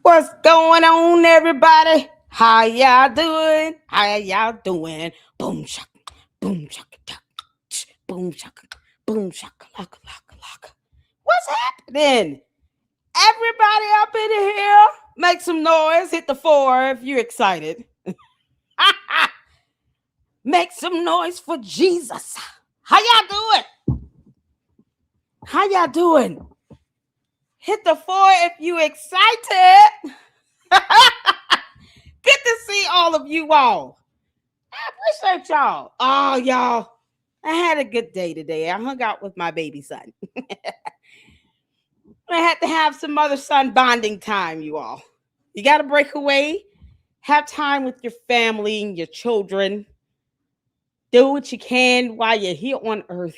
What's going on, everybody? How y'all doing? How y'all doing? Boom shaka, boom shaka, boom shaka, boom shaka, laka, laka, laka. What's happening? Everybody up in here, make some noise. Hit the 4 if you're excited. Make some noise for Jesus. How y'all doing? How y'all doing? Hit the 4 if you excited. Good to see all of you all. I appreciate y'all. Oh, y'all. I had a good day today. I hung out with my baby son. I had to have some mother-son bonding time, you all. You got to break away. Have time with your family and your children. Do what you can while you're here on earth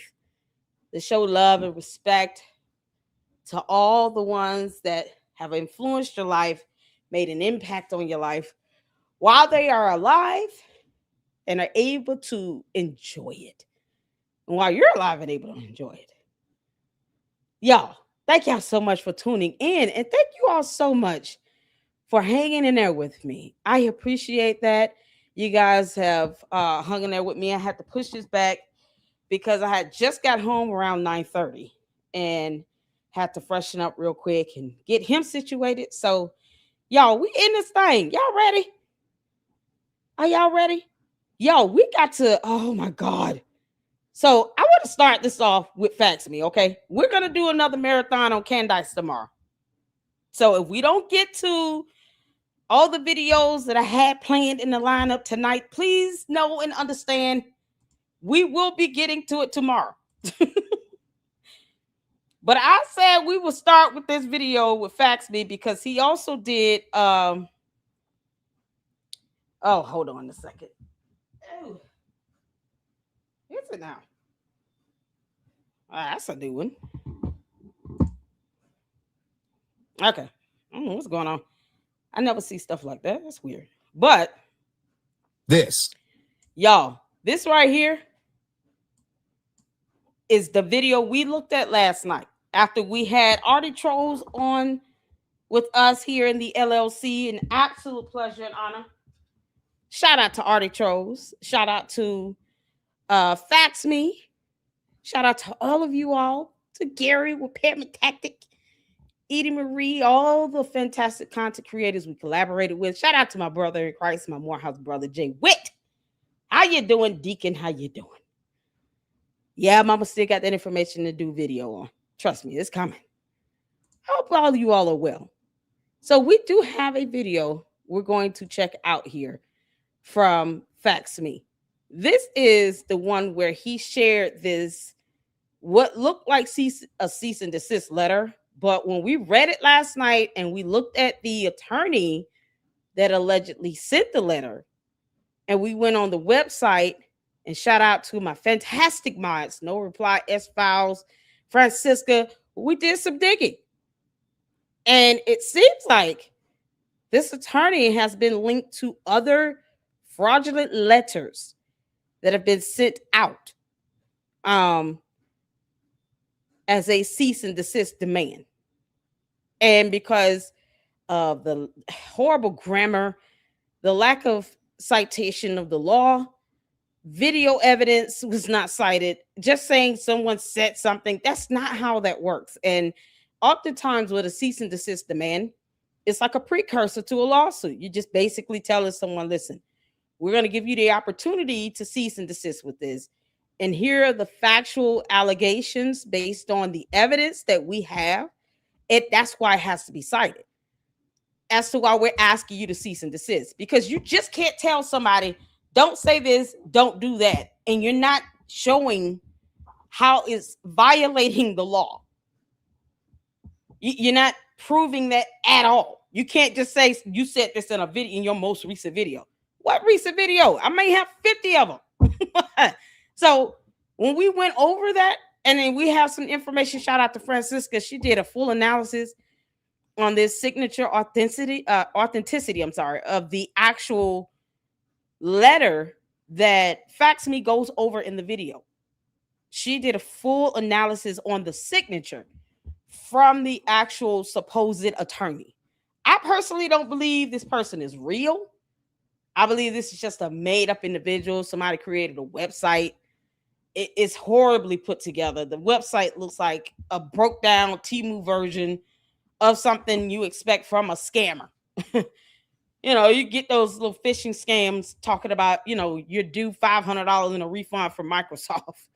to show love and respect to all the ones that have influenced your life, made an impact on your life while they are alive and are able to enjoy it. And while you're alive and able to enjoy it. Y'all, thank y'all so much for tuning in. And thank you all so much for hanging in there with me. I appreciate that. You guys have hung in there with me. I had to push this back because I had just got home around 9:30 and had to freshen up real quick and get him situated. So, y'all, we in this thing. Y'all ready? Are y'all ready? Yo, we got to, oh my God. So I want to start this off with Facts Me, okay? We're going to do another marathon on Candace tomorrow. So if we don't get to all the videos that I had planned in the lineup tonight, please know and understand we will be getting to it tomorrow. But I said we will start with this video with Facts Me because he also did, oh, hold on a second. Oh. Is it now? That's a new one. Okay. I don't know what's going on. I never see stuff like that. That's weird. But this, y'all, this right here is the video we looked at last night after we had Artie Trolls on with us here in the LLC. An absolute pleasure and honor. Shout out to Artie Trolls. Shout out to Facts Me. Shout out to all of you all. To Gary with Repairment Tactic. Edie Marie, all the fantastic content creators we collaborated with. Shout out to my brother in Christ, my Morehouse brother, Jay Witt. How you doing, Deacon? How you doing? Yeah, Mama still got that information to do video on. Trust me, it's coming. I hope all of you all are well. So we do have a video we're going to check out here from Facts Me. This is the one where he shared this, what looked like a cease and desist letter. But when we read it last night and we looked at the attorney that allegedly sent the letter, and we went on the website, and shout out to my fantastic mods, No Reply, S-Files, Francisca, we did some digging. And it seems like this attorney has been linked to other fraudulent letters that have been sent out as a cease and desist demand. And because of the horrible grammar, the lack of citation of the law, video evidence was not cited. Just saying someone said something, that's not how that works. And oftentimes with a cease and desist demand, it's like a precursor to a lawsuit. You're just basically telling someone, listen, we're going to give you the opportunity to cease and desist with this. And here are the factual allegations based on the evidence that we have. That's why it has to be cited. As to why we're asking you to cease and desist. Because you just can't tell somebody, don't say this, don't do that. And you're not showing how it's violating the law. You're not proving that at all. You can't just say you said this in a video, in your most recent video. What recent video? I may have 50 of them. So when we went over that, and then we have some information, shout out to Francisca. She did a full analysis on this signature authenticity, of the actual letter that Facts Me goes over in the video. She did a full analysis on the signature from the actual supposed attorney. I personally don't believe this person is real. I believe this is just a made up individual. Somebody created a website. It's horribly put together. The website looks like a broke down Temu version of something you expect from a scammer. You get those little phishing scams talking about, you're due $500 in a refund from Microsoft.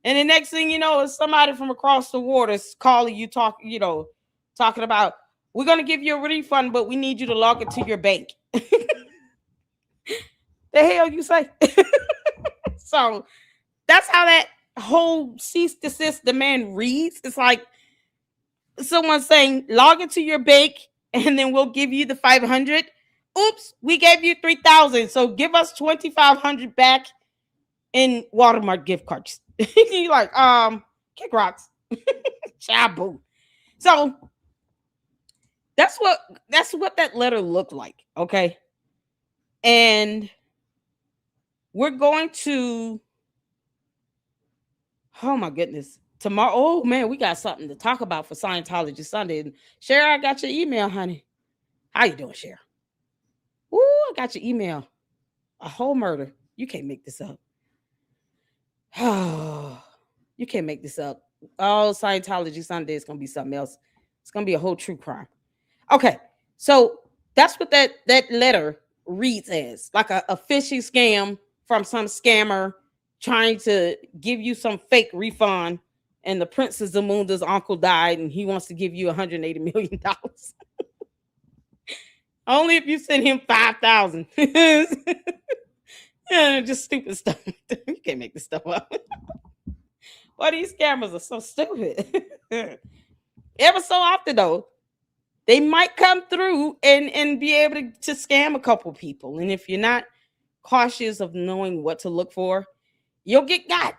And the next thing you know is somebody from across the water is calling you, talking about, we're going to give you a refund, but we need you to log it to your bank. The hell you say? So that's how that whole cease-desist demand reads. It's like someone saying, log into your bank and then we'll give you the 500. Oops, we gave you 3,000. So give us 2,500 back in Walmart gift cards. You're like, kick rocks. Chabu. So that's what that letter looked like. Okay. And we're going to, oh my goodness, tomorrow. Oh man, we got something to talk about for Scientology Sunday. And Cher, I got your email, honey. How you doing, Cher? Ooh, I got your email. A whole murder. You can't make this up. Oh, you can't make this up. Oh, Scientology Sunday is gonna be something else. It's gonna be a whole true crime. Okay, so that's what that letter reads as, like a phishing scam from some scammer trying to give you some fake refund, and the Princess Zamunda's uncle died and he wants to give you $180 million. Only if you send him 5,000. Yeah, just stupid stuff. You can't make this stuff up. Why these scammers are so stupid. Ever so often though, they might come through and be able to scam a couple people. And if you're not cautious of knowing what to look for, you'll get got.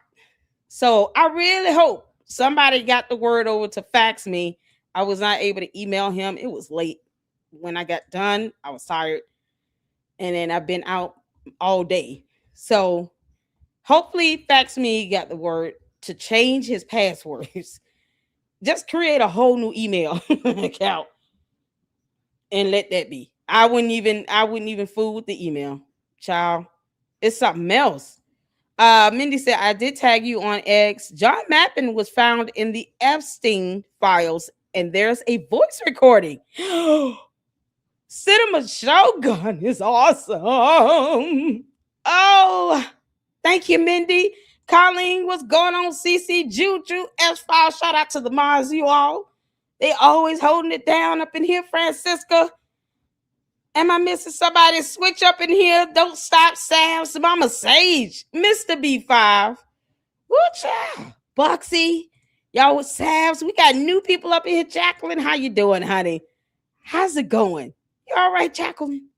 So I really hope somebody got the word over to fax me. I was not able to email him. It was late. When I got done, I was tired. And then I've been out all day. So hopefully fax me got the word to change his passwords. Just create a whole new email account and let that be. I wouldn't even fool with the email. Child, it's something else. Mindy said, I did tag you on X. John Mappin was found in the Epstein files, and there's a voice recording. Cinema Shogun is awesome. Oh, thank you, Mindy. Colleen, what's going on? CC, Juju, S-File. Shout out to the Mars, you all. They always holding it down up in here. Francisca. Am I missing somebody? Switch up in here. Don't stop, Sam's Mama Sage. Mr. B5. Woo, child. Buxy. Y'all with Savs. We got new people up in here. Jacqueline, how you doing, honey? How's it going? You all right, Jacqueline?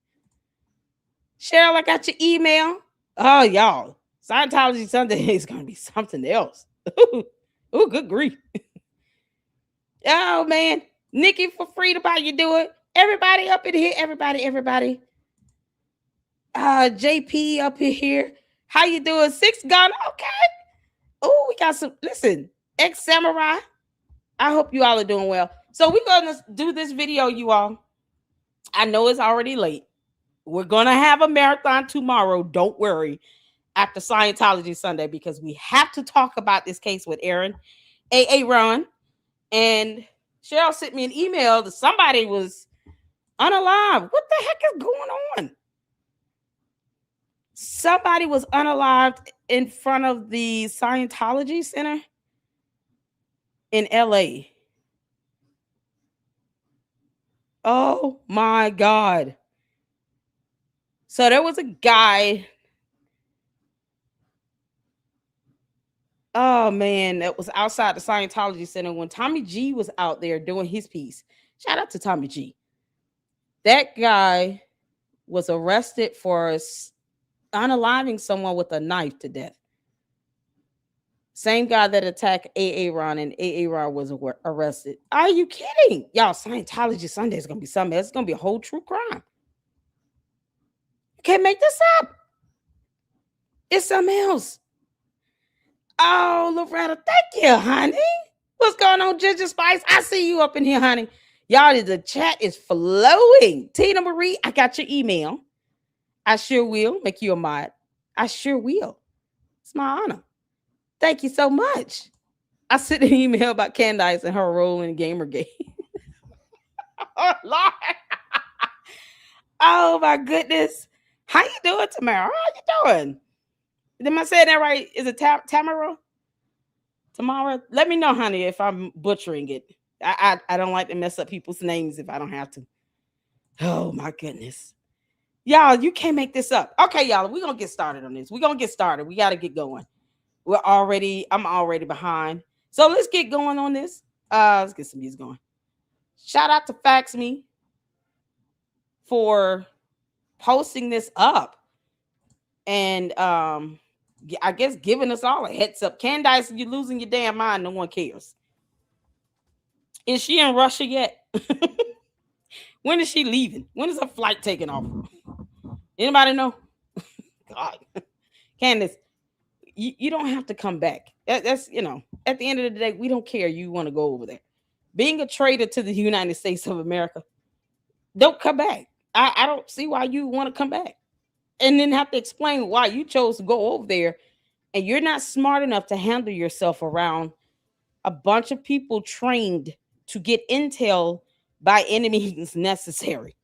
Cheryl, I got your email. Oh, y'all. Scientology Sunday is going to be something else. Ooh, good grief. Oh, man. Nikki, for freedom, how you doing? Everybody up in here. Everybody. JP up in here. How you doing? Six Gun. Okay. Oh, we got some. Listen, ex-samurai. I hope you all are doing well. So we're going to do this video, you all. I know it's already late. We're going to have a marathon tomorrow. Don't worry. After Scientology Sunday, because we have to talk about this case with Aaron, Ron. And Cheryl sent me an email that somebody was unalive. What the heck is going on? Somebody was unalived in front of the Scientology Center in LA. Oh my God. So there was a guy. Oh man, that was outside the Scientology Center when Tommy G was out there doing his piece. Shout out to Tommy G. That guy was arrested for unaliving someone with a knife to death. Same guy that attacked Ron, and Ron was arrested. Are you kidding? Y'all, Scientology Sunday is going to be something else. It's going to be a whole true crime. You can't make this up. It's something else. Oh, Loretta, thank you, honey. What's going on, Ginger Spice? I see you up in here, honey. Y'all, the chat is flowing. Tina Marie, I got your email. I sure will make you a mod. I sure will. It's my honor. Thank you so much. I sent an email about Candace and her role in Gamergate. Oh, Lord. Oh, my goodness. How you doing, Tamara? How you doing? Am I saying that right? Is it Tamara? Tamara? Let me know, honey, if I'm butchering it. I don't like to mess up people's names if I don't have to. Oh, my goodness. Y'all, you can't make this up. Okay, y'all, we're going to get started on this. We're going to get started. We got to get going. I'm already behind. So let's get going on this. Let's get some music going. Shout out to Fax Me for posting this up and I guess giving us all a heads up. Candace, you're losing your damn mind. No one cares. Is she in Russia yet? When is she leaving? When is her flight taking off? Anybody know? God. Candace, you don't have to come back. That's, at the end of the day, we don't care. You want to go over there. Being a traitor to the United States of America, don't come back. I don't see why you want to come back. And then have to explain why you chose to go over there and you're not smart enough to handle yourself around a bunch of people trained to get intel by any means necessary.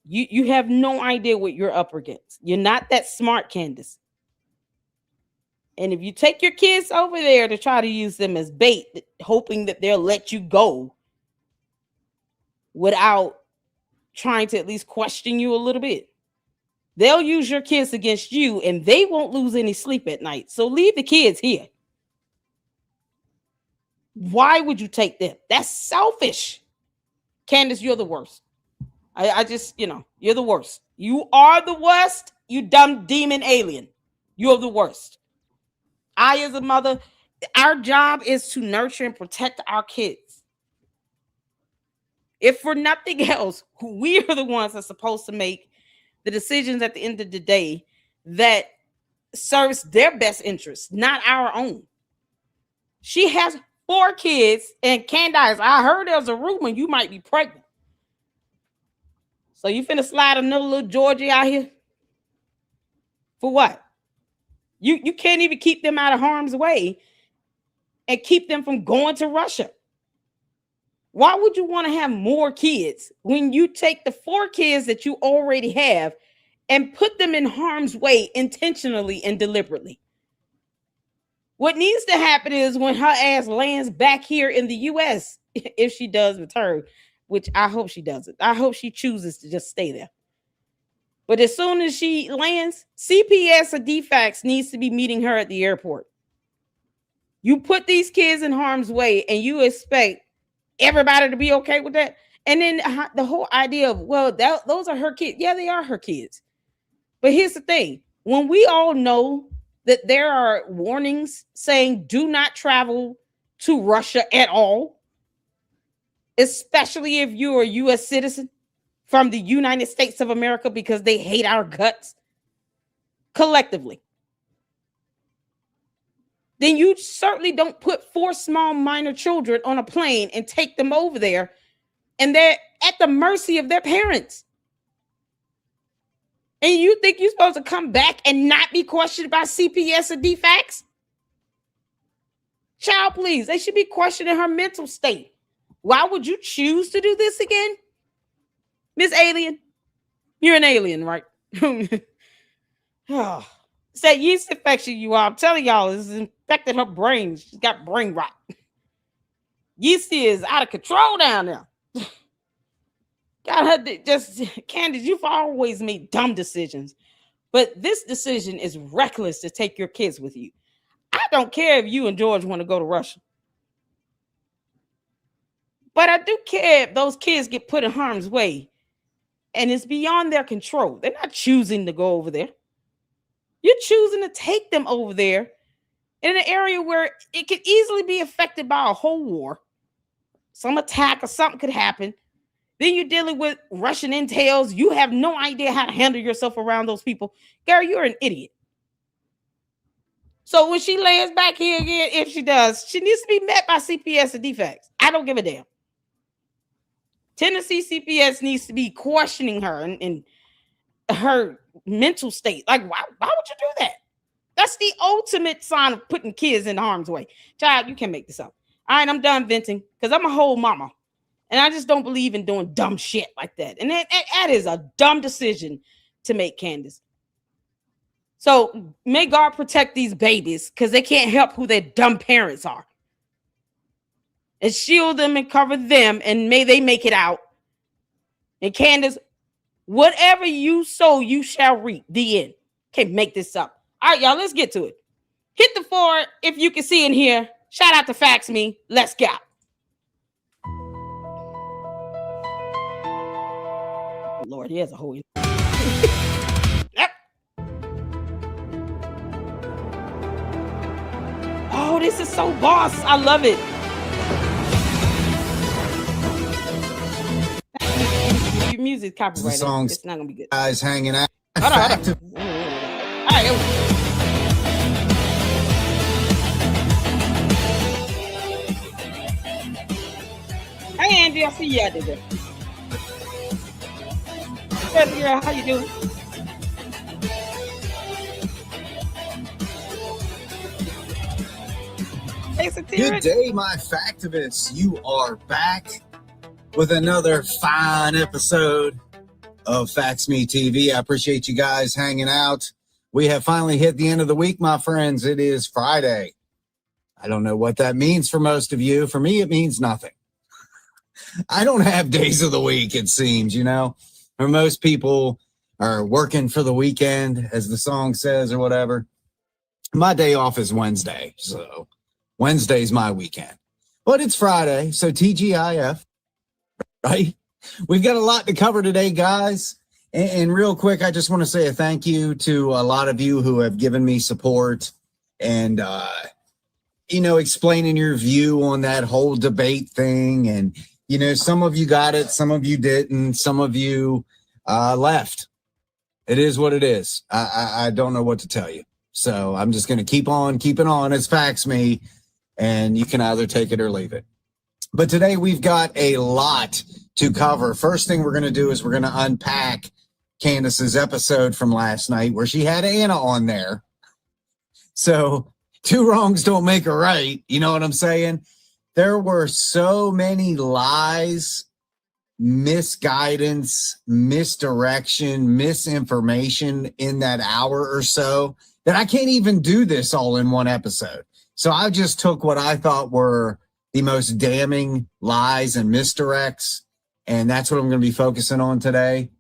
You have no idea what you're up against. You're not that smart, Candace. And if you take your kids over there to try to use them as bait, hoping that they'll let you go without trying to at least question you a little bit, they'll use your kids against you and they won't lose any sleep at night. So leave the kids here. Why would you take them? That's selfish. Candace, you're the worst. I just, you're the worst. You are the worst, you dumb demon alien. You're the worst. I, as a mother, our job is to nurture and protect our kids. If for nothing else, we are the ones that's supposed to make the decisions at the end of the day that serves their best interests, not our own. She has 4 kids, and Candace, I heard there's a rumor you might be pregnant. So you finna slide another little Georgie out here? For what? You can't even keep them out of harm's way and keep them from going to Russia. Why would you want to have more kids when you take the 4 kids that you already have and put them in harm's way intentionally and deliberately? What needs to happen is when her ass lands back here in the U.S., if she does return, which I hope she doesn't. I hope she chooses to just stay there. But as soon as she lands, CPS or DFAX needs to be meeting her at the airport. You put these kids in harm's way and you expect everybody to be okay with that? And then the whole idea of, those are her kids. Yeah, they are her kids. But here's the thing. When we all know that there are warnings saying do not travel to Russia at all, especially if you're a U.S. citizen from the United States of America because they hate our guts collectively, then you certainly don't put 4 small minor children on a plane and take them over there and they're at the mercy of their parents. And you think you're supposed to come back and not be questioned by CPS or DFAX? Child, please. They should be questioning her mental state. Why would you choose to do this again? Miss Alien, you're an alien, right? Oh, it's that yeast infection you are. I'm telling y'all, it's infected her brain. She's got brain rot. Yeast is out of control down there. Got her just, Candace, you've always made dumb decisions. But this decision is reckless to take your kids with you. I don't care if you and George want to go to Russia. But I do care if those kids get put in harm's way and it's beyond their control. They're not choosing to go over there. You're choosing to take them over there in an area where it could easily be affected by a whole war. Some attack or something could happen. Then you're dealing with Russian intel. You have no idea how to handle yourself around those people. Gary, you're an idiot. So when she lands back here again, if she does, she needs to be met by CPS and DFAX. I don't give a damn. Tennessee CPS needs to be questioning her and her mental state. Like, why would you do that? That's the ultimate sign of putting kids in harm's way. Child, you can't make this up. All right, I'm done venting because I'm a whole mama. And I just don't believe in doing dumb shit like that. And that is a dumb decision to make, Candace. So may God protect these babies because they can't help who their dumb parents are. And shield them and cover them, and may they make it out. And Candace, whatever you sow, you shall reap. The end. Can't make this up. All right, y'all, let's get to it. Hit the 4 if you can see in here. Shout out to Fax Me. Let's go. Lord, here's a whole. Yep. Oh, this is so boss. I love it. Your music copyrighted. Songs, it's not gonna be good. Guys hanging out. Hold on. All right. Hey, Angie, I see you out there. Hey, girl, how you doing? Hey, Good day, my factivists. You are back with another fine episode of Fax Me TV. I appreciate you guys hanging out. We have finally hit the end of the week, my friends. It is Friday. I don't know what that means for most of you. For me, it means nothing. I don't have days of the week, it seems, you know. Or most people are working for the weekend, as the song says, or whatever. My day off is Wednesday, so Wednesday's my weekend. But it's Friday, so TGIF, right? We've got a lot to cover today, guys. And real quick, I just want to say a thank you to a lot of you who have given me support and, explaining your view on that whole debate thing. And, some of you got it, some of you didn't, some of you left. It is what it is. I don't know what to tell you. So I'm just going to keep on keeping on. It's Fax Me, and you can either take it or leave it. But today we've got a lot to cover. First thing we're going to do is we're going to unpack Candace's episode from last night where she had Anna on there. So 2 wrongs don't make a right. You know what I'm saying? There were so many lies, misguidance, misdirection, misinformation in that hour or so that I can't even do this all in one episode. So I just took what I thought were the most damning lies and misdirects, and that's what I'm going to be focusing on today.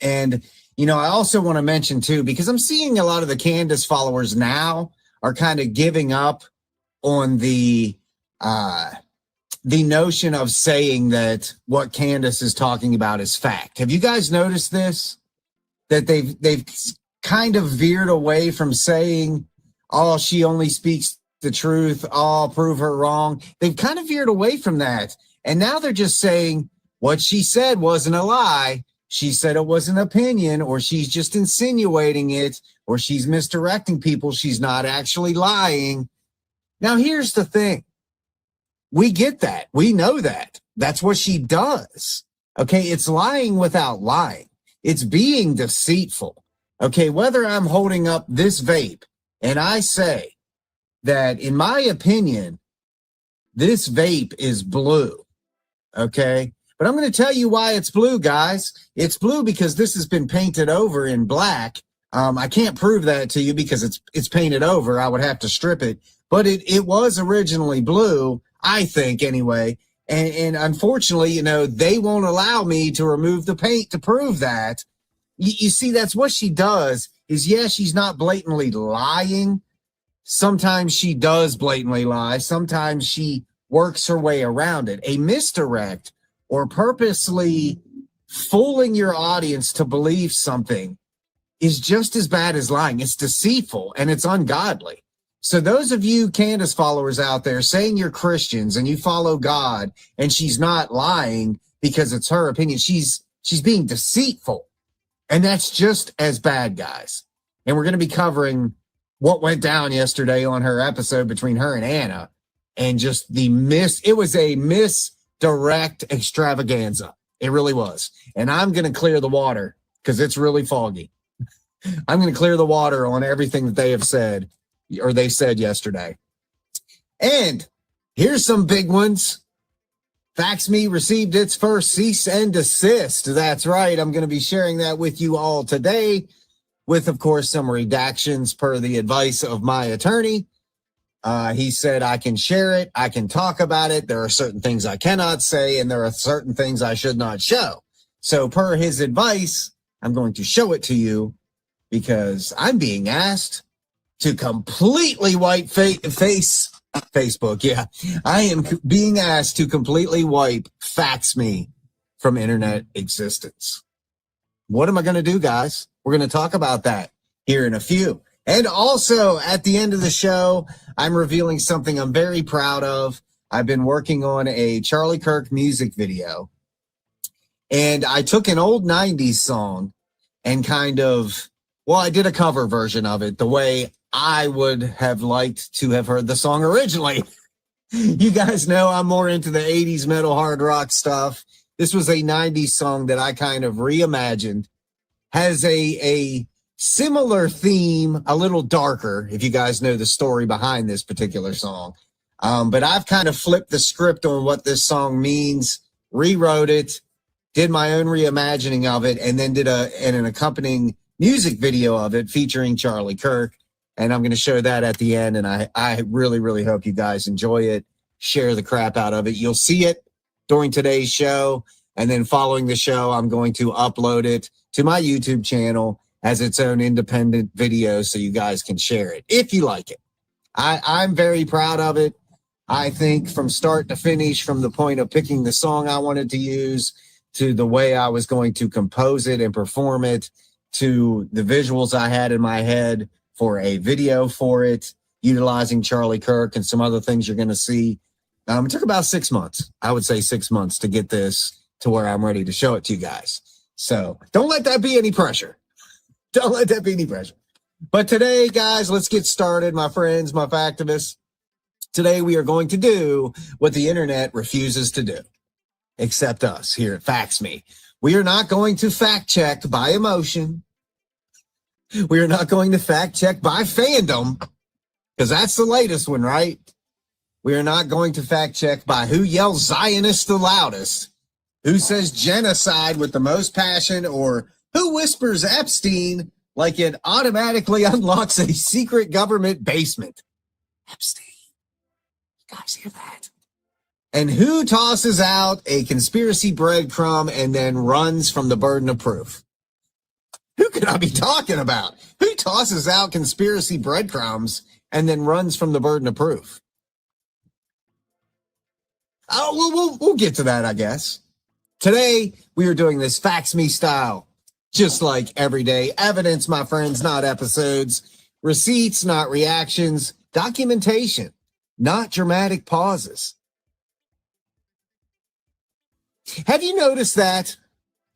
And, I also want to mention too, because I'm seeing a lot of the Candace followers now are kind of giving up on the notion of saying that what Candace is talking about is fact. Have you guys noticed this? That they've kind of veered away from saying, oh, she only speaks the truth, I'll prove her wrong. They've kind of veered away from that. And now they're just saying what she said wasn't a lie. She said it was an opinion, or she's just insinuating it, or she's misdirecting people. She's not actually lying. Now, here's the thing. We get that. We know that. That's what she does. Okay, it's lying without lying. It's being deceitful. Okay, whether I'm holding up this vape and I say that, in my opinion, this vape is blue, okay? But I'm going to tell you why it's blue, guys. It's blue because this has been painted over in black. I can't prove that to you because it's painted over. I would have to strip it. But it was originally blue, I think, anyway. And unfortunately, they won't allow me to remove the paint to prove that. You see, that's what she does is, she's not blatantly lying. Sometimes she does blatantly lie. Sometimes she works her way around it. A misdirect or purposely fooling your audience to believe something is just as bad as lying. It's deceitful and it's ungodly. So those of you Candace followers out there saying you're Christians and you follow God and she's not lying because it's her opinion, she's being deceitful. And that's just as bad, guys. And we're going to be covering what went down yesterday on her episode between her and Anna, and just it was a direct extravaganza. It really was. And I'm going to clear the water because it's really foggy. I'm going to clear the water on everything that they have said or they said yesterday. And here's some big ones. FaxMe received its first cease and desist. That's right. I'm going to be sharing that with you all today with, of course, some redactions per the advice of my attorney. He said I can share it. I can talk about it. There are certain things I cannot say, and there are certain things I should not show. So per his advice, I'm going to show it to you because I'm being asked to completely wipe Facebook. Yeah, I am being asked to completely wipe FaxMe from internet existence. What am I going to do, guys? We're going to talk about that here in a few. And also at the end of the show, I'm revealing something I'm very proud of. I've been working on a Charlie Kirk music video, and I took an old 90s song and I did a cover version of it the way I would have liked to have heard the song originally. You guys know I'm more into the 80s metal hard rock stuff. This was a 90s song that I kind of reimagined. Has a similar theme, a little darker, if you guys know the story behind this particular song. But I've kind of flipped the script on what this song means, rewrote it, did my own reimagining of it, and then did an accompanying music video of it featuring Charlie Kirk. And I'm going to show that at the end. And I really, really hope you guys enjoy it. Share the crap out of it. You'll see it during today's show. And then following the show, I'm going to upload it to my YouTube channel as its own independent video so you guys can share it if you like it. I'm very proud of it. I think from start to finish, from the point of picking the song I wanted to use to the way I was going to compose it and perform it to the visuals I had in my head for a video for it, utilizing Charlie Kirk and some other things you're going to see. It took about 6 months. I would say 6 months to get this to where I'm ready to show it to you guys. So don't let that be any pressure. Don't let that be any pressure. But today, guys, let's get started, my friends, my factivists. Today, we are going to do what the internet refuses to do, except us here at FaxMe. We are not going to fact check by emotion. We are not going to fact check by fandom, because that's the latest one, right? We are not going to fact check by who yells Zionist the loudest, who says genocide with the most passion, or who whispers Epstein like it automatically unlocks a secret government basement. Epstein. You guys hear that? And who tosses out a conspiracy breadcrumb and then runs from the burden of proof? Who could I be talking about? Who tosses out conspiracy breadcrumbs and then runs from the burden of proof? Oh, we'll get to that, I guess. Today, we are doing this FaxMe style, just like every day. Evidence, my friends, not episodes. Receipts, not reactions. Documentation, not dramatic pauses. Have you noticed that?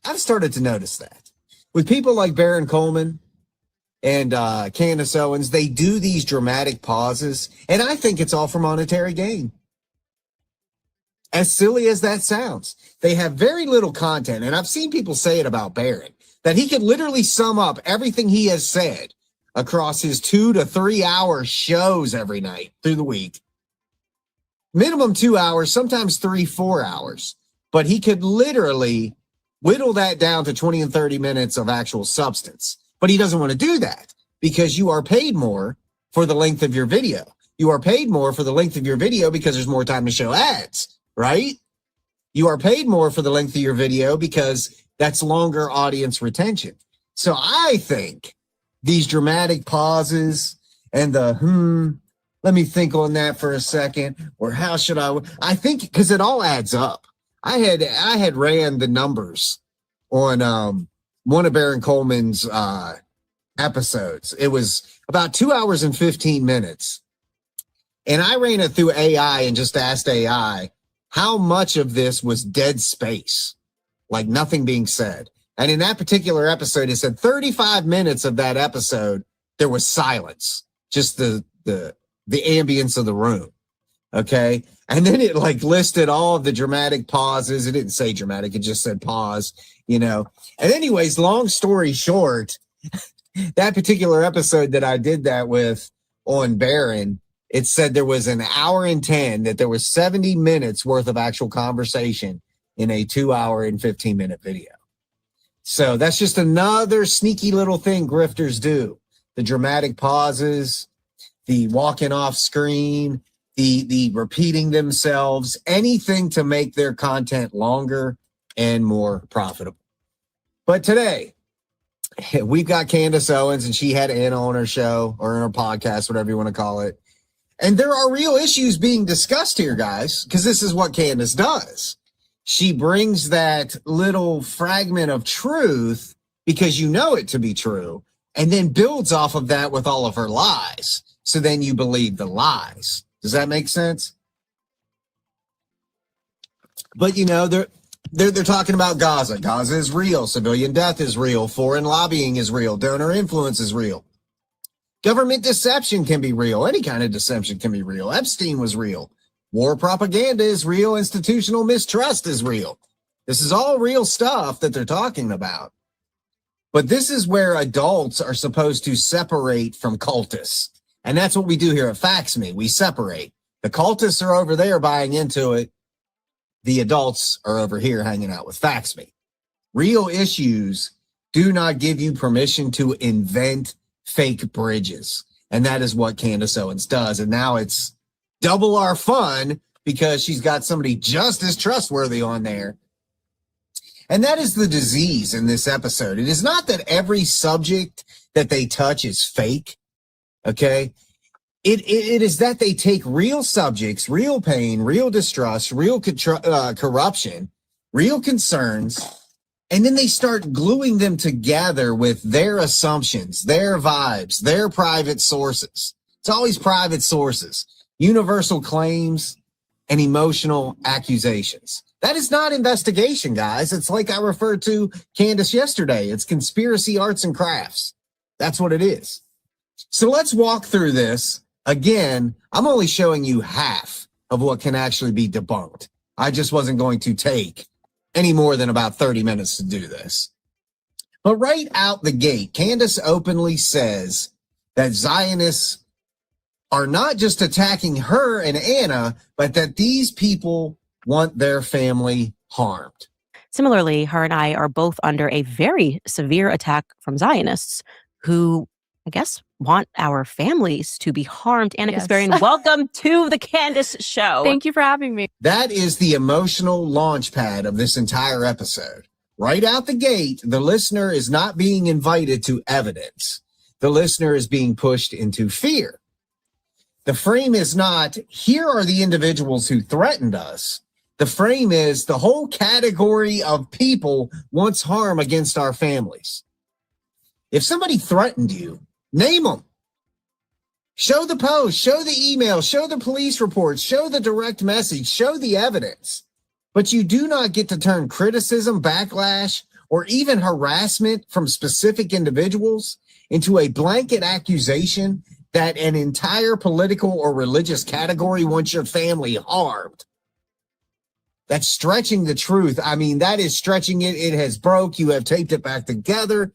I've started to notice that. With people like Baron Coleman and Candace Owens, they do these dramatic pauses, and I think it's all for monetary gain. As silly as that sounds, they have very little content, and I've seen people say it about Baron, that he could literally sum up everything he has said across his 2 to 3 hour shows every night through the week. Minimum 2 hours, sometimes 3-4 hours, but he could literally whittle that down to 20 and 30 minutes of actual substance. But he doesn't want to do that because you are paid more for the length of your video. You are paid more for the length of your video because there's more time to show ads, right? You are paid more for the length of your video because that's longer audience retention. So I think these dramatic pauses and let me think on that for a second, or how should I think, because it all adds up. I had ran the numbers on one of Baron Coleman's episodes. It was about 2 hours and 15 minutes. And I ran it through AI and just asked AI how much of this was dead space, like nothing being said. And in that particular episode, it said 35 minutes of that episode, there was silence, just the ambience of the room. Okay. And then it like listed all of the dramatic pauses. It didn't say dramatic. It just said pause, And anyways, long story short, that particular episode that I did that with on Barron, it said there was an hour and 10, that there was 70 minutes worth of actual conversation in a 2 hour and 15-minute video. So that's just another sneaky little thing grifters do. The dramatic pauses, the walking off screen, the repeating themselves, anything to make their content longer and more profitable. But today, we've got Candace Owens, and she had Anna on her show or in her podcast, whatever you want to call it. And there are real issues being discussed here, guys, because this is what Candace does. She brings that little fragment of truth because you know it to be true, and then builds off of that with all of her lies. So then you believe the lies. Does that make sense? But, they're talking about Gaza. Gaza is real. Civilian death is real. Foreign lobbying is real. Donor influence is real. Government deception can be real. Any kind of deception can be real. Epstein was real. War propaganda is real. Institutional mistrust is real. This is all real stuff that they're talking about. But this is where adults are supposed to separate from cultists. And that's what we do here at Fax Me. We separate. The cultists are over there buying into it. The adults are over here hanging out with Fax Me. Real issues do not give you permission to invent fake bridges. And that is what Candace Owens does. And now it's double our fun because she's got somebody just as trustworthy on there. And that is the disease in this episode. It is not that every subject that they touch is fake. Okay. It is that they take real subjects, real pain, real distrust, real corruption, real concerns, and then they start gluing them together with their assumptions, their vibes, their private sources. It's always private sources, universal claims, and emotional accusations. That is not investigation, guys. It's like I referred to Candace yesterday. It's conspiracy arts and crafts. That's what it is. So let's walk through this. Again, I'm only showing you half of what can actually be debunked. I just wasn't going to take any more than about 30 minutes to do this. But right out the gate, Candace openly says that Zionists are not just attacking her and Anna, but that these people want their family harmed. Similarly, her and I are both under a very severe attack from Zionists who, I guess, want our families to be harmed. Anna Yes. Kasparian, welcome to the Candace Show. Thank you for having me. That is the emotional launch pad of this entire episode. Right out the gate, the listener is not being invited to evidence. The listener is being pushed into fear. The frame is not, here are the individuals who threatened us. The frame is the whole category of people wants harm against our families. If somebody threatened you, name them. Show the post, show the email, show the police reports, show the direct message, show the evidence. But you do not get to turn criticism, backlash, or even harassment from specific individuals into a blanket accusation that an entire political or religious category wants your family harmed. That's stretching the truth. I mean, that is stretching it. It has broke. You have taped it back together.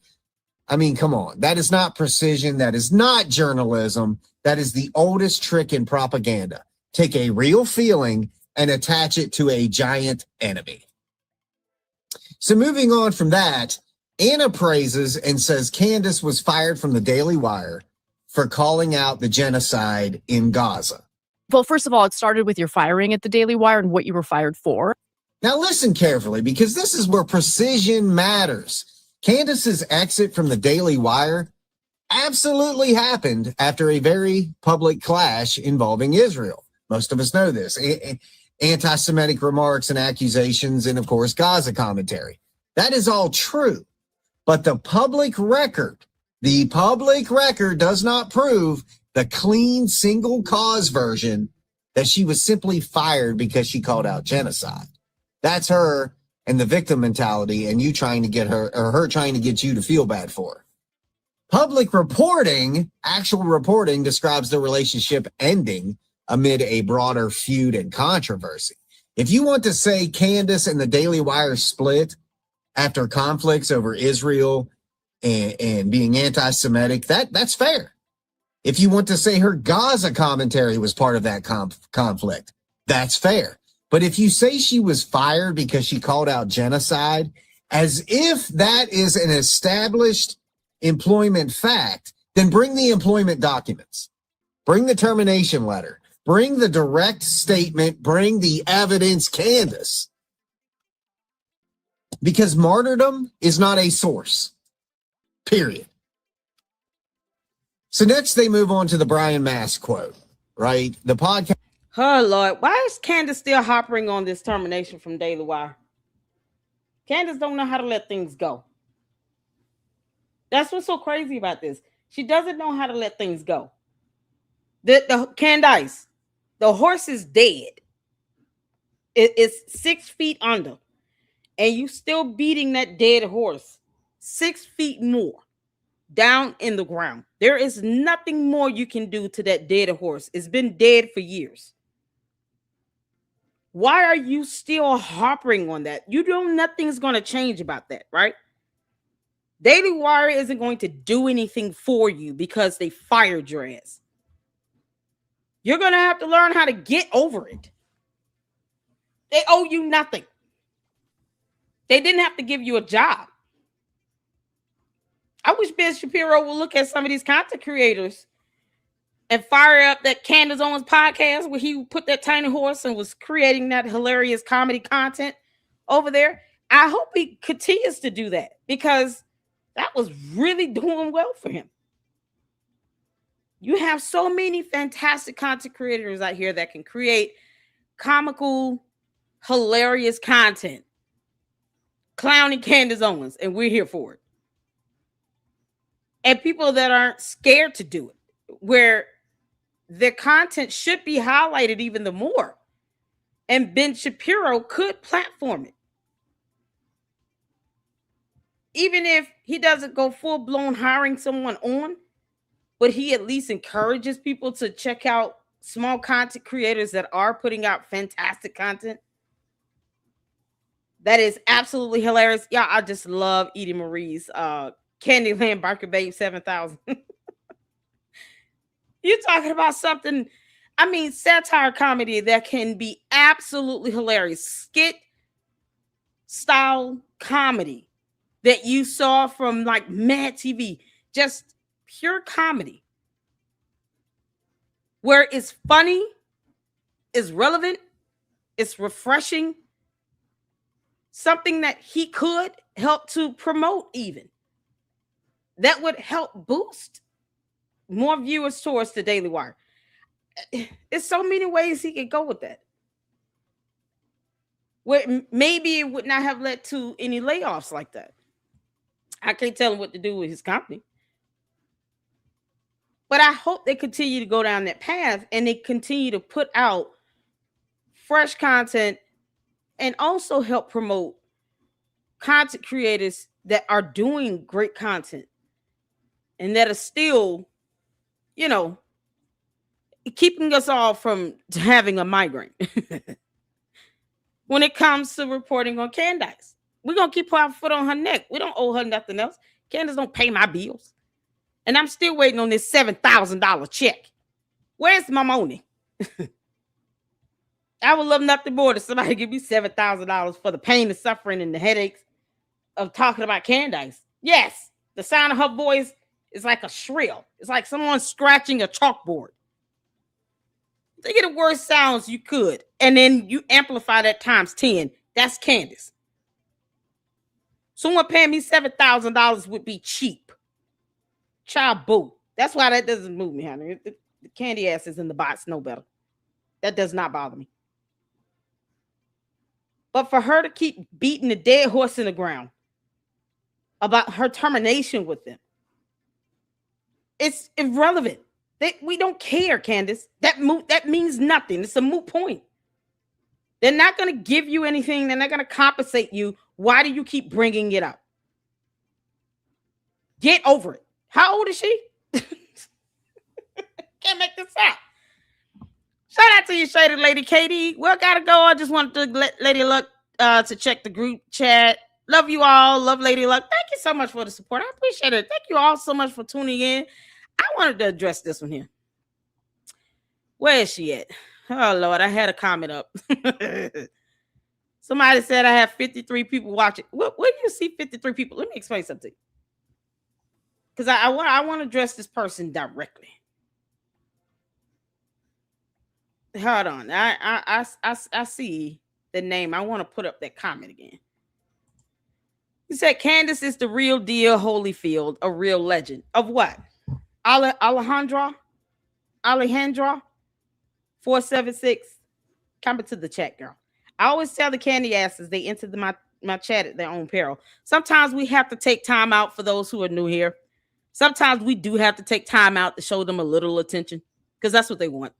I mean, come on. That is not precision. That is not journalism. That is the oldest trick in propaganda. Take a real feeling and attach it to a giant enemy. So moving on from that, Anna praises and says Candace was fired from the Daily Wire for calling out the genocide in Gaza. Well, first of all, it started with your firing at the Daily Wire and what you were fired for. Now listen carefully, because this is where precision matters. Candace's exit from the Daily Wire absolutely happened after a very public clash involving Israel. Most of us know this. Anti-Semitic remarks and accusations, and of course, Gaza commentary. That is all true. But the public record does not prove the clean single cause version that she was simply fired because she called out genocide. That's her and the victim mentality, and you trying to get her, or her trying to get you to feel bad for her. Public reporting, actual reporting, describes the relationship ending amid a broader feud and controversy. If you want to say Candace and the Daily Wire split after conflicts over Israel and being anti-Semitic, that's fair. If you want to say her Gaza commentary was part of that conflict, that's fair. But if you say she was fired because she called out genocide, as if that is an established employment fact, then bring the employment documents, bring the termination letter, bring the direct statement, bring the evidence, Candace. Because martyrdom is not a source, period. So next they move on to the Brian Mask quote, right? The podcast. Oh, Lord. Why is Candace still harping on this termination from Daily Wire? Candace don't know how to let things go. That's what's so crazy about this. She doesn't know how to let things go. The Candace, the horse is dead. It's 6 feet under. And you still beating that dead horse 6 feet more down in the ground. There is nothing more you can do to that dead horse. It's been dead for years. Why are you still harping on that? You know nothing's going to change about that, right? Daily Wire isn't going to do anything for you because they fired your ass. You're going to have to learn how to get over it. They owe you nothing. They didn't have to give you a job. I wish Ben Shapiro would look at some of these content creators and fire up that Candace Owens podcast where he put that tiny horse and was creating that hilarious comedy content over there. I hope he continues to do that because that was really doing well for him. You have so many fantastic content creators out here that can create comical, hilarious content, clowning Candace Owens, and we're here for it. And people that aren't scared to do it, where their content should be highlighted even the more. And Ben Shapiro could platform it. Even if he doesn't go full-blown hiring someone on, but he at least encourages people to check out small content creators that are putting out fantastic content. That is absolutely hilarious. Yeah, I just love Edie Marie's Candyland Barker Babe 7000. You're talking about something, I mean, satire comedy that can be absolutely hilarious. Skit style comedy that you saw from like Mad TV. Just pure comedy. Where it's funny, it's relevant, it's refreshing. Something that he could help to promote even. That would help boost more viewers towards the Daily Wire. There's so many ways he could go with that. Where maybe it would not have led to any layoffs like that. I can't tell him what to do with his company. But I hope they continue to go down that path and they continue to put out fresh content and also help promote content creators that are doing great content and that are still, you know, keeping us all from having a migraine. When it comes to reporting on Candace, we're going to keep our foot on her neck. We don't owe her nothing else. Candace don't pay my bills. And I'm still waiting on this $7,000 check. Where's my money? I would love nothing more than somebody give me $7,000 for the pain, the suffering, and the headaches of talking about Candace. Yes, the sound of her voice is like a shrill. It's like someone scratching a chalkboard. Think of the worst sounds you could, and then you amplify that times 10. That's Candace. Someone paying me $7,000 would be cheap. Child boo. That's why that doesn't move me, honey. The candy ass is in the box, no better. That does not bother me. But for her to keep beating the dead horse in the ground about her termination with them, it's irrelevant. We don't care, Candace. That means nothing. It's a moot point. They're not going to give you anything. They're not going to compensate you. Why do you keep bringing it up? Get over it. How old is she? Can't make this up. Shout out to you, Shady Lady Katie. Well, gotta go. I just wanted to let Lady Luck to check the group chat. Love you all. Love Lady Luck. Thank you so much for the support. I appreciate it. Thank you all so much for tuning in. I wanted to address this one here. Where is she at? Oh, Lord, I had a comment up. Somebody said I have 53 people watching. Where do you see 53 people? Let me explain something. Because I want to address this person directly. Hold on. I see the name. I want to put up that comment again. He said Candace is the real deal, Holyfield, a real legend. Of what? Alejandra 476. Comment to the chat, girl. I always tell the candy asses they enter my chat at their own peril. Sometimes we have to take time out for those who are new here. Sometimes we do have to take time out to show them a little attention because that's what they want.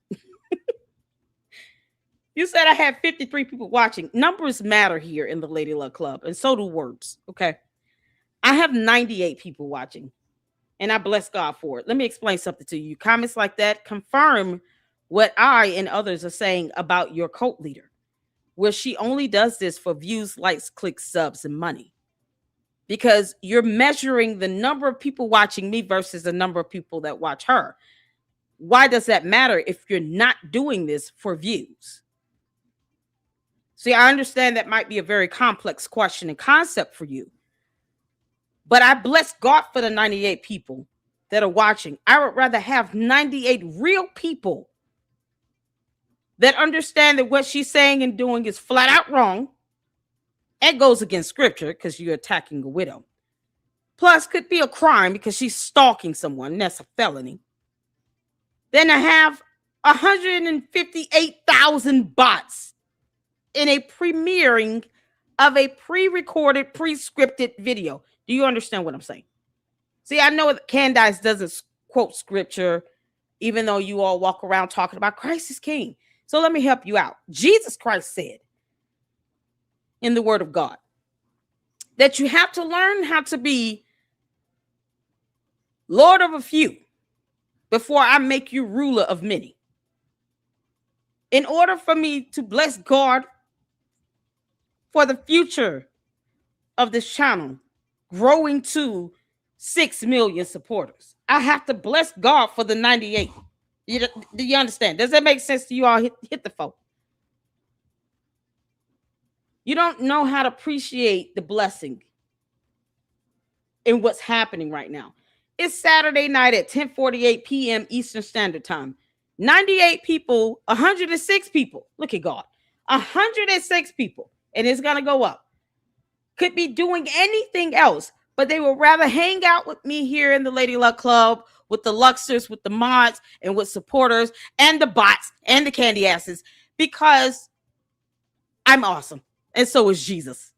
You said I had 53 people watching. Numbers matter here in the Lady Luck Club, and so do words. Okay. I have 98 people watching, and I bless God for it. Let me explain something to you. Comments like that confirm what I and others are saying about your cult leader, where she only does this for views, likes, clicks, subs, and money. Because you're measuring the number of people watching me versus the number of people that watch her. Why does that matter if you're not doing this for views? See, I understand that might be a very complex question and concept for you. But I bless God for the 98 people that are watching. I would rather have 98 real people that understand that what she's saying and doing is flat out wrong. It goes against scripture because you're attacking a widow. Plus, could be a crime because she's stalking someone. And that's a felony. Then I have 158,000 bots in a premiering of a pre-recorded, pre-scripted video. Do you understand what I'm saying? See, I know that Candace doesn't quote scripture, even though you all walk around talking about Christ is king. So let me help you out. Jesus Christ said in the word of God that you have to learn how to be Lord of a few before I make you ruler of many. In order for me to bless God for the future of this channel growing to 6 million supporters, I have to bless God for the 98. Do you understand? Does that make sense to you all? Hit the phone. You don't know how to appreciate the blessing in what's happening right now. It's Saturday night at 10:48 p.m. Eastern Standard Time. 98 people, 106 people. Look at God. 106 people. And it's going to go up. Could be doing anything else, but they would rather hang out with me here in the Lady Luck Club with the Luxers, with the mods, and with supporters, and the bots, and the candy asses, because I'm awesome. And so is Jesus.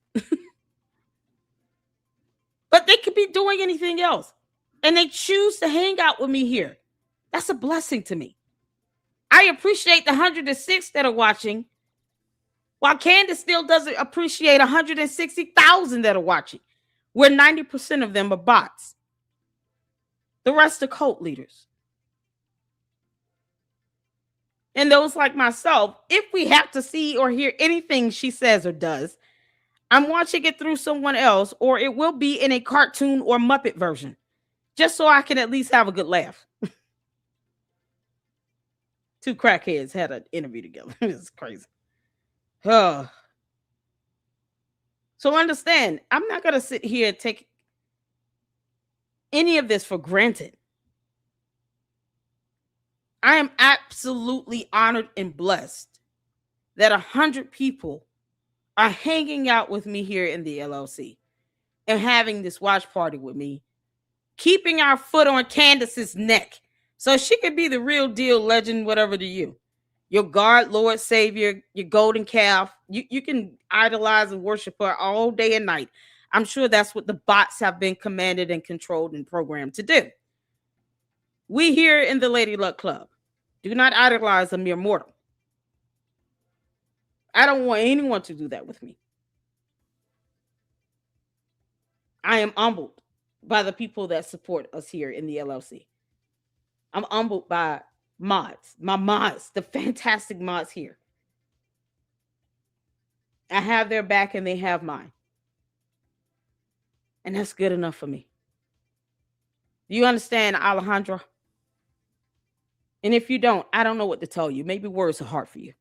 But they could be doing anything else. And they choose to hang out with me here. That's a blessing to me. I appreciate the 106 that are watching, while Candace still doesn't appreciate 160,000 that are watching, where 90% of them are bots. The rest are cult leaders. And those like myself, if we have to see or hear anything she says or does, I'm watching it through someone else, or it will be in a cartoon or Muppet version, just so I can at least have a good laugh. Two crackheads had an interview together. It's crazy. So understand, I'm not going to sit here and take any of this for granted. I am absolutely honored and blessed that 100 people are hanging out with me here in the LLC and having this watch party with me, keeping our foot on Candace's neck so she could be the real deal legend, whatever to you. Your God, Lord, Savior, your golden calf. You can idolize and worship her all day and night. I'm sure that's what the bots have been commanded and controlled and programmed to do. We here in the Lady Luck Club do not idolize a mere mortal. I don't want anyone to do that with me. I am humbled by the people that support us here in the LLC. I'm humbled by my mods, the fantastic mods here. I have their back and they have mine. And that's good enough for me. You understand, Alejandra? And if you don't, I don't know what to tell you. Maybe words are hard for you.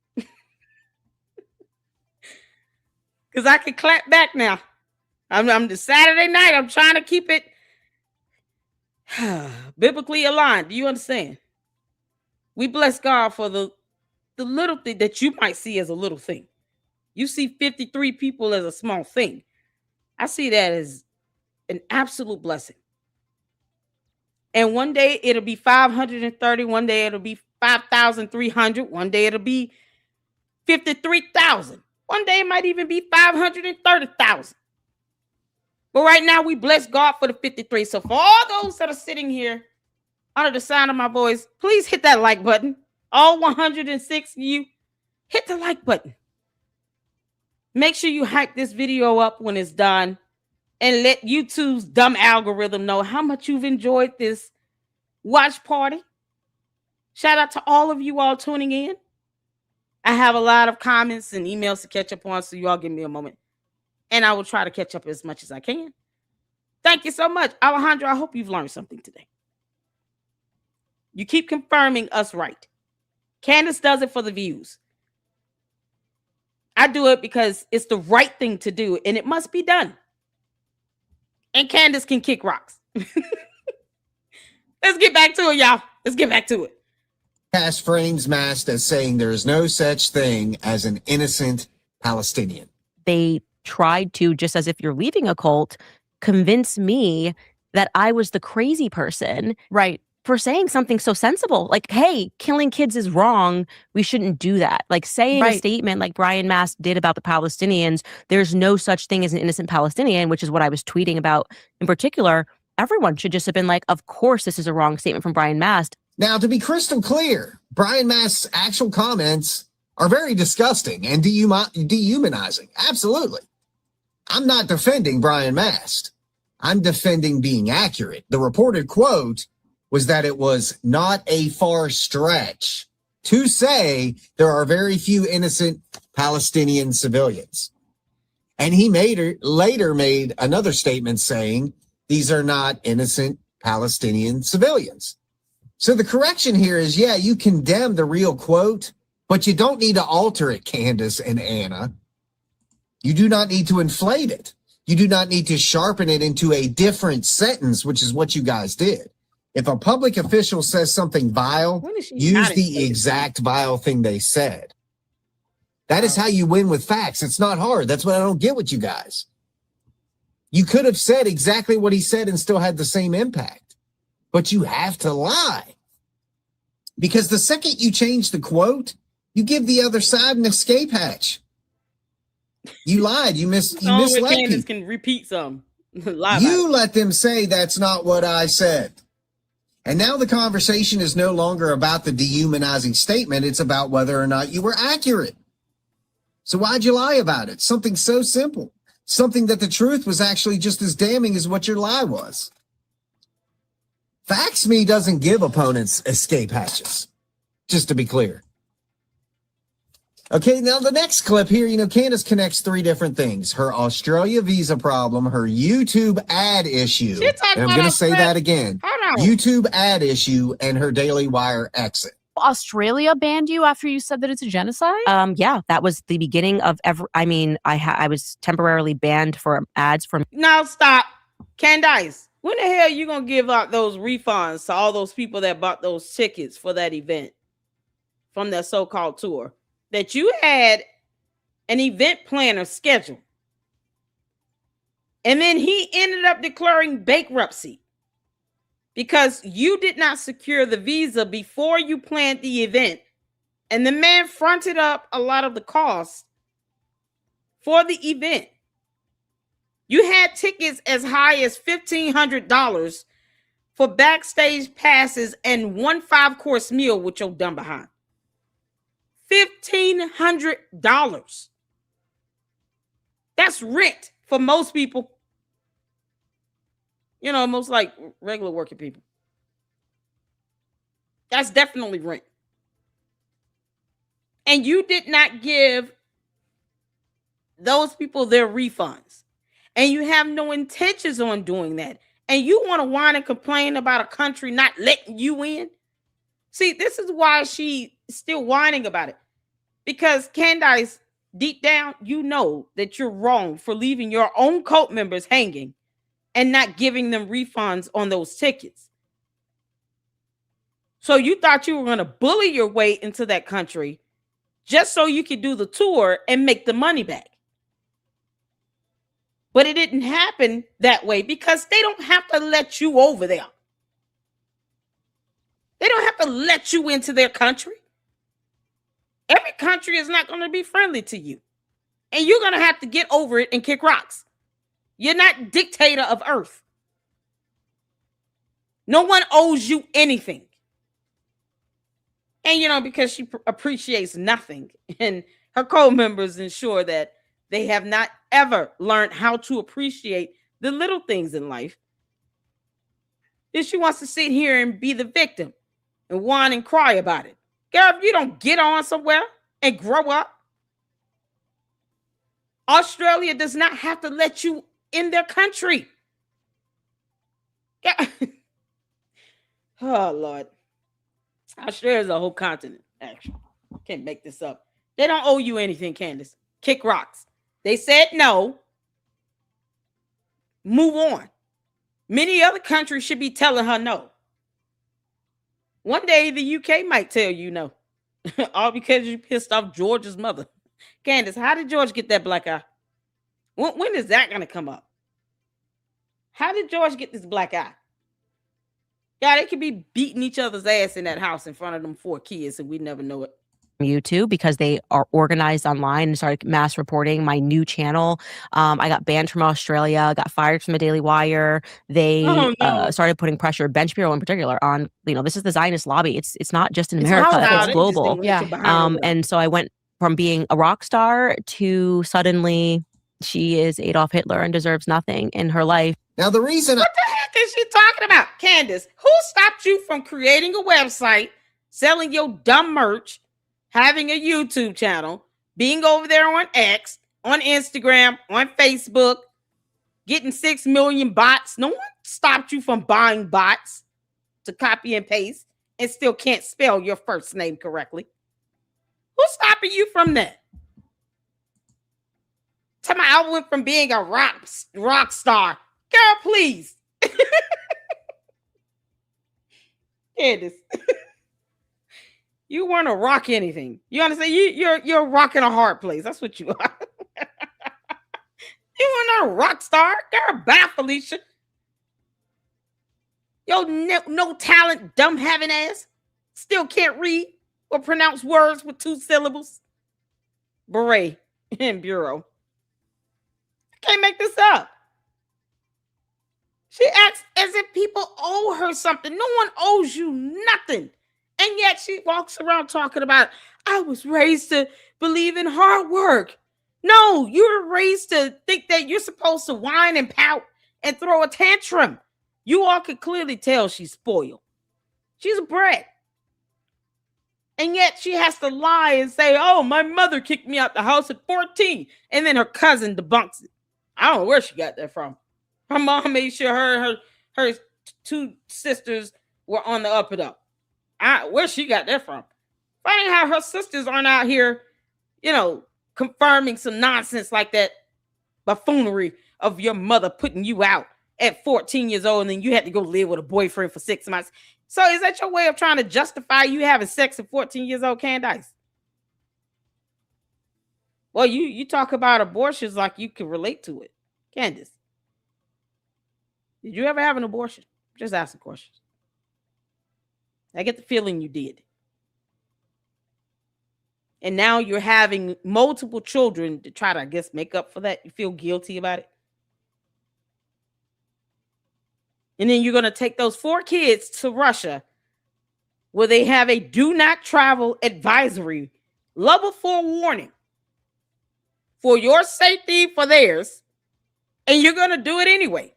Because I can clap back now. I'm the Saturday night. I'm trying to keep it biblically aligned. Do you understand? We bless God for the little thing that you might see as a little thing. You see 53 people as a small thing. I see that as an absolute blessing. And one day it'll be 530. One day it'll be 5,300. One day it'll be 53,000. One day it might even be 530,000. But right now we bless God for the 53. So for all those that are sitting here under the sound of my voice, please hit that like button. All 106 of you, hit the like button. Make sure you hype this video up when it's done and let YouTube's dumb algorithm know how much you've enjoyed this watch party. Shout out to all of you all tuning in. I have a lot of comments and emails to catch up on, so you all give me a moment. And I will try to catch up as much as I can. Thank you so much. Alejandro, I hope you've learned something today. You keep confirming us right. Candace does it for the views. I do it because it's the right thing to do, and it must be done. And Candace can kick rocks. Let's get back to it, y'all. Let's get back to it. Cash frames Mast as saying there is no such thing as an innocent Palestinian. They tried to, just as if you're leaving a cult, convince me that I was the crazy person. Right. For saying something so sensible, like, hey, killing kids is wrong. We shouldn't do that. Like saying a statement like Brian Mast did about the Palestinians, there's no such thing as an innocent Palestinian, which is what I was tweeting about in particular. Everyone should just have been like, of course, this is a wrong statement from Brian Mast. Now, to be crystal clear, Brian Mast's actual comments are very disgusting and dehumanizing. Absolutely. I'm not defending Brian Mast. I'm defending being accurate. The reported quote was that it was not a far stretch to say there are very few innocent Palestinian civilians. And he later made another statement saying these are not innocent Palestinian civilians. So the correction here is, yeah, you condemn the real quote, but you don't need to alter it, Candace and Anna. You do not need to inflate it. You do not need to sharpen it into a different sentence, which is what you guys did. If a public official says something vile, use the exact vile thing they said. That is how you win with facts. It's not hard. That's what I don't get with you guys. You could have said exactly what he said and still had the same impact, but you have to lie. Because the second you change the quote, you give the other side an escape hatch. You lied. You misled Candace people. can repeat some. You let them say that's not what I said. And now the conversation is no longer about the dehumanizing statement. It's about whether or not you were accurate. So why'd you lie about it? Something so simple. Something that the truth was actually just as damning as what your lie was. Facts Me doesn't give opponents escape hatches, just to be clear. Okay, now the next clip here, Candace connects three different things. Her Australia visa problem, her YouTube ad issue, and I'm going to say that again, YouTube ad issue, and her Daily Wire exit. Australia banned you after you said that it's a genocide? Yeah, that was the beginning of I was temporarily banned for ads from. Now stop. Candace, when the hell are you going to give out those refunds to all those people that bought those tickets for that event from that so-called tour? That you had an event planner scheduled. And then he ended up declaring bankruptcy because you did not secure the visa before you planned the event. And the man fronted up a lot of the costs for the event. You had tickets as high as $1,500 for backstage passes and one 5-course meal with your dumb behind. $1,500. That's rent for most people. Most like regular working people. That's definitely rent. And you did not give those people their refunds. And you have no intentions on doing that. And you want to whine and complain about a country not letting you in? See, this is why she's still whining about it. Because Candace, deep down, you know that you're wrong for leaving your own cult members hanging and not giving them refunds on those tickets. So you thought you were going to bully your way into that country just so you could do the tour and make the money back. But it didn't happen that way because they don't have to let you over there. They don't have to let you into their country. Every country is not going to be friendly to you. And you're going to have to get over it and kick rocks. You're not dictator of earth. No one owes you anything. And, you know, because she appreciates nothing. And her co-members ensure that they have not ever learned how to appreciate the little things in life. Then she wants to sit here and be the victim and whine and cry about it. Girl, if you don't get on somewhere and grow up, Australia does not have to let you in their country. Yeah. Oh, Lord. Australia is a whole continent, actually. Can't make this up. They don't owe you anything, Candace. Kick rocks. They said no. Move on. Many other countries should be telling her no. One day, the UK might tell you no. All because you pissed off George's mother. Candace, how did George get that black eye? When is that going to come up? How did George get this black eye? Yeah, they could be beating each other's ass in that house in front of them 4 kids and we never know it. YouTube because they are organized online and started mass reporting my new channel. I got banned from Australia, got fired from the Daily Wire. They started putting pressure, Bench Bureau in particular, on, you know, this is the Zionist lobby. It's not just in America, it's global. And so I went from being a rock star to suddenly she is Adolf Hitler and deserves nothing in her life. Now the reason what the heck is she talking about? Candace, who stopped you from creating a website, selling your dumb merch, having a YouTube channel, being over there on X, on Instagram, on Facebook, getting 6 million bots? No one stopped you from buying bots to copy and paste and still can't spell your first name correctly. Who's stopping you from that? Tell me, I went from being a rock star. Girl, please. Candace. You weren't a rock anything. You understand? You're a rock in a hard place. That's what you are. You were not a rock star. Girl, bye, Felicia. Yo, no talent, dumb having ass. Still can't read or pronounce words with 2 syllables. Beret and bureau. I can't make this up. She acts as if people owe her something. No one owes you nothing. And yet she walks around talking about, I was raised to believe in hard work. No, you were raised to think that you're supposed to whine and pout and throw a tantrum. You all could clearly tell she's spoiled. She's a brat. And yet she has to lie and say, oh, my mother kicked me out the house at 14. And then her cousin debunks it. I don't know where she got that from. Her mom made sure her 2 sisters were on the up and up. Where she got that from? Funny how her sisters aren't out here, you know, confirming some nonsense like that buffoonery of your mother putting you out at 14 years old and then you had to go live with a boyfriend for 6 months. So is that your way of trying to justify you having sex at 14 years old, Candace? Well, you talk about abortions like you can relate to it. Candace, did you ever have an abortion? Just asking questions. I get the feeling you did. And now you're having multiple children to try to, I guess, make up for that. You feel guilty about it. And then you're going to take those 4 kids to Russia where they have a do not travel advisory, level 4 warning for your safety, for theirs. And you're going to do it anyway.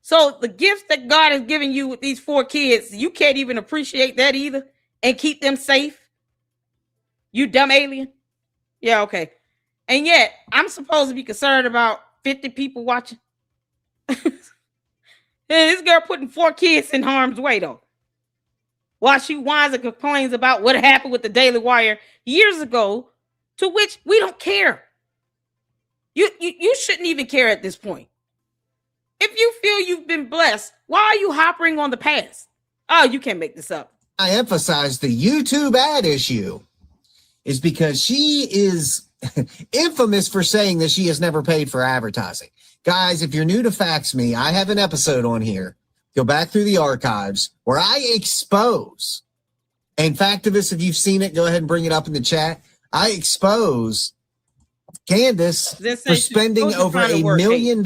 So the gifts that God has given you with these 4 kids, you can't even appreciate that either and keep them safe. You dumb alien. Yeah, okay. And yet, I'm supposed to be concerned about 50 people watching. This girl putting 4 kids in harm's way, though. While she whines and complains about what happened with the Daily Wire years ago, to which we don't care. You shouldn't even care at this point. If you feel you've been blessed, why are you hopping on the past? Oh, you can't make this up. I emphasize the YouTube ad issue is because she is infamous for saying that she has never paid for advertising. Guys, if you're new to Fax Me, I have an episode on here. Go back through the archives where I expose, and Factivist, if you've seen it, go ahead and bring it up in the chat. I expose Candace for spending over $1 million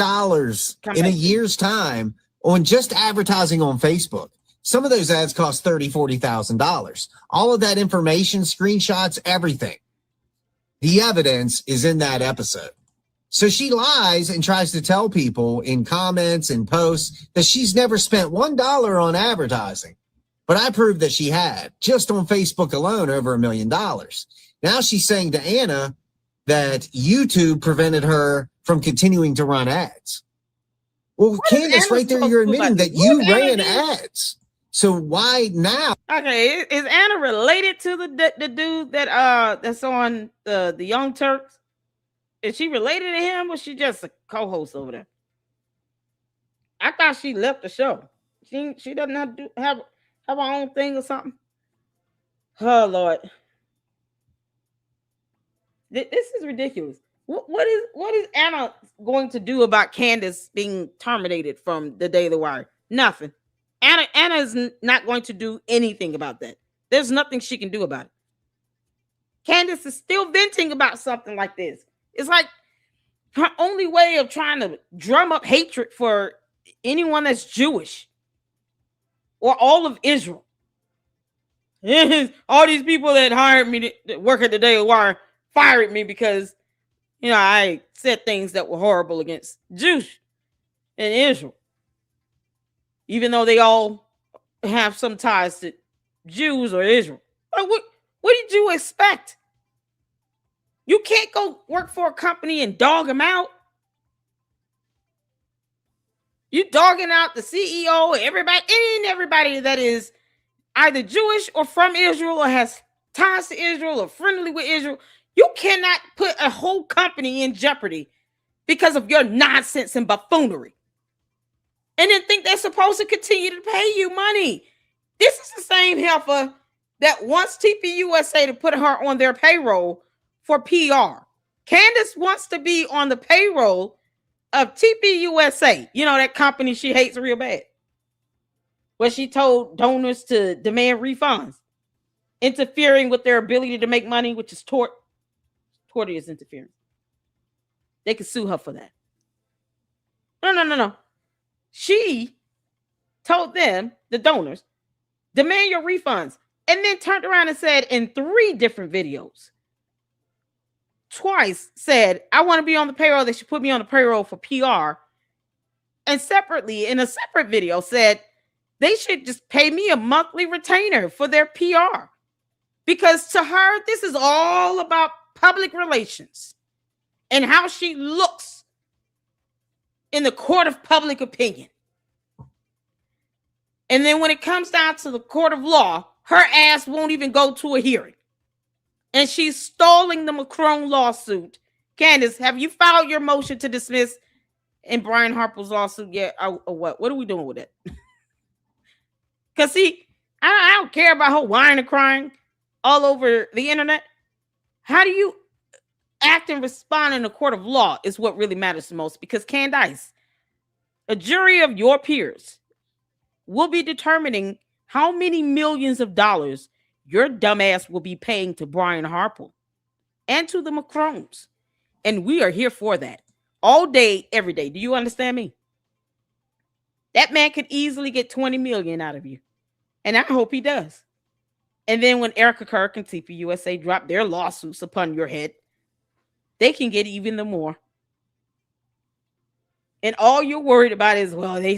in a year's time on just advertising on Facebook. Some of those ads cost $30,000, $40,000. All of that information, screenshots, everything. The evidence is in that episode. So she lies and tries to tell people in comments and posts that she's never spent $1 on advertising. But I proved that she had, just on Facebook alone, over $1 million. Now she's saying to Anna that YouTube prevented her from continuing to run ads. Well, Candace, right there, you're admitting that you ran ads. So why now? Okay, is Anna related to the dude that that's on the Young Turks? Is she related to him, or she just a co-host over there? I thought she left the show. She doesn't have her own thing or something. Oh Lord, this is ridiculous. What is Anna going to do about Candace being terminated from the Daily Wire? Nothing. Anna is not going to do anything about that. There's nothing she can do about it. Candace is still venting about something like this. It's like her only way of trying to drum up hatred for anyone that's Jewish or all of Israel. All these people that hired me to work at the Daily Wire fired me because, I said things that were horrible against Jews in Israel. Even though they all have some ties to Jews or Israel. Like, what did you expect? You can't go work for a company and dog them out. You dogging out the CEO, everybody that is either Jewish or from Israel or has ties to Israel or friendly with Israel. You cannot put a whole company in jeopardy because of your nonsense and buffoonery. And then think they're supposed to continue to pay you money. This is the same heifer that wants TPUSA to put her on their payroll for PR. Candace wants to be on the payroll of TPUSA. That company she hates real bad. Where she told donors to demand refunds, interfering with their ability to make money, which is tort. Tort is interference. They could sue her for that. No. She told them, the donors, demand your refunds, and then turned around and said in 3 different videos, twice said, I want to be on the payroll. They should put me on the payroll for PR. And separately, in a separate video, said they should just pay me a monthly retainer for their PR. Because to her, this is all about public relations and how she looks in the court of public opinion. And then when it comes down to the court of law, her ass won't even go to a hearing. And she's stalling the Macron lawsuit. Candace, have you filed your motion to dismiss in Brian Harper's lawsuit yet? Or what? What are we doing with it? Because see, I don't care about her whining and crying all over the internet. How do you act and respond in a court of law is what really matters the most. Because Candace, a jury of your peers will be determining how many millions of dollars your dumbass will be paying to Brian Harper and to the Macrons. And we are here for that all day, every day. Do you understand me? That man could easily get 20 million out of you. And I hope he does. And then when Erica Kirk and TPUSA drop their lawsuits upon your head, they can get even the more. And all you're worried about is, well, they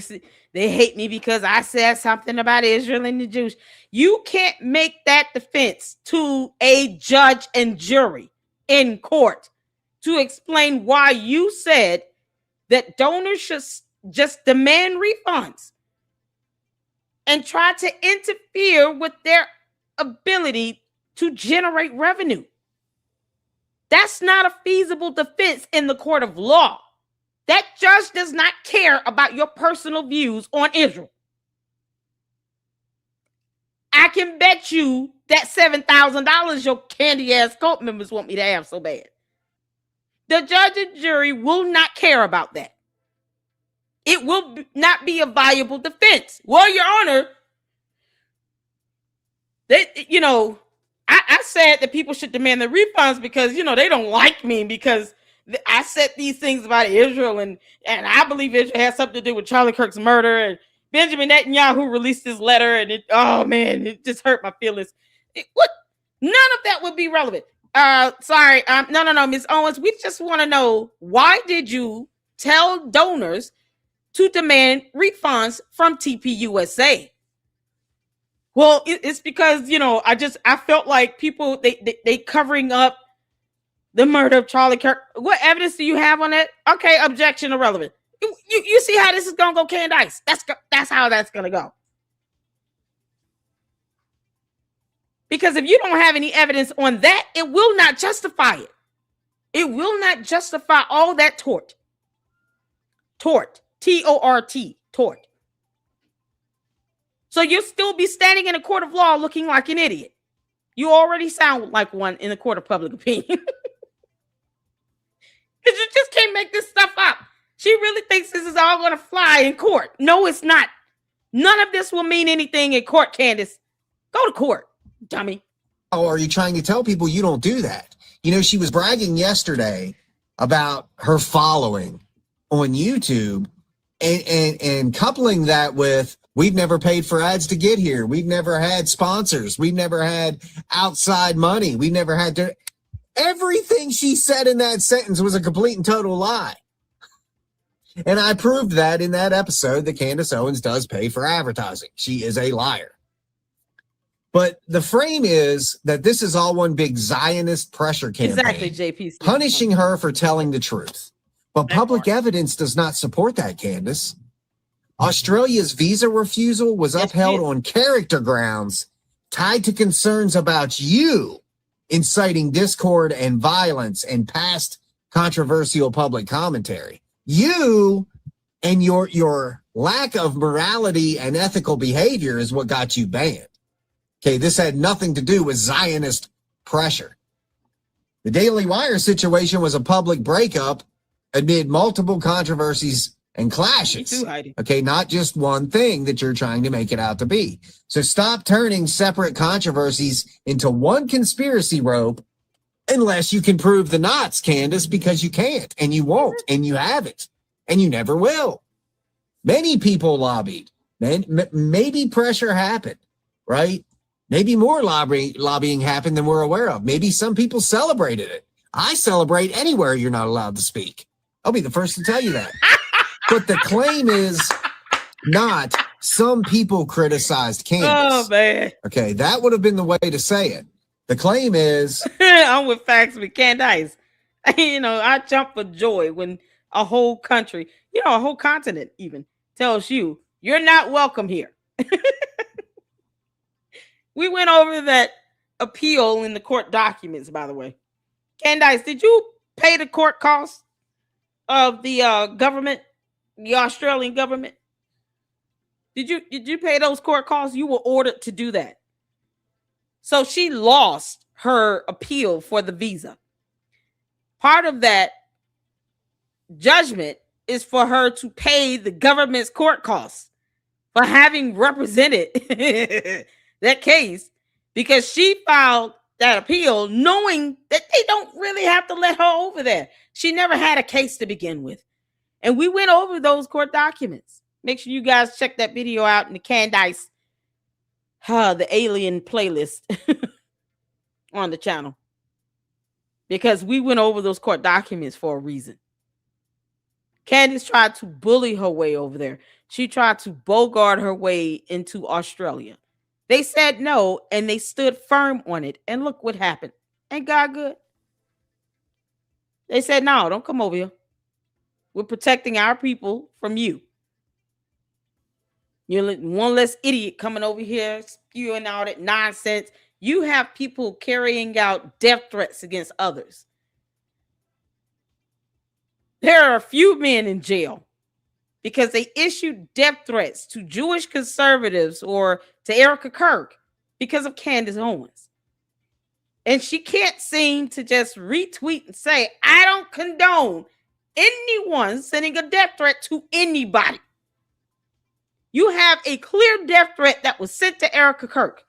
hate me because I said something about Israel and the Jews. You can't make that defense to a judge and jury in court to explain why you said that donors should just demand refunds and try to interfere with their ability to generate revenue. That's not a feasible defense in the court of law. That judge does not care about your personal views on Israel. I can bet you that $7,000 your candy ass cult members want me to have so bad. The judge and jury will not care about that. It will not be a viable defense. Well, Your Honor, I said that people should demand the refunds because, they don't like me because I said these things about Israel and I believe Israel has something to do with Charlie Kirk's murder, and Benjamin Netanyahu released his letter and it just hurt my feelings. What? None of that would be relevant. Sorry. No, Ms. Owens, we just want to know, why did you tell donors to demand refunds from TPUSA? Well, it's because, I felt like people, they covering up the murder of Charlie Kirk. What evidence do you have on that? Okay, objection, irrelevant. You see how this is going to go, Candace? That's how that's going to go. Because if you don't have any evidence on that, it will not justify it. It will not justify all that tort. Tort. T-O-R-T. Tort. So you'll still be standing in a court of law looking like an idiot. You already sound like one in the court of public opinion. Because you just can't make this stuff up. She really thinks this is all going to fly in court. No, it's not. None of this will mean anything in court, Candace. Go to court, dummy. Oh, are you trying to tell people you don't do that? She was bragging yesterday about her following on YouTube and coupling that with, we've never paid for ads to get here. We've never had sponsors. We've never had outside money. We've never had to. Everything she said in that sentence was a complete and total lie. And I proved that in that episode that Candace Owens does pay for advertising. She is a liar. But the frame is that this is all one big Zionist pressure campaign. Exactly, JP. Punishing her for telling the truth. But public evidence does not support that, Candace. Australia's visa refusal was upheld on character grounds tied to concerns about you inciting discord and violence and past controversial public commentary. You and your lack of morality and ethical behavior is what got you banned. Okay, this had nothing to do with Zionist pressure. The Daily Wire situation was a public breakup amid multiple controversies and clashes. Okay, not just one thing that you're trying to make it out to be. So stop turning separate controversies into one conspiracy rope unless you can prove the knots, Candace, because you can't and you won't and you haven't and you never will. Many people lobbied. Maybe pressure happened, right? Maybe more lobbying happened than we're aware of. Maybe some people celebrated it. I celebrate anywhere you're not allowed to speak. I'll be the first to tell you that. But the claim is not some people criticized Candace. Oh, man. Okay, that would have been the way to say it. The claim is... I'm with facts with Candace. I jump for joy when a whole country, a whole continent even, tells you, you're not welcome here. We went over that appeal in the court documents, by the way. Candace, did you pay the court costs of the government, the Australian government? Did you pay those court costs? You were ordered to do that. So she lost her appeal for the visa. Part of that judgment is for her to pay the government's court costs for having represented that case, because she filed that appeal knowing that they don't really have to let her over there. She never had a case to begin with. And we went over those court documents. Make sure you guys check that video out in the Candace, the alien playlist on the channel. Because we went over those court documents for a reason. Candace tried to bully her way over there. She tried to bogart her way into Australia. They said no, and they stood firm on it. And look what happened. Ain't God good? They said, no, don't come over here. We're protecting our people from you. You're one less idiot coming over here spewing all that nonsense. You have people carrying out death threats against others. There are a few men in jail because they issued death threats to Jewish conservatives or to Erica Kirk because of Candace Owens. And she can't seem to just retweet and say, I don't condone anyone sending a death threat to anybody. You have a clear death threat that was sent to Erica Kirk.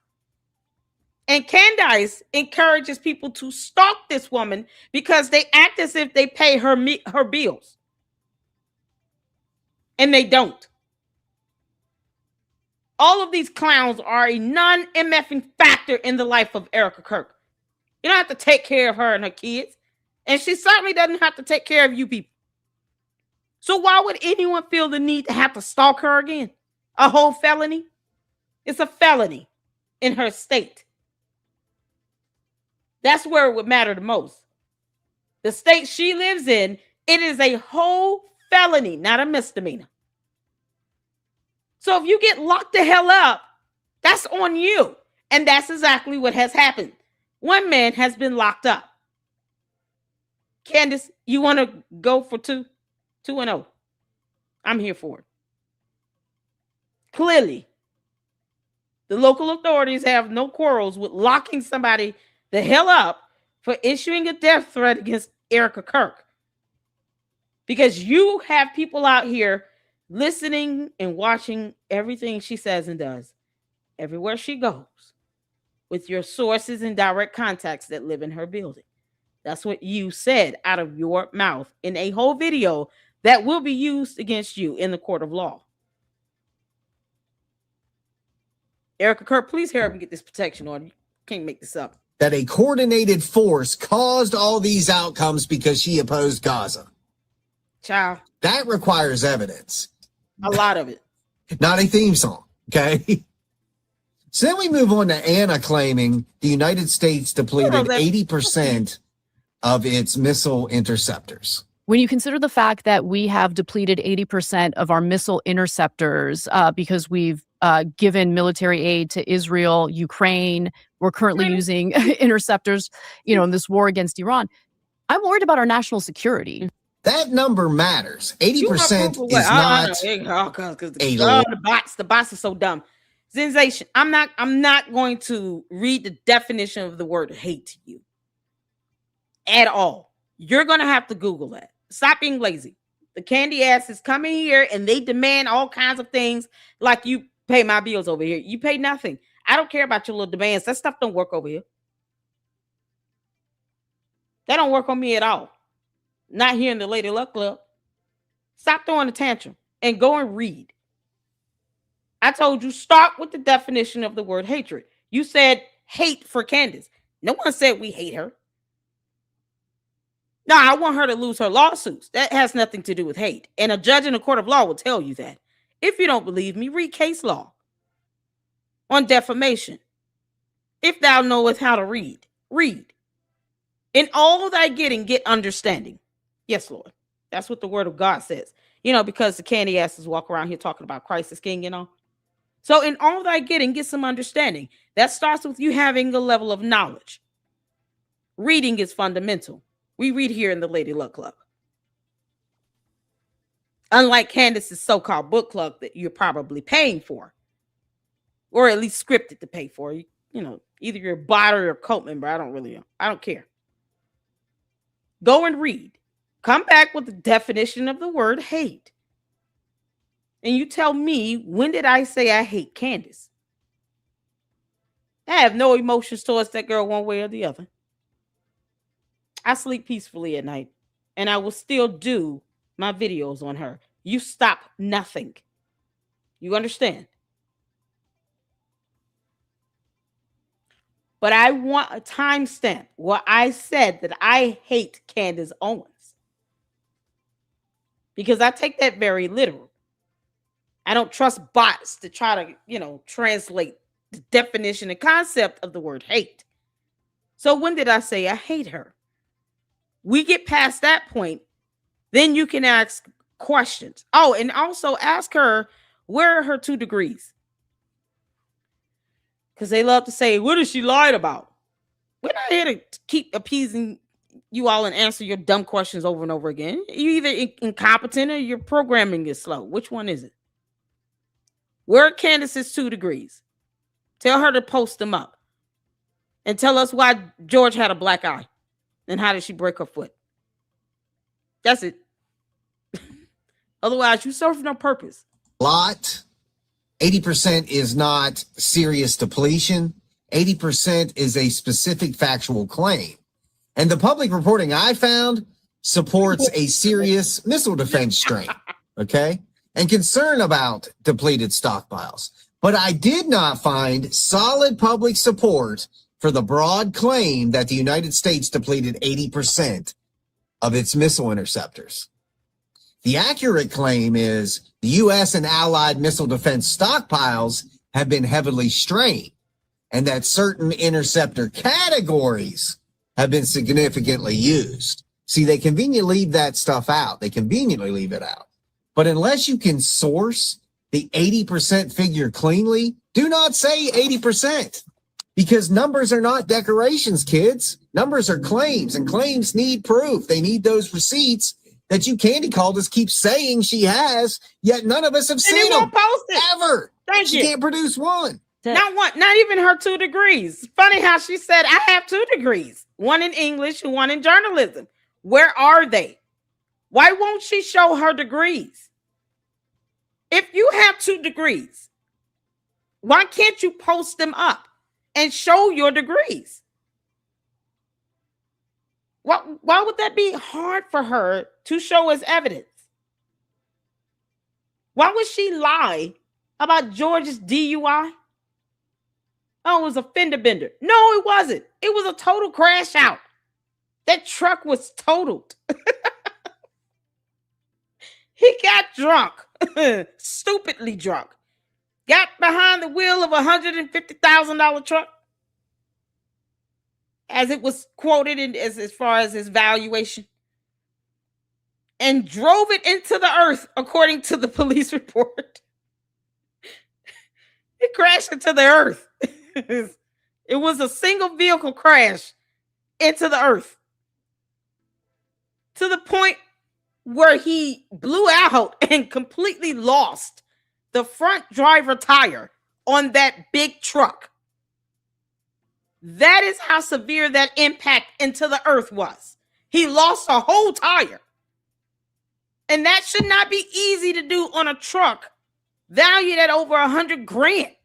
And Candace encourages people to stalk this woman because they act as if they pay her bills. And they don't. All of these clowns are a non-MFing factor in the life of Erica Kirk. You don't have to take care of her and her kids. And she certainly doesn't have to take care of you people. So why would anyone feel the need to have to stalk her again? A whole felony? It's a felony in her state. That's where it would matter the most. The state she lives in, it is a whole felony, not a misdemeanor. So if you get locked the hell up, that's on you. And that's exactly what has happened. One man has been locked up. Candace, you want to go for 2-0? I'm here for it. Clearly, the local authorities have no quarrels with locking somebody the hell up for issuing a death threat against Erica Kirk. Because you have people out here listening and watching everything she says and does, everywhere she goes, with your sources and direct contacts that live in her building. That's what you said out of your mouth in a whole video that will be used against you in the court of law. Erica Kirk, please hurry up and get this protection order. You can't make this up. That a coordinated force caused all these outcomes because she opposed Gaza. Child. That requires evidence. A lot of it. Not a theme song, okay? So then we move on to Anna claiming the United States depleted 80% of its missile interceptors. When you consider the fact that we have depleted 80% of our missile interceptors because we've given military aid to Israel, Ukraine, we're currently using interceptors, in this war against Iran. I'm worried about our national security. That number matters. 80% is not the bots are so dumb. Sensation. I'm not going to read the definition of the word hate to you at all. You're going to have to Google that. Stop being lazy. The candy ass is coming here and they demand all kinds of things like you pay my bills over here. You pay nothing. I don't care about your little demands. That stuff don't work over here. That don't work on me at all. Not here in the Lady Luck Club. Stop throwing a tantrum and go and read. I told you start with the definition of the word hatred. You said hate for Candace. No one said we hate her. No, I want her to lose her lawsuits. That has nothing to do with hate. And a judge in a court of law will tell you that. If you don't believe me, read case law on defamation. If thou knowest how to read, read. In all thy getting, get understanding. Yes, Lord. That's what the word of God says. Because the candy asses walk around here talking about Christ as King, So in all thy getting, get some understanding. That starts with you having a level of knowledge. Reading is fundamental. We read here in the Lady Luck Club. Unlike Candace's so-called book club that you're probably paying for. Or at least scripted to pay for. Either you're a bot or a cult member. I don't care. Go and read. Come back with the definition of the word hate. And you tell me, when did I say I hate Candace? I have no emotions towards that girl one way or the other. I sleep peacefully at night. And I will still do my videos on her. You stop nothing. You understand? But I want a timestamp where I said that I hate Candace Owens. because I take that very literal. I don't trust bots to try to, translate the definition and concept of the word hate. So when did I say I hate her? We get past that point, then you can ask questions. Oh, and also ask her, where are her 2 degrees? Because they love to say, what has she lied about? We're not here to keep appeasing you all and answer your dumb questions over and over again. You're either incompetent or your programming is slow. Which one is it? Where are Candace's 2 degrees? Tell her to post them up. And tell us why George had a black eye. And how did she break her foot? That's it. Otherwise, you serve no purpose. Lot. 80% is not serious depletion. 80% is a specific factual claim. And the public reporting I found supports a serious missile defense strain, okay? And concern about depleted stockpiles. But I did not find solid public support for the broad claim that the United States depleted 80% of its missile interceptors. The accurate claim is the U.S. and allied missile defense stockpiles have been heavily strained, and that certain interceptor categories have been significantly used. See, they conveniently leave that stuff out. They conveniently leave it out. But unless you can source the 80% figure cleanly, do not say 80%, because numbers are not decorations, kids. Numbers are claims, and claims need proof. They need those receipts that you candy called keep saying she has, yet none of us have seen them post it. ever. Thank she you. Can't produce one. Not one, not even her 2 degrees. Funny how she said, I have 2 degrees, one in English and one in journalism. Where are they? Why won't she show her degrees? If you have 2 degrees, why can't you post them up and show your degrees? Why would that be hard for her to show as evidence? Why would she lie about George's DUI? Oh, it was a fender bender. No, it wasn't. It was a total crash out. That truck was totaled. He got drunk, stupidly drunk. Got behind the wheel of a $150,000 truck, as it was quoted in as far as his valuation, and drove it into the earth, according to the police report. It crashed into the earth. It was a single vehicle crash into the earth, to the point where he blew out and completely lost the front driver tire on that big truck. That is how severe that impact into the earth was. He lost a whole tire. And that should not be easy to do on a truck valued at over $100,000.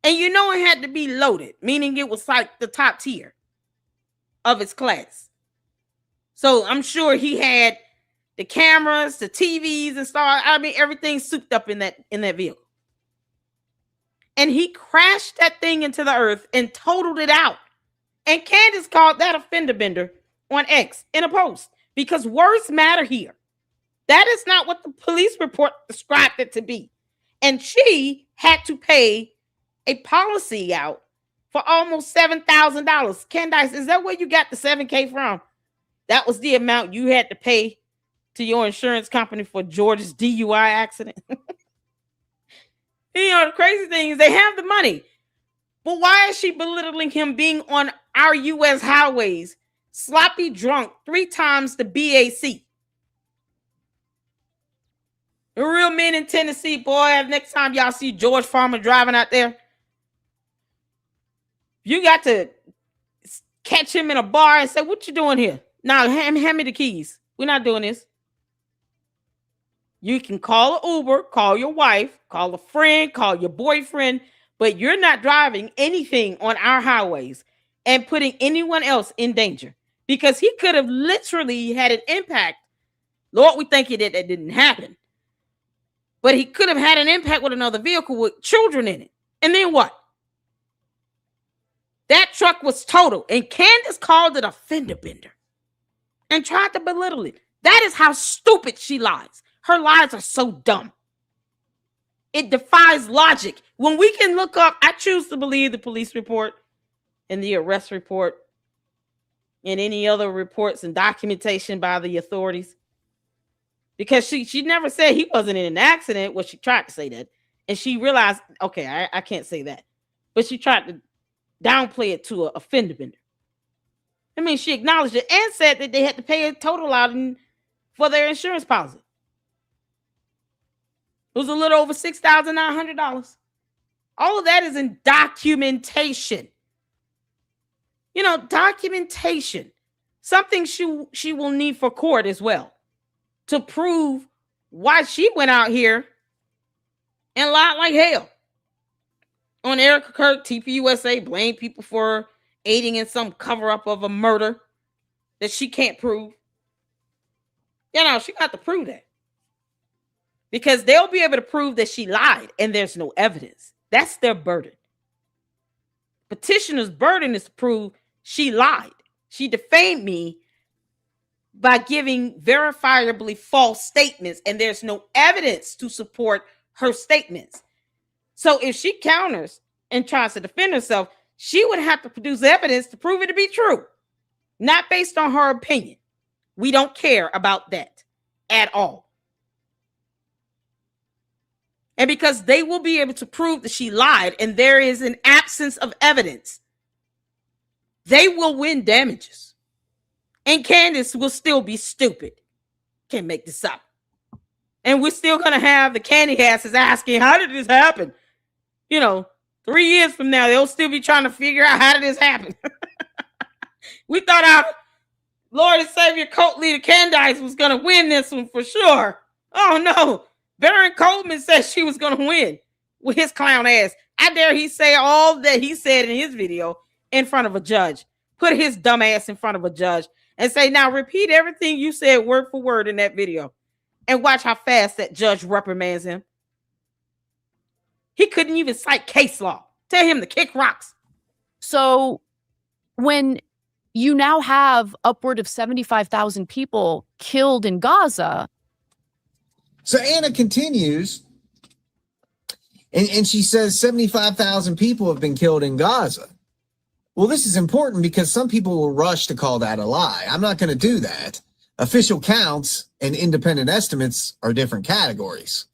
And it had to be loaded, meaning it was like the top tier of its class. So I'm sure he had the cameras, the TVs and stuff. I mean, everything souped up in that vehicle. And he crashed that thing into the earth and totaled it out. And Candace called that a fender bender on X in a post, because words matter here. That is not what the police report described it to be. And she had to pay a policy out for almost $7,000. Candace, is that where you got the $7,000 from? That was the amount you had to pay to your insurance company for George's DUI accident. The crazy thing is they have the money. But why is she belittling him being on our U.S. highways, sloppy drunk 3 times the BAC? The real men in Tennessee, boy, next time y'all see George Farmer driving out there, you got to catch him in a bar and say, what you doing here? Now, hand me the keys. We're not doing this. You can call an Uber, call your wife, call a friend, call your boyfriend, but you're not driving anything on our highways and putting anyone else in danger, because he could have literally had an impact. Lord, we thank you that didn't happen. But he could have had an impact with another vehicle with children in it. And then what? That truck was totaled, and Candace called it a fender bender and tried to belittle it. That is how stupid she lies. Her lies are so dumb. It defies logic. When we can look up, I choose to believe the police report and the arrest report and any other reports and documentation by the authorities. Because she never said he wasn't in an accident. Well, she tried to say that. And she realized, okay, I can't say that. But she tried to downplay it to a fender bender. I mean, she acknowledged it and said that they had to pay a total out for their insurance policy. It was a little over $6,900. All of that is in documentation. You know, documentation. Something she will need for court as well to prove why she went out here and lied like hell. On Erica Kirk, TPUSA, blame people for aiding in some cover-up of a murder that she can't prove. You know, she got to prove that. Because they'll be able to prove that she lied and there's no evidence. That's their burden. Petitioner's burden is to prove she lied. She defamed me by giving verifiably false statements and there's no evidence to support her statements. So if she counters and tries to defend herself, she would have to produce evidence to prove it to be true, not based on her opinion. We don't care about that at all. And because they will be able to prove that she lied and there is an absence of evidence, they will win damages. And Candace will still be stupid. Can't make this up. And we're still going to have the candy asses asking, how did this happen? You know, 3 years from now, they'll still be trying to figure out how did this happen. We thought our Lord and Savior cult leader Candace was going to win this one for sure. Oh, no. Baron Coleman said she was going to win with his clown ass. I dare he say all that he said in his video in front of a judge. Put his dumb ass in front of a judge and say, now repeat everything you said word for word in that video. And watch how fast that judge reprimands him. He couldn't even cite case law. Tell him to kick rocks. So when you now have upward of 75,000 people killed in Gaza. So Anna continues, and she says 75,000 people have been killed in Gaza. Well, this is important because some people will rush to call that a lie. I'm not going to do that. Official counts and independent estimates are different categories.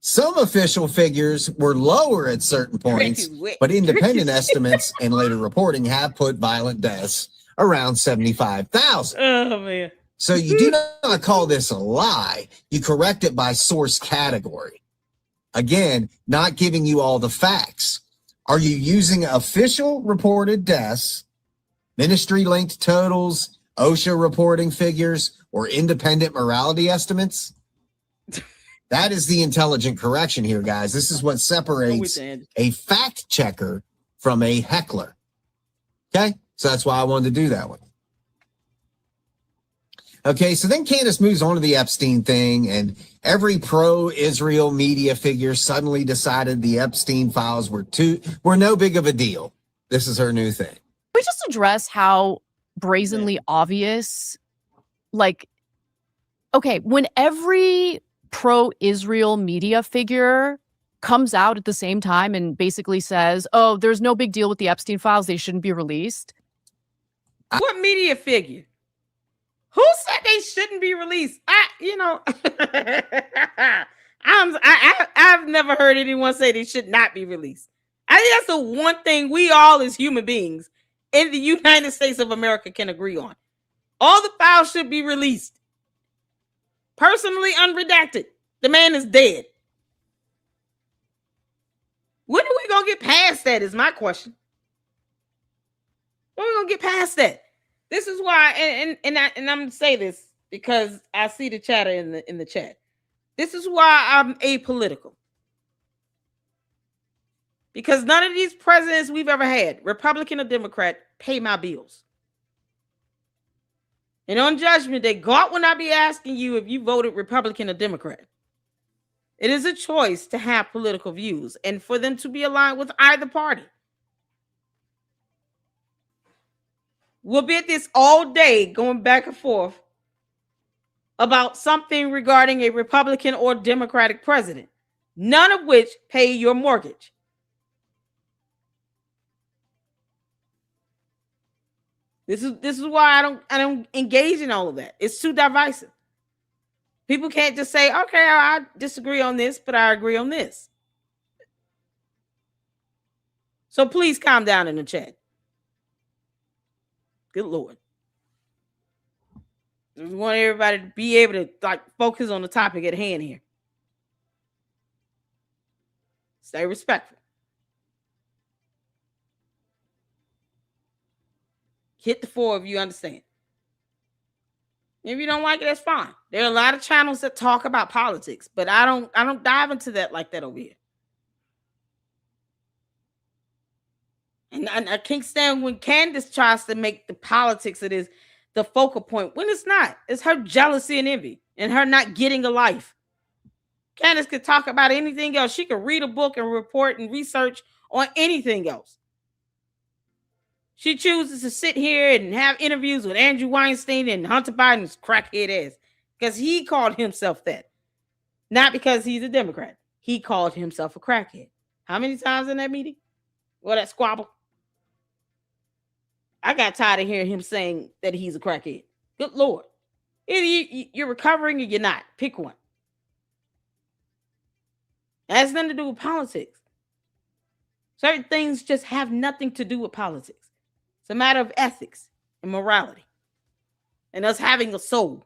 Some official figures were lower at certain points, but independent estimates and later reporting have put violent deaths around 75,000. Oh, man. So you do not call this a lie. You correct it by source category. Again, not giving you all the facts. Are you using official reported deaths, ministry-linked totals, OSHA reporting figures, or independent morality estimates? That is the intelligent correction here, guys. This is what separates a fact checker from a heckler. Okay? So that's why I wanted to do that one. Okay, so then Candace moves on to the Epstein thing, and every pro-Israel media figure suddenly decided the Epstein files were no big of a deal. This is her new thing. We just address how brazenly obvious, like, okay, when every pro-Israel media figure comes out at the same time and basically says, oh, there's no big deal with the Epstein files, they shouldn't be released. What media figure? Who said they shouldn't be released? I've never heard anyone say they should not be released. I think that's the one thing we all as human beings in the United States of America can agree on. All the files should be released. Personally unredacted. The man is dead. When are we going to get past that is my question. When are we going to get past that? This is why, and I'm going to say this because I see the chatter in the chat. This is why I'm apolitical. Because none of these presidents we've ever had, Republican or Democrat, pay my bills. And on Judgment Day, God will not be asking you if you voted Republican or Democrat. It is a choice to have political views and for them to be aligned with either party. We'll be at this all day going back and forth about something regarding a Republican or Democratic president, none of which pay your mortgage. This is why I don't engage in all of that. It's too divisive. People can't just say, okay, I disagree on this, but I agree on this. So please calm down in the chat. Good Lord. We want everybody to be able to focus on the topic at hand here. Stay respectful. Hit the 4 if you understand. If you don't like it, that's fine. There are a lot of channels that talk about politics, but I don't dive into that like that over here. And I can't stand when Candace tries to make the politics of this the focal point when it's not. It's her jealousy and envy and her not getting a life. Candace could talk about anything else. She could read a book and report and research on anything else. She chooses to sit here and have interviews with Andrew Weinstein and Hunter Biden's crackhead ass because he called himself that. Not because he's a Democrat. He called himself a crackhead. How many times in that meeting? Well, that squabble. I got tired of hearing him saying that he's a crackhead. Good Lord. Either you're recovering or you're not. Pick one. It has nothing to do with politics. Certain things just have nothing to do with politics. It's a matter of ethics and morality and us having a soul.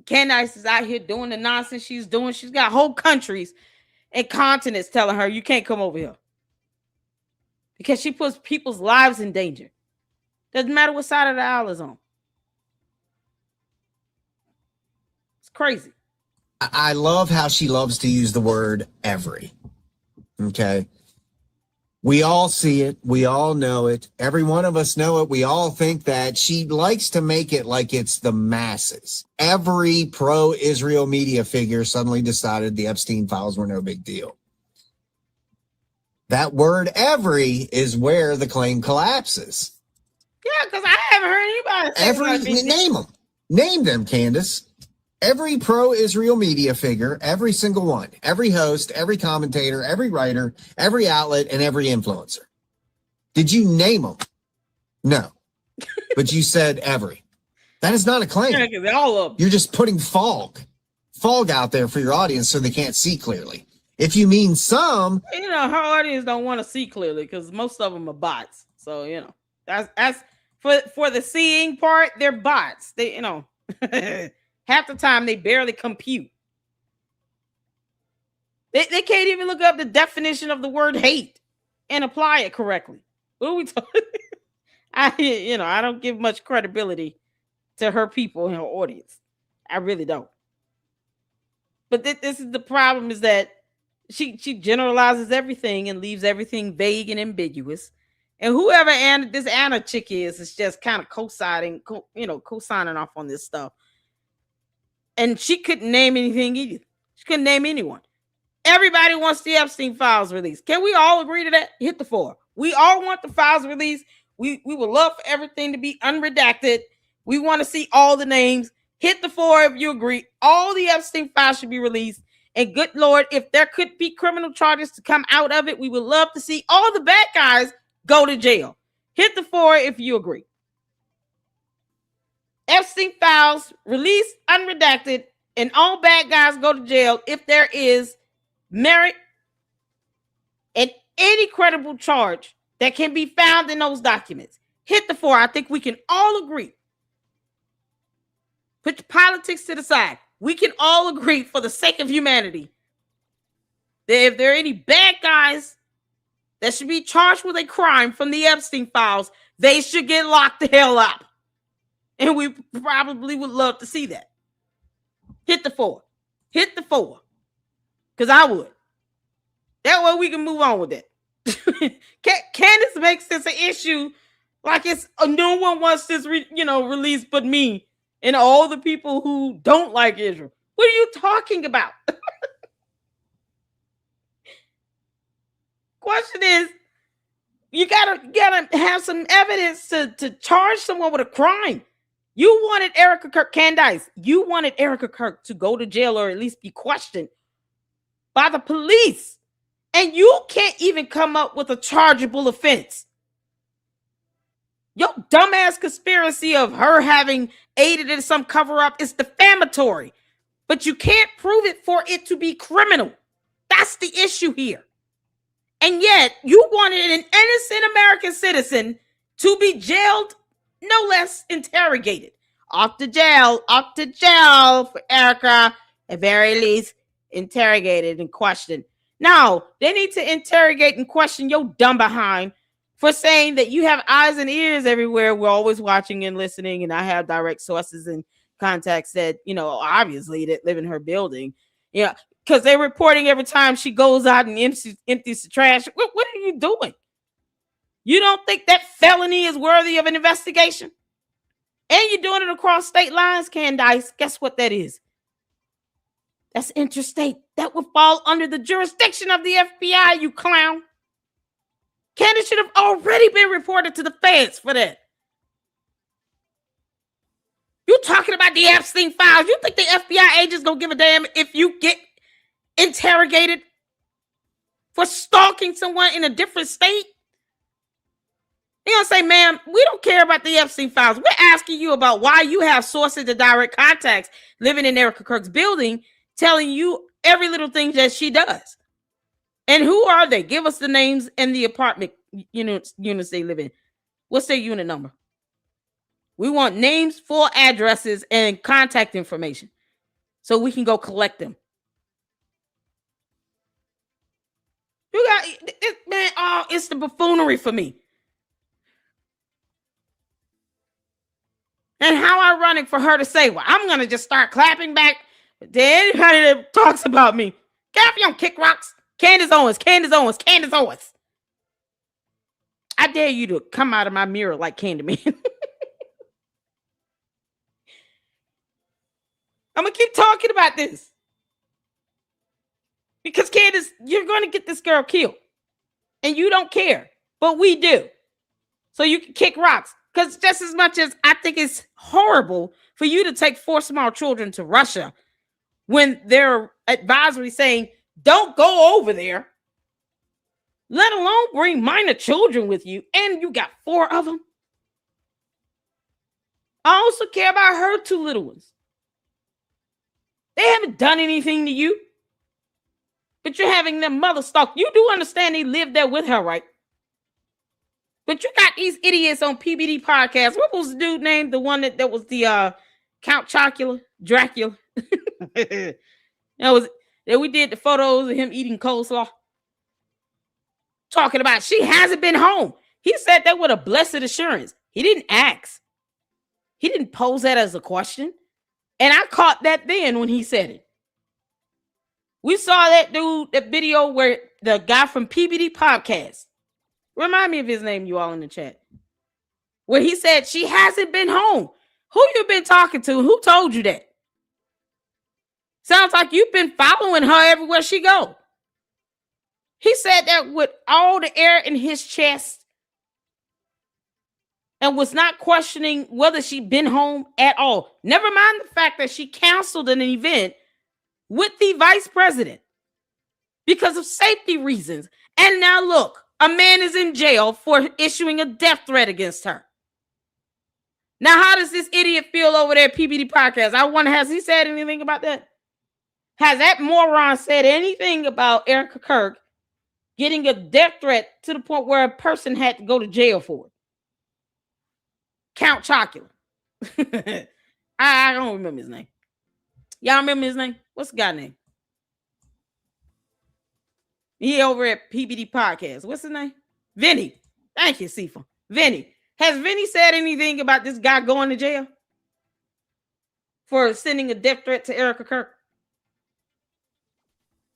Candace is out here doing the nonsense she's doing. She's got whole countries and continents telling her, you can't come over here. Because she puts people's lives in danger. Doesn't matter what side of the aisle is on. It's crazy. I love how she loves to use the word every. Okay. We all see it. We all know it. Every one of us know it. We all think that. She likes to make it like it's the masses. Every pro-Israel media figure suddenly decided the Epstein files were no big deal. That word every is where the claim collapses. Yeah, because I haven't heard anybody say name them. Name them, Candace. Every pro-Israel media figure, every single one, every host, every commentator, every writer, every outlet, and every influencer. Did you name them? No. But you said every. That is not a claim. Yeah, all of them. You're just putting fog out there for your audience so they can't see clearly. If you mean some, her audience don't want to see clearly because most of them are bots. So that's for the seeing part. They're bots. They half the time they barely compute. They can't even look up the definition of the word hate and apply it correctly. What are we talking? I don't give much credibility to her people and her audience. I really don't. But this is the problem: is that she generalizes everything and leaves everything vague and ambiguous. And whoever this Anna chick is just kind of co-signing off on this stuff. And she couldn't name anything either. She couldn't name anyone. Everybody wants the Epstein files released. Can we all agree to that? Hit the 4. We all want the files released. We would love for everything to be unredacted. We want to see all the names. Hit the 4 if you agree. All the Epstein files should be released. And good Lord, if there could be criminal charges to come out of it, we would love to see all the bad guys go to jail. Hit the 4 if you agree. Epstein files released, unredacted, and all bad guys go to jail if there is merit and any credible charge that can be found in those documents. Hit the 4. I think we can all agree. Put the politics to the side. We can all agree for the sake of humanity that if there are any bad guys that should be charged with a crime from the Epstein files, they should get locked the hell up. And we probably would love to see that. Hit the 4. Hit the 4. Because I would. That way we can move on with that. Candace makes this an issue like it's no one wants this released but me and all the people who don't like Israel. What are you talking about? Question is, you gotta have some evidence to charge someone with a crime. You wanted Erica Kirk, Candace, you wanted Erica Kirk to go to jail or at least be questioned by the police. And you can't even come up with a chargeable offense. Your dumbass conspiracy of her having aided in some cover-up is defamatory. But you can't prove it for it to be criminal. That's the issue here. And yet, you wanted an innocent American citizen to be jailed, no less interrogated. Off to jail for Erica, at very least interrogated and questioned. Now, they need to interrogate and question your dumb behind for saying that you have eyes and ears everywhere. We're always watching and listening, and I have direct sources and contacts that, obviously that live in her building. Yeah, because they're reporting every time she goes out and empties the trash. What are you doing? You don't think that felony is worthy of an investigation? And you're doing it across state lines, Candace. Guess what that is? That's interstate. That would fall under the jurisdiction of the FBI, you clown. Candace should have already been reported to the feds for that. You talking about the Epstein files? You think the FBI agents gonna give a damn if you get interrogated for stalking someone in a different state? They're gonna say, ma'am, we don't care about the Epstein files. We're asking you about why you have sources of direct contacts living in Erica Kirk's building telling you every little thing that she does. And who are they? Give us the names and the apartment units they live in. What's their unit number? We want names, full addresses, and contact information so we can go collect them. You got it, man. Oh, it's the buffoonery for me. And how ironic for her to say, well, I'm going to just start clapping back to anybody that talks about me. Get off your kick rocks. Candace Owens. I dare you to come out of my mirror like Candyman. I'm going to keep talking about this. Because Candace, you're going to get this girl killed. And you don't care. But we do. So you can kick rocks. Because just as much as I think it's horrible for you to take 4 small children to Russia when their advisory saying, don't go over there, let alone bring minor children with you, and you got 4 of them. I also care about her 2 little ones. They haven't done anything to you, but you're having their mother stalk. You do understand they live there with her, right? But you got these idiots on PBD podcast. What was the dude named? The one that was the Count Dracula. That we did the photos of him eating coleslaw. Talking about she hasn't been home. He said that with a blessed assurance. He didn't ask. He didn't pose that as a question. And I caught that then when he said it. We saw that dude, that video where the guy from PBD podcast, remind me of his name, you all in the chat, where he said she hasn't been home. Who you been talking to? Who told you that? Sounds like you've been following her everywhere she go. He said that with all the air in his chest and was not questioning whether she'd been home at all. Never mind the fact that she canceled an event with the vice president because of safety reasons. And now look, a man is in jail for issuing a death threat against her. Now, how does this idiot feel over there at PBD podcast? I wonder, has he said anything about that? Has that moron said anything about Erica Kirk getting a death threat to the point where a person had to go to jail for it? Count Chocula. I don't remember his name. Y'all remember his name? What's the guy name? He over at PBD podcast. What's his name? Vinny. Thank you, Sifa. Vinny. Has Vinny said anything about this guy going to jail for sending a death threat to Erica Kirk?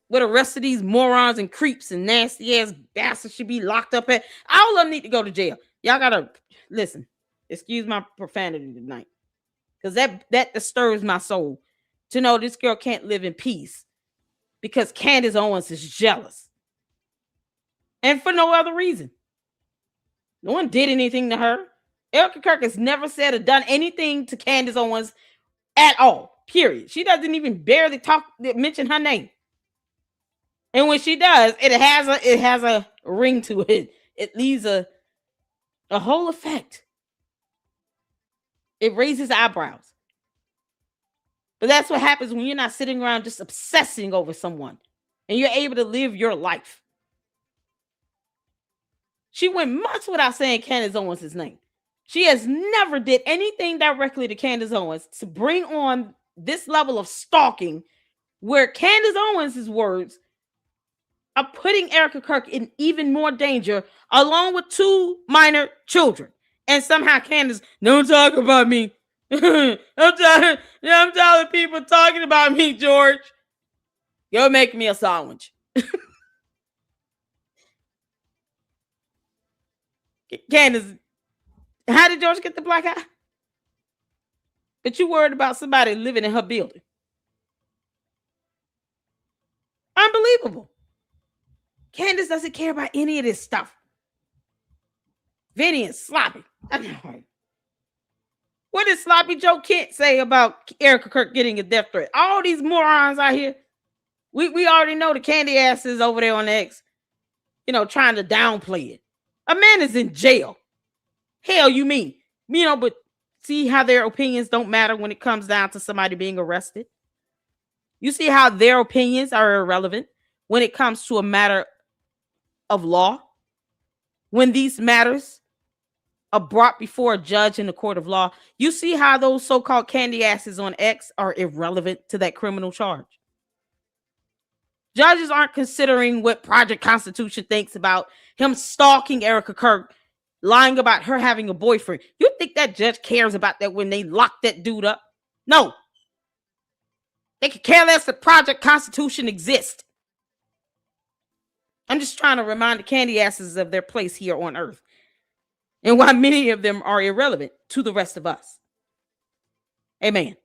Where the rest of these morons and creeps and nasty ass bastards should be locked up at. All of them need to go to jail. Y'all gotta listen. Excuse my profanity tonight, because that disturbs my soul to know this girl can't live in peace because Candace Owens is jealous, and for no other reason. No one did anything to her. Erica Kirk has never said or done anything to Candace Owens at all. Period. She doesn't even barely mention her name. And when she does, it has a ring to it. It leaves a whole effect. It raises eyebrows. But that's what happens when you're not sitting around just obsessing over someone and you're able to live your life. She went months without saying Candace Owens' name. She has never did anything directly to Candace Owens to bring on this level of stalking where Candace Owens' words are putting Erica Kirk in even more danger along with 2 minor children. And somehow Candace, don't talk about me. I'm tired of people talking about me, George. You'll make me a sandwich. Candace, how did George get the black eye? But you worried about somebody living in her building. Unbelievable. Candace doesn't care about any of this stuff. Vinny and Sloppy. What did Sloppy Joe Kent say about Erica Kirk getting a death threat? All these morons out here. We already know the candy asses over there on X, trying to downplay it. A man is in jail. Hell, you mean? But see how their opinions don't matter when it comes down to somebody being arrested? You see how their opinions are irrelevant when it comes to a matter of law? When these matters are brought before a judge in the court of law, you see how those so-called candy asses on X are irrelevant to that criminal charge. Judges aren't considering what Project Constitution thinks about him stalking Erica Kirk, lying about her having a boyfriend. You think that judge cares about that when they lock that dude up? No. They could care less that Project Constitution exists. I'm just trying to remind the candy asses of their place here on Earth and why many of them are irrelevant to the rest of us. Amen.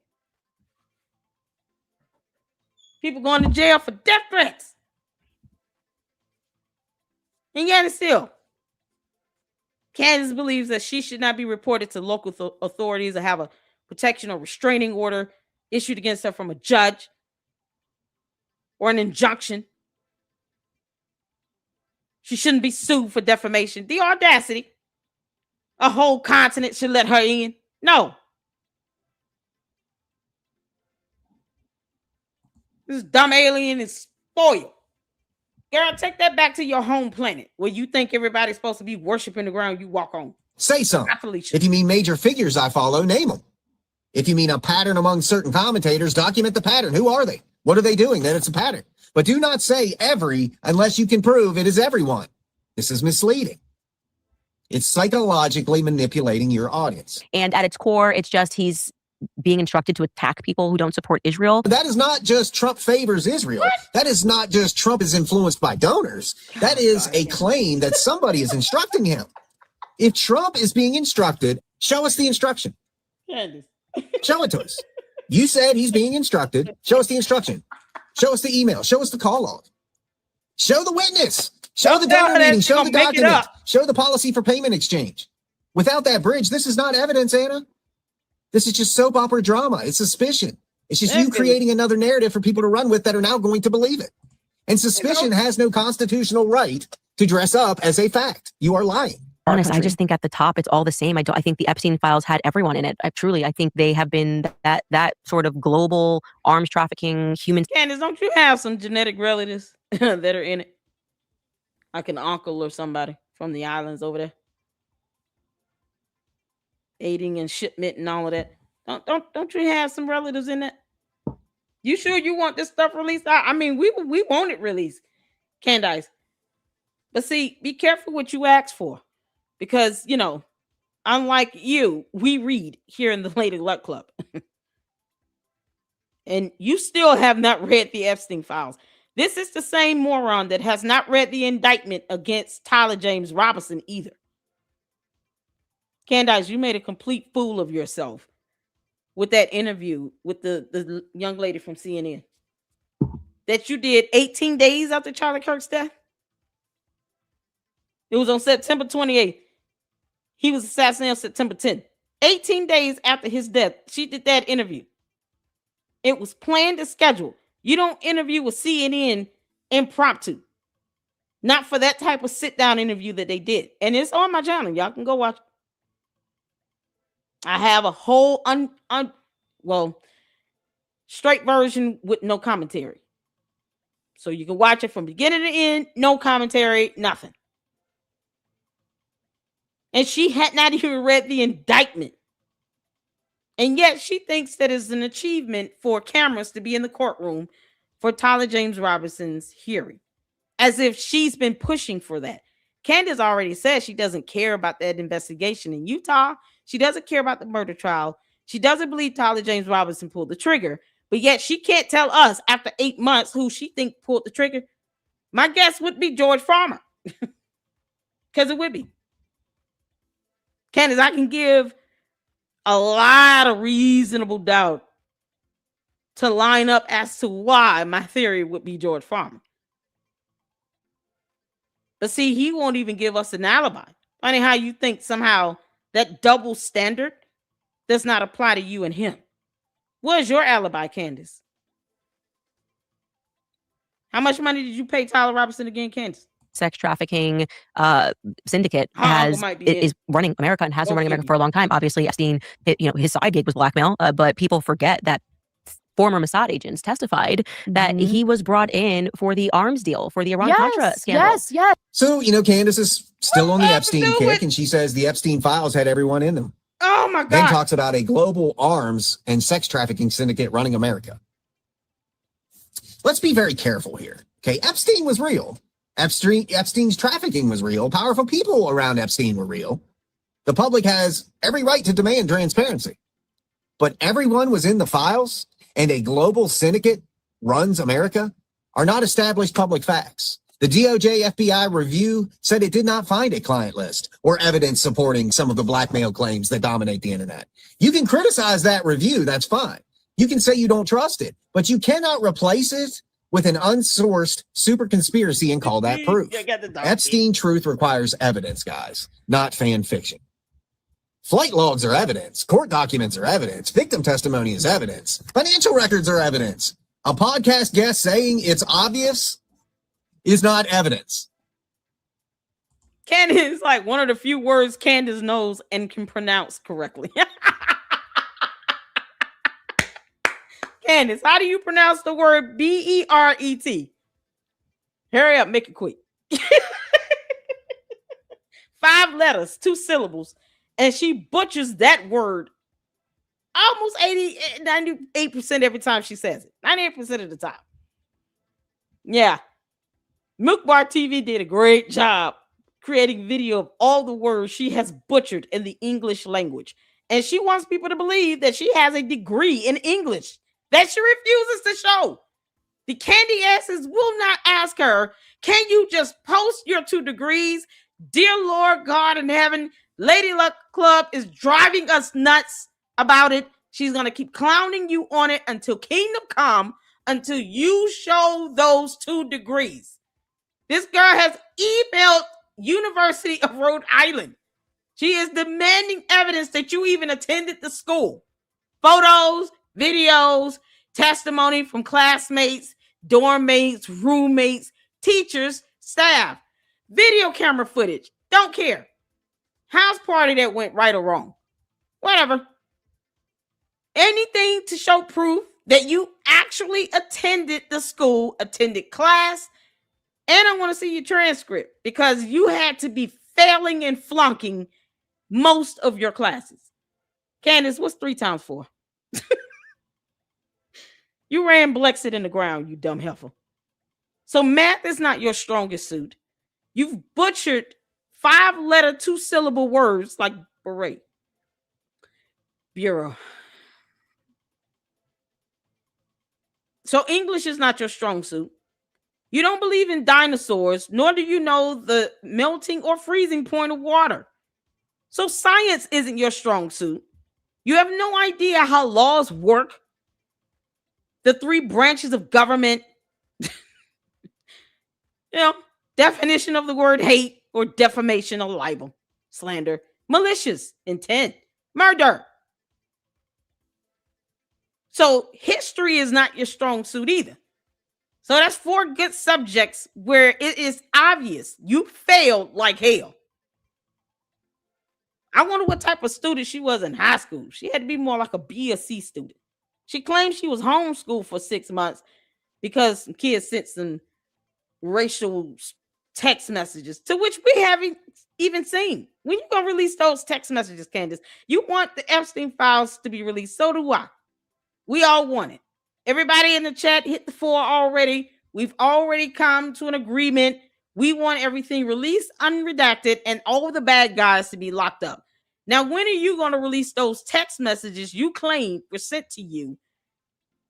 People going to jail for death threats. And yet and still, Candace believes that she should not be reported to local authorities or have a protection or restraining order issued against her from a judge or an injunction. She shouldn't be sued for defamation. The audacity. A whole continent should let her in. No. This dumb alien is spoiled. Girl, take that back to your home planet where you think everybody's supposed to be worshiping the ground you walk on. Say something. If you mean major figures I follow, name them. If you mean a pattern among certain commentators, document the pattern. Who are they? What are they doing? Then it's a pattern. But do not say every unless you can prove it is everyone. This is misleading. It's psychologically manipulating your audience. And at its core, it's just he's being instructed to attack people who don't support Israel. That is not just Trump favors Israel. What? That is not just Trump is influenced by donors. That is a claim that somebody is instructing him. If Trump is being instructed, show us the instruction. Candace. Show it to us. You said he's being instructed. Show us the instruction. Show us the email. Show us the call log. Show the witness. Show the donor meeting. Show the document. Show the policy for payment exchange. Without that bridge, this is not evidence, Anna. This is just soap opera drama. It's suspicion. It's just you creating another narrative for people to run with that are now going to believe it. And suspicion has no constitutional right to dress up as a fact. You are lying. Honest, I just think at the top it's all the same. I think the Epstein files had everyone in it. I think they have been that sort of global arms trafficking human. Candace, don't you have some genetic relatives that are in it? Like an uncle or somebody from the islands over there, aiding and shipment and all of that. Don't you have some relatives in that? You sure you want this stuff released? I mean, we want it released, Candace. But see, be careful what you ask for. Because, unlike you, we read here in the Lady Luck Club. And you still have not read the Epstein files. This is the same moron that has not read the indictment against Tyler James Robinson either. Candace, you made a complete fool of yourself with that interview with the young lady from CNN that you did 18 days after Charlie Kirk's death. It was on September 28th. he was assassinated on September 10th. 18 days after his death, she did that interview. It was planned and scheduled. You don't interview with CNN impromptu. Not for that type of sit-down interview that they did. And it's on my channel. Y'all can go watch. I have a whole straight version with no commentary. So you can watch it from beginning to end, no commentary, nothing. And she had not even read the indictment. And yet she thinks that it's an achievement for cameras to be in the courtroom for Tyler James Robinson's hearing. As if she's been pushing for that. Candace already said she doesn't care about that investigation in Utah. She doesn't care about the murder trial. She doesn't believe Tyler James Robinson pulled the trigger. But yet she can't tell us after 8 months who she think pulled the trigger. My guess would be George Farmer. Because it would be. Candace, I can give a lot of reasonable doubt to line up as to why my theory would be George Farmer. But see, he won't even give us an alibi. Funny how you think somehow that double standard does not apply to you and him. Where's your alibi, Candace? How much money did you pay Tyler Robinson again, Candace? Sex trafficking syndicate is running America and has been running America for a long time. Obviously, Epstein, his side gig was blackmail, but people forget that former Mossad agents testified that he was brought in for the arms deal for the Iran-Contra scandal. Yes. So, Candace is still on the Epstein kick, and she says the Epstein files had everyone in them. Oh, my God. Then talks about a global arms and sex trafficking syndicate running America. Let's be very careful here. Okay, Epstein was real. Epstein's trafficking was real. Powerful people around Epstein were real. The public has every right to demand transparency. But everyone was in the files, and a global syndicate runs America are not established public facts. The DOJ FBI review said it did not find a client list or evidence supporting some of the blackmail claims that dominate the internet. You can criticize that review. That's fine. You can say you don't trust it, but you cannot replace it with an unsourced super conspiracy and call that proof. Epstein truth requires evidence, guys, not fan fiction. Flight logs are evidence. Court documents are evidence. Victim testimony is evidence. Financial records are evidence. A podcast guest saying it's obvious is not evidence. Candace is like one of the few words Candace knows and can pronounce correctly. Candace, how do you pronounce the word BERET? Hurry up, make it quick. 5 letters, 2 syllables. And she butchers that word almost 98% every time she says it. 98% of the time. Yeah. Milk Bar TV did a great job creating video of all the words she has butchered in the English language. And she wants people to believe that she has a degree in English that she refuses to show. The candy asses will not ask her, can you just post your 2 degrees? Dear Lord God in heaven, Lady Luck Club is driving us nuts about it. She's going to keep clowning you on it until kingdom come, until you show those 2 degrees. This girl has emailed University of Rhode Island. She is demanding evidence that you even attended the school. Photos, videos, testimony from classmates, dorm mates, roommates, teachers, staff, video camera footage. Don't care. House party that went right or wrong. Whatever. Anything to show proof that you actually attended the school, attended class, and I want to see your transcript because you had to be failing and flunking most of your classes. Candace, what's 3 times 4? You ran Blexit in the ground, you dumb heifer. So math is not your strongest suit. You've butchered 5-letter, 2-syllable words like beret. Bureau. So English is not your strong suit. You don't believe in dinosaurs, nor do you know the melting or freezing point of water. So science isn't your strong suit. You have no idea how laws work. The 3 branches of government. Definition of the word hate or defamation or libel, slander. malicious intent, murder. So history is not your strong suit either. So that's 4 good subjects where it is obvious you failed like hell. I wonder what type of student she was in high school. She had to be more like a B or C student. She claimed she was homeschooled for 6 months because some kids sent some racial text messages, to which we haven't even seen. When you gonna release those text messages, Candace? You want the Epstein files to be released. So do I. We all want it. Everybody in the chat hit the 4 already. We've already come to an agreement. We want everything released, unredacted, and all the bad guys to be locked up. Now, when are you going to release those text messages you claim were sent to you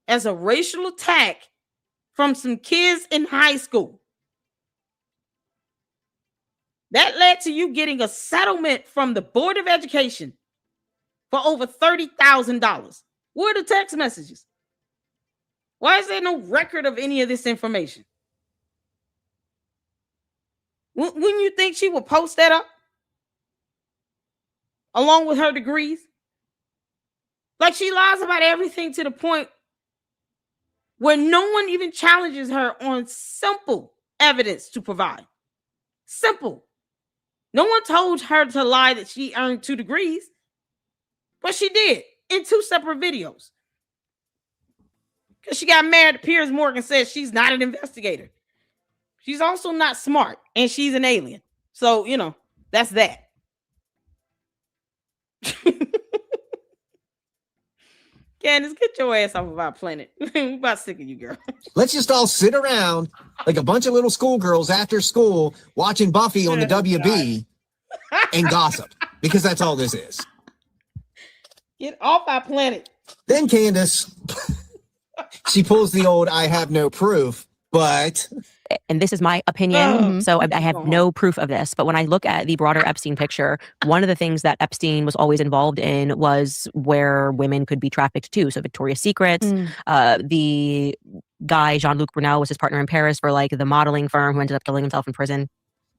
as a racial attack from some kids in high school? That led to you getting a settlement from the Board of Education for over $30,000. Where are the text messages? Why is there no record of any of this information? Wouldn't you think she would post that up along with her degrees? Like, she lies about everything to the point where no one even challenges her on simple evidence to provide. Simple. No one told her to lie that she earned 2 degrees, but she did in 2 separate videos. Because she got mad at Piers Morgan, says she's not an investigator. She's also not smart, and she's an alien. So, you know, that's that. Candace, get your ass off of our planet. We're about sick of you, girl. Let's just all sit around like a bunch of little schoolgirls after school watching Buffy on the WB and gossip, because that's all this is. Get off our planet. Then Candace, she pulls the old "I have no proof," but... And this is my opinion, so I have no proof of this. But when I look at the broader Epstein picture, one of the things that Epstein was always involved in was where women could be trafficked too. So Victoria's Secrets, the guy, Jean-Luc Brunel, was his partner in Paris for like the modeling firm who ended up killing himself in prison.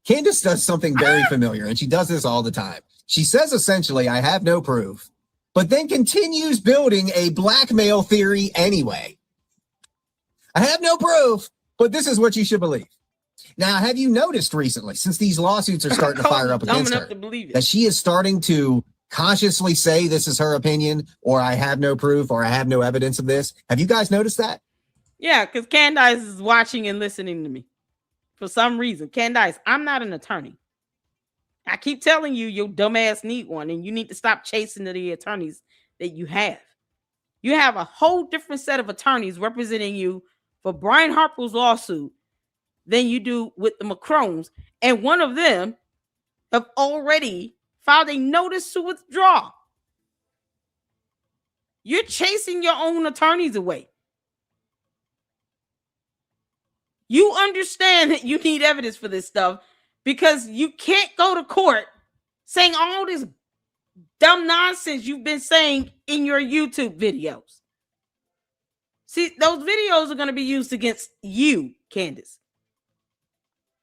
Candace does something very familiar, and she does this all the time. She says essentially, "I have no proof," but then continues building a blackmail theory anyway. I have no proof, but this is what you should believe. Now, have you noticed recently, since these lawsuits are starting to fire up against her, that she is starting to consciously say this is her opinion, or I have no proof, or I have no evidence of this? Have you guys noticed that? Yeah, because Candace is watching and listening to me. For some reason. Candace, I'm not an attorney. I keep telling you, your dumbass need one, and you need to stop chasing the attorneys that you have. You have a whole different set of attorneys representing you for Brian Harper's lawsuit than you do with the Macrons, and one of them have already filed a notice to withdraw. You're chasing your own attorneys away. You understand that you need evidence for this stuff because you can't go to court saying all this dumb nonsense you've been saying in your YouTube videos. See, those videos are going to be used against you, Candace.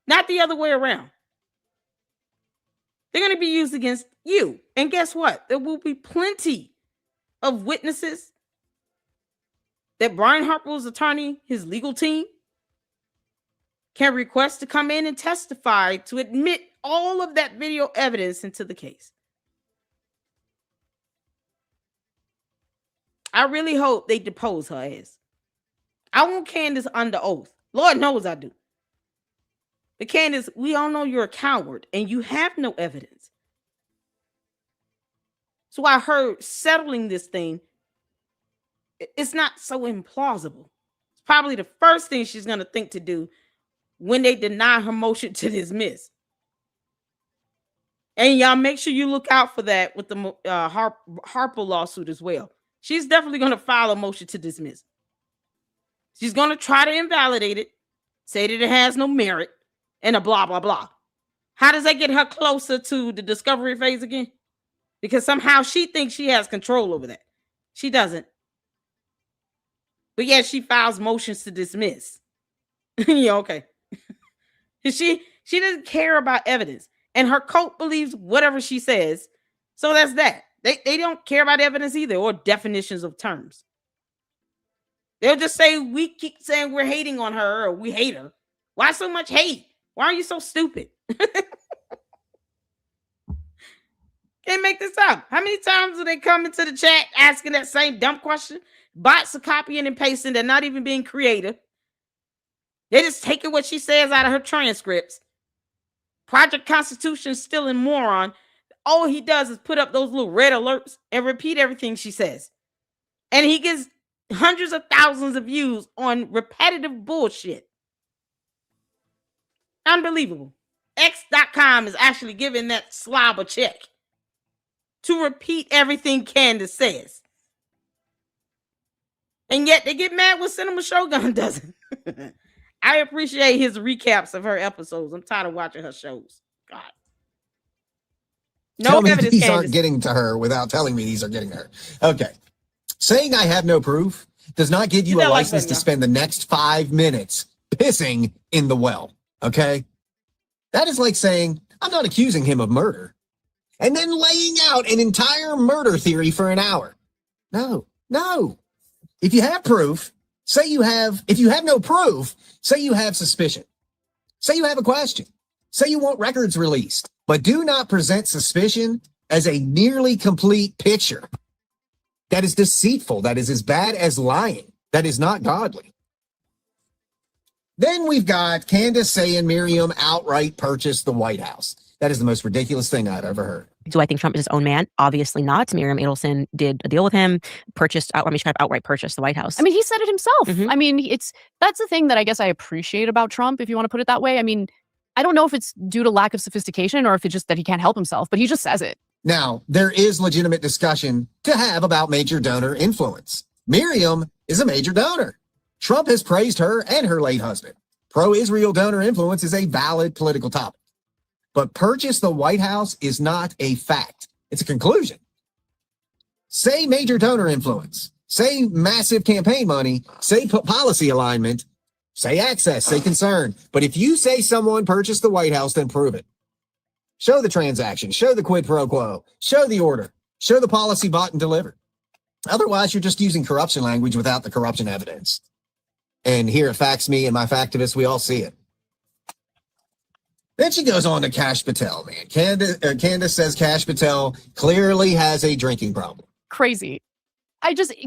Not the other way around. They're going to be used against you. And guess what? There will be plenty of witnesses that Brian Harper's attorney, his legal team, can request to come in and testify to admit all of that video evidence into the case. I really hope they depose her ass. I want Candace under oath. Lord knows I do. But Candace, we all know you're a coward and you have no evidence. So I heard settling this thing, it's not so implausible. It's probably the first thing she's going to think to do when they deny her motion to dismiss. And y'all make sure you look out for that with the Harper lawsuit as well. She's definitely going to file a motion to dismiss. She's going to try to invalidate it, say that it has no merit, and a blah, blah, blah. How does that get her closer to the discovery phase again? Because somehow she thinks she has control over that. She doesn't. But yet she files motions to dismiss. Yeah, okay. She doesn't care about evidence. And her cult believes whatever she says So that's that. They don't care about evidence either or definitions of terms. They'll just say, we keep saying we're hating on her or we hate her. Why so much hate? Why are you so stupid? Can't make this up. How many times do they come into the chat asking that same dumb question? Bots are copying and pasting. They're not even being creative. They're just taking what she says out of her transcripts. Project Constitution still a moron. All he does is put up those little red alerts and repeat everything she says. And he gets hundreds of thousands of views on repetitive bullshit. Unbelievable. X.com is actually giving that slob a check to repeat everything Candace says. And yet they get mad when Cinema Shogun doesn't. I appreciate his recaps of her episodes. I'm tired of watching her shows. God. Tell me evidence, these Candace. aren't getting to her without telling me these are getting to her. Okay. Saying I have no proof does not give you a license to spend the next 5 minutes pissing in the well. Okay? That is like saying, I'm not accusing him of murder, and then laying out an entire murder theory for an hour. No. If you have proof, say you have. If you have no proof, say you have suspicion. Say you have a question. Say you want records released. But do not present suspicion as a nearly complete picture. That is deceitful. That is as bad as lying. That is not godly. Then we've got Candace saying Miriam outright purchased the White House. That is the most ridiculous thing I've ever heard. Do I think Trump is his own man? Obviously not. Miriam Adelson did a deal with him, she outright purchased the White House. I mean, he said it himself. Mhm. I mean, that's the thing that I guess I appreciate about Trump, if you want to put it that way. I mean, I don't know if it's due to lack of sophistication or if it's just that he can't help himself, but he just says it. Now, there is legitimate discussion to have about major donor influence. Miriam is a major donor. Trump has praised her and her late husband. Pro-Israel donor influence is a valid political topic. But purchase the White House is not a fact. It's a conclusion. Say major donor influence. Say massive campaign money. Say policy alignment. Say access. Say concern. But if you say someone purchased the White House, then prove it. Show the transaction. Show the quid pro quo. Show the order. Show the policy bought and delivered. Otherwise, you're just using corruption language without the corruption evidence. And here at Facts Me and my Factivists, we all see it. Then she goes on to Kash Patel, man. Candace says Kash Patel clearly has a drinking problem. Crazy.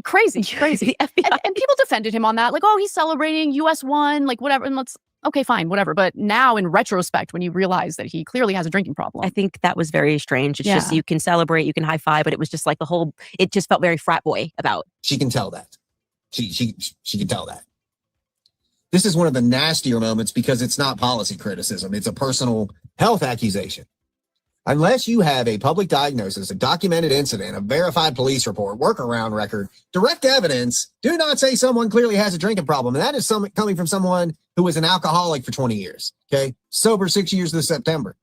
Crazy. The FBI. And people defended him on that. Like, oh, he's celebrating US won, like whatever. And okay, fine, whatever. But now in retrospect, when you realize that he clearly has a drinking problem. I think that was very strange. It's just, you can celebrate, you can high five, but it was just like it just felt very frat boy about. She can tell that. She can tell that. This is one of the nastier moments because it's not policy criticism. It's a personal health accusation. Unless you have a public diagnosis, a documented incident, a verified police report, workaround record, direct evidence, do not say someone clearly has a drinking problem. And that is coming from someone who was an alcoholic for 20 years. Okay. Sober 6 years this September.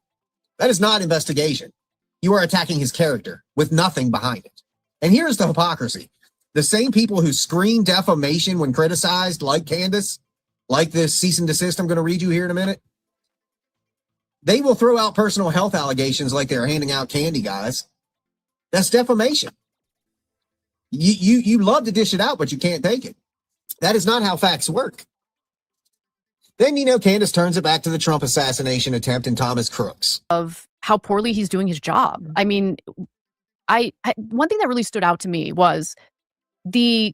That is not investigation. You are attacking his character with nothing behind it. And here's the hypocrisy. The same people who scream defamation when criticized, like Candace, like this cease and desist I'm going to read you here in a minute, they will throw out personal health allegations like they're handing out candy, guys. That's defamation. You love to dish it out, but you can't take it. That is not how facts work. Then, Candace turns it back to the Trump assassination attempt and Thomas Crooks. Of how poorly he's doing his job. I mean, one thing that really stood out to me was the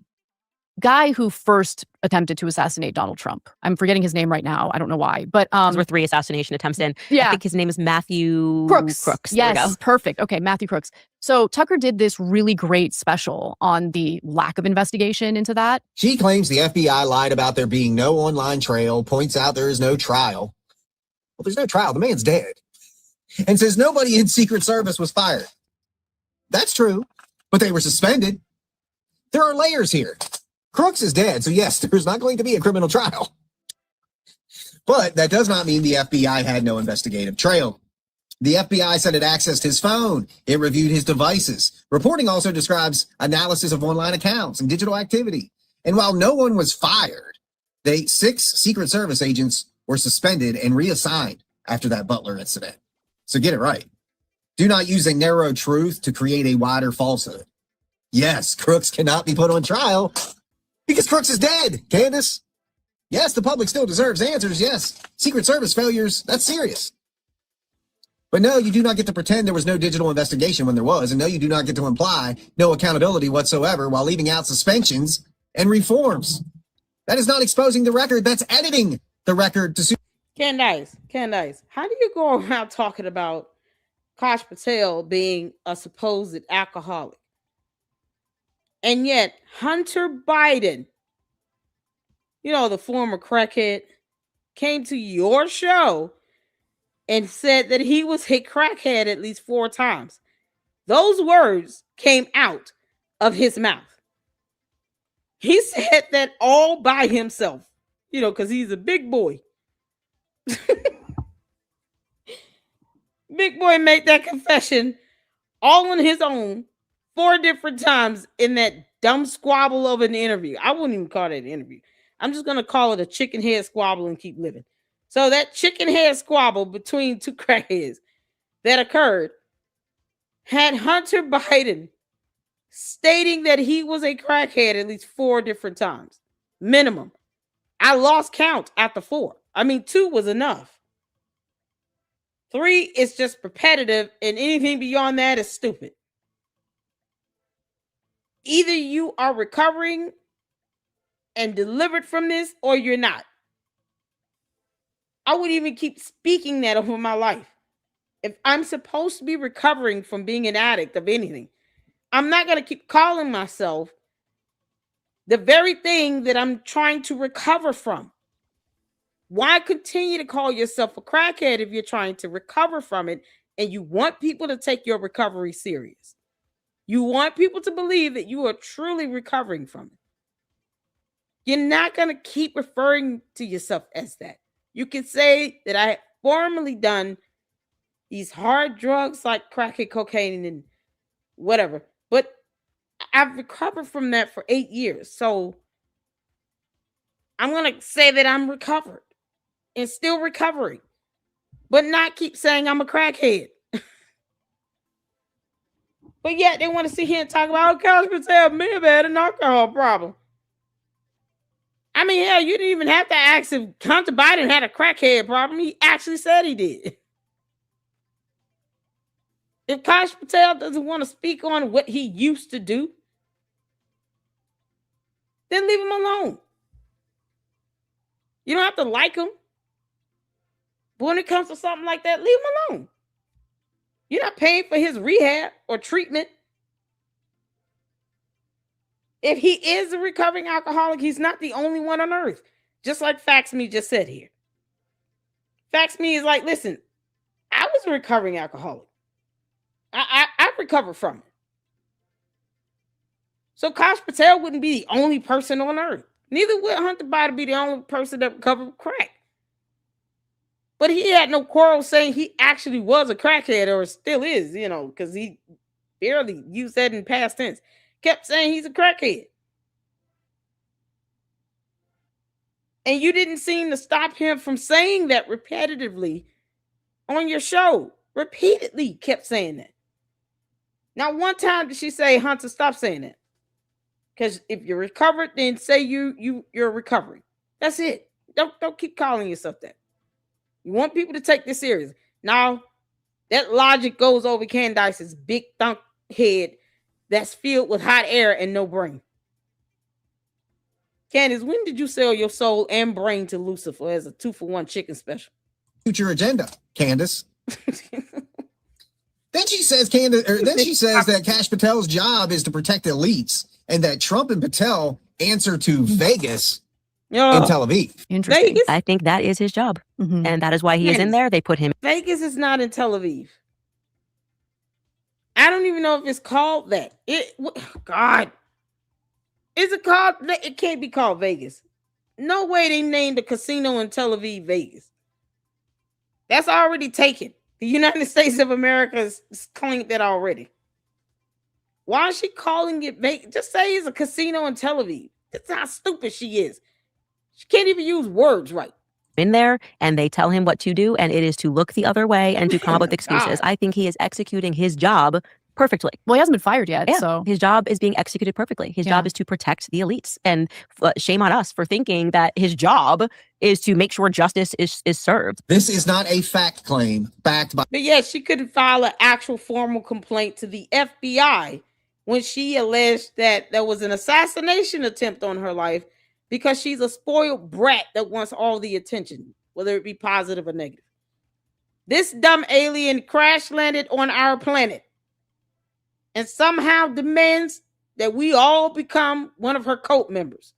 guy who first attempted to assassinate Donald Trump. I'm forgetting his name right now. I don't know why, but there were 3 assassination attempts in. Yeah. I think his name is Matthew Crooks. There we go. Yes, perfect. Okay, Matthew Crooks. So Tucker did this really great special on the lack of investigation into that. She claims the FBI lied about there being no online trail, points out there is no trial. Well, there's no trial. The man's dead. And says nobody in Secret Service was fired. That's true, but they were suspended. There are layers here. Crooks is dead, so yes, there's not going to be a criminal trial. But that does not mean the FBI had no investigative trail. The FBI said it accessed his phone. It reviewed his devices. Reporting also describes analysis of online accounts and digital activity. And while no one was fired, 6 Secret Service agents were suspended and reassigned after that Butler incident. So get it right. Do not use a narrow truth to create a wider falsehood. Yes, crooks cannot be put on trial because Crooks is dead, Candace. Yes, the public still deserves answers. Yes, Secret Service failures, that's serious. But no, you do not get to pretend there was no digital investigation when there was, and no, you do not get to imply no accountability whatsoever while leaving out suspensions and reforms. That is not exposing the record, that's editing the record to Candace, how do you go around talking about Kash Patel being a supposed alcoholic? And yet Hunter Biden, the former crackhead, came to your show and said that he was a crackhead at least 4 times. Those words came out of his mouth. He said that all by himself, because he's a big boy. Big boy made that confession all on his own 4 different times in that dumb squabble of an interview. I wouldn't even call it an interview. I'm just going to call it a chicken head squabble and keep living. So that chicken head squabble between 2 crackheads that occurred had Hunter Biden stating that he was a crackhead at least 4 different times. Minimum. I lost count after 4. 2 was enough. 3 is just repetitive, and anything beyond that is stupid. Either you are recovering and delivered from this, or you're not. I would even keep speaking that over my life. If I'm supposed to be recovering from being an addict of anything, I'm not going to keep calling myself the very thing that I'm trying to recover from. Why continue to call yourself a crackhead if you're trying to recover from it and you want people to take your recovery serious? You want people to believe that you are truly recovering from it. You're not going to keep referring to yourself as that. You can say that I had formerly done these hard drugs like crack and cocaine and whatever, but I've recovered from that for 8 years. So I'm going to say that I'm recovered and still recovering, but not keep saying I'm a crackhead. But yet they want to sit here and talk about, Kash Patel may have had an alcohol problem. Hell, you didn't even have to ask if Hunter Biden had a crackhead problem. He actually said he did. If Kash Patel doesn't want to speak on what he used to do, then leave him alone. You don't have to like him. But when it comes to something like that, leave him alone. You're not paying for his rehab or treatment. If he is a recovering alcoholic, he's not the only one on earth. Just like Fax Me just said here. Fax Me is like, listen, I was a recovering alcoholic. I recovered from it. So Kash Patel wouldn't be the only person on earth. Neither would Hunter Biden be the only person that recovered crack. But he had no quarrel saying he actually was a crackhead or still is, because he barely used that in past tense. Kept saying he's a crackhead. And you didn't seem to stop him from saying that repetitively on your show. Repeatedly kept saying that. Now, one time did she say, Hunter, stop saying that. Because if you're recovered, then say you're recovering. That's it. Don't keep calling yourself that. You want people to take this serious. Now, that logic goes over Candace's big thunk head that's filled with hot air and no brain. Candace, when did you sell your soul and brain to Lucifer as a 2-for-1 chicken special? future agenda, Candace. Then she says that Kash Patel's job is to protect elites and that Trump and Patel answer to Vegas in Tel Aviv. Interesting. Vegas? I think that is his job. And that is why he is in there. They put him. Vegas is not in Tel Aviv. I don't even know if it's called that. God. Is it called? It can't be called Vegas. No way they named a casino in Tel Aviv, Vegas. That's already taken. The United States of America has claimed that already. Why is she calling it Vegas? Just say it's a casino in Tel Aviv. That's how stupid she is. She can't even use words right. in there and they tell him what to do, and it is to look the other way and to come up with excuses. God. I think he is executing his job perfectly. Well, he hasn't been fired yet, Yeah, so his job is being executed perfectly. His job is to protect the elites, and shame on us for thinking that his job is to make sure justice is served. This is not a fact claim backed by. But yeah, she couldn't file an actual formal complaint to the FBI when she alleged that there was an assassination attempt on her life because she's a spoiled brat that wants all the attention, whether it be positive or negative. This dumb alien crash landed on our planet and somehow demands that we all become one of her cult members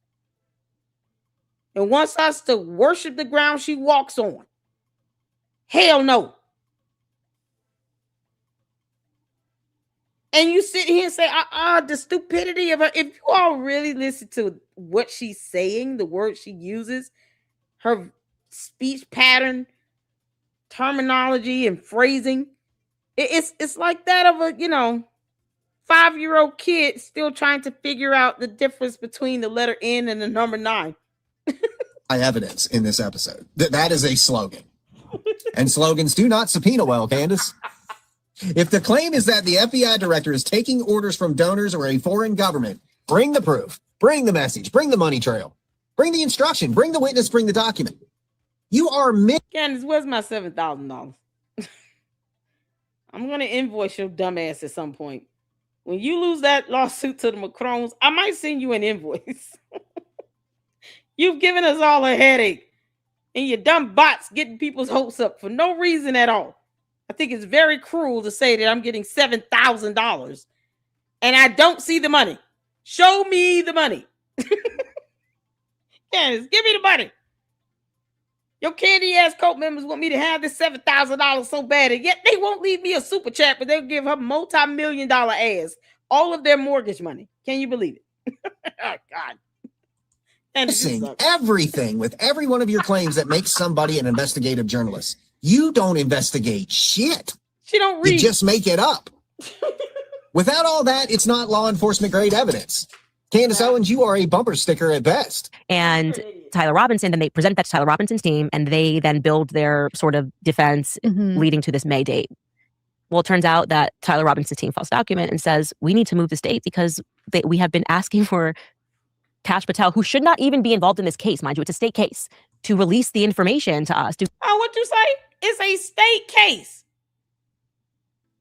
and wants us to worship the ground she walks on. Hell no. And you sit here and say, the stupidity of her. If you all really listen to what she's saying, the words she uses, her speech pattern, terminology, and phrasing, it's like that of a, 5-year-old kid still trying to figure out the difference between the letter N and the number 9. Evidence in this episode. That is a slogan. And slogans do not subpoena well, Candace. If the claim is that the FBI director is taking orders from donors or a foreign government, bring the proof, bring the message, bring the money trail, bring the instruction, bring the witness, bring the document. You are Candace, where's my $7,000? I'm going to invoice your dumb ass at some point. When you lose that lawsuit to the Macrons, I might send you an invoice. You've given us all a headache. And your dumb bots getting people's hopes up for no reason at all. I think it's very cruel to say that I'm getting $7,000 and I don't see the money. Show me the money. Candace, give me the money. Your candy ass cult members want me to have this $7,000 so bad, and yet they won't leave me a super chat, but they'll give her multi-million-dollar ass all of their mortgage money. Can you believe it? Oh, God. missing everything with every one of your claims that makes somebody an investigative journalist. You don't investigate shit. She don't read. You just make it up. Without all that, it's not law enforcement grade evidence. Candace Owens, you are a bumper sticker at best. And Tyler Robinson, then they present that to Tyler Robinson's team, and they then build their sort of defense leading to this May date. Well, it turns out that Tyler Robinson's team files a document and says, we need to move this date because we have been asking for Kash Patel, who should not even be involved in this case, mind you, it's a state case, to release the information to us. What you say? It's a state case.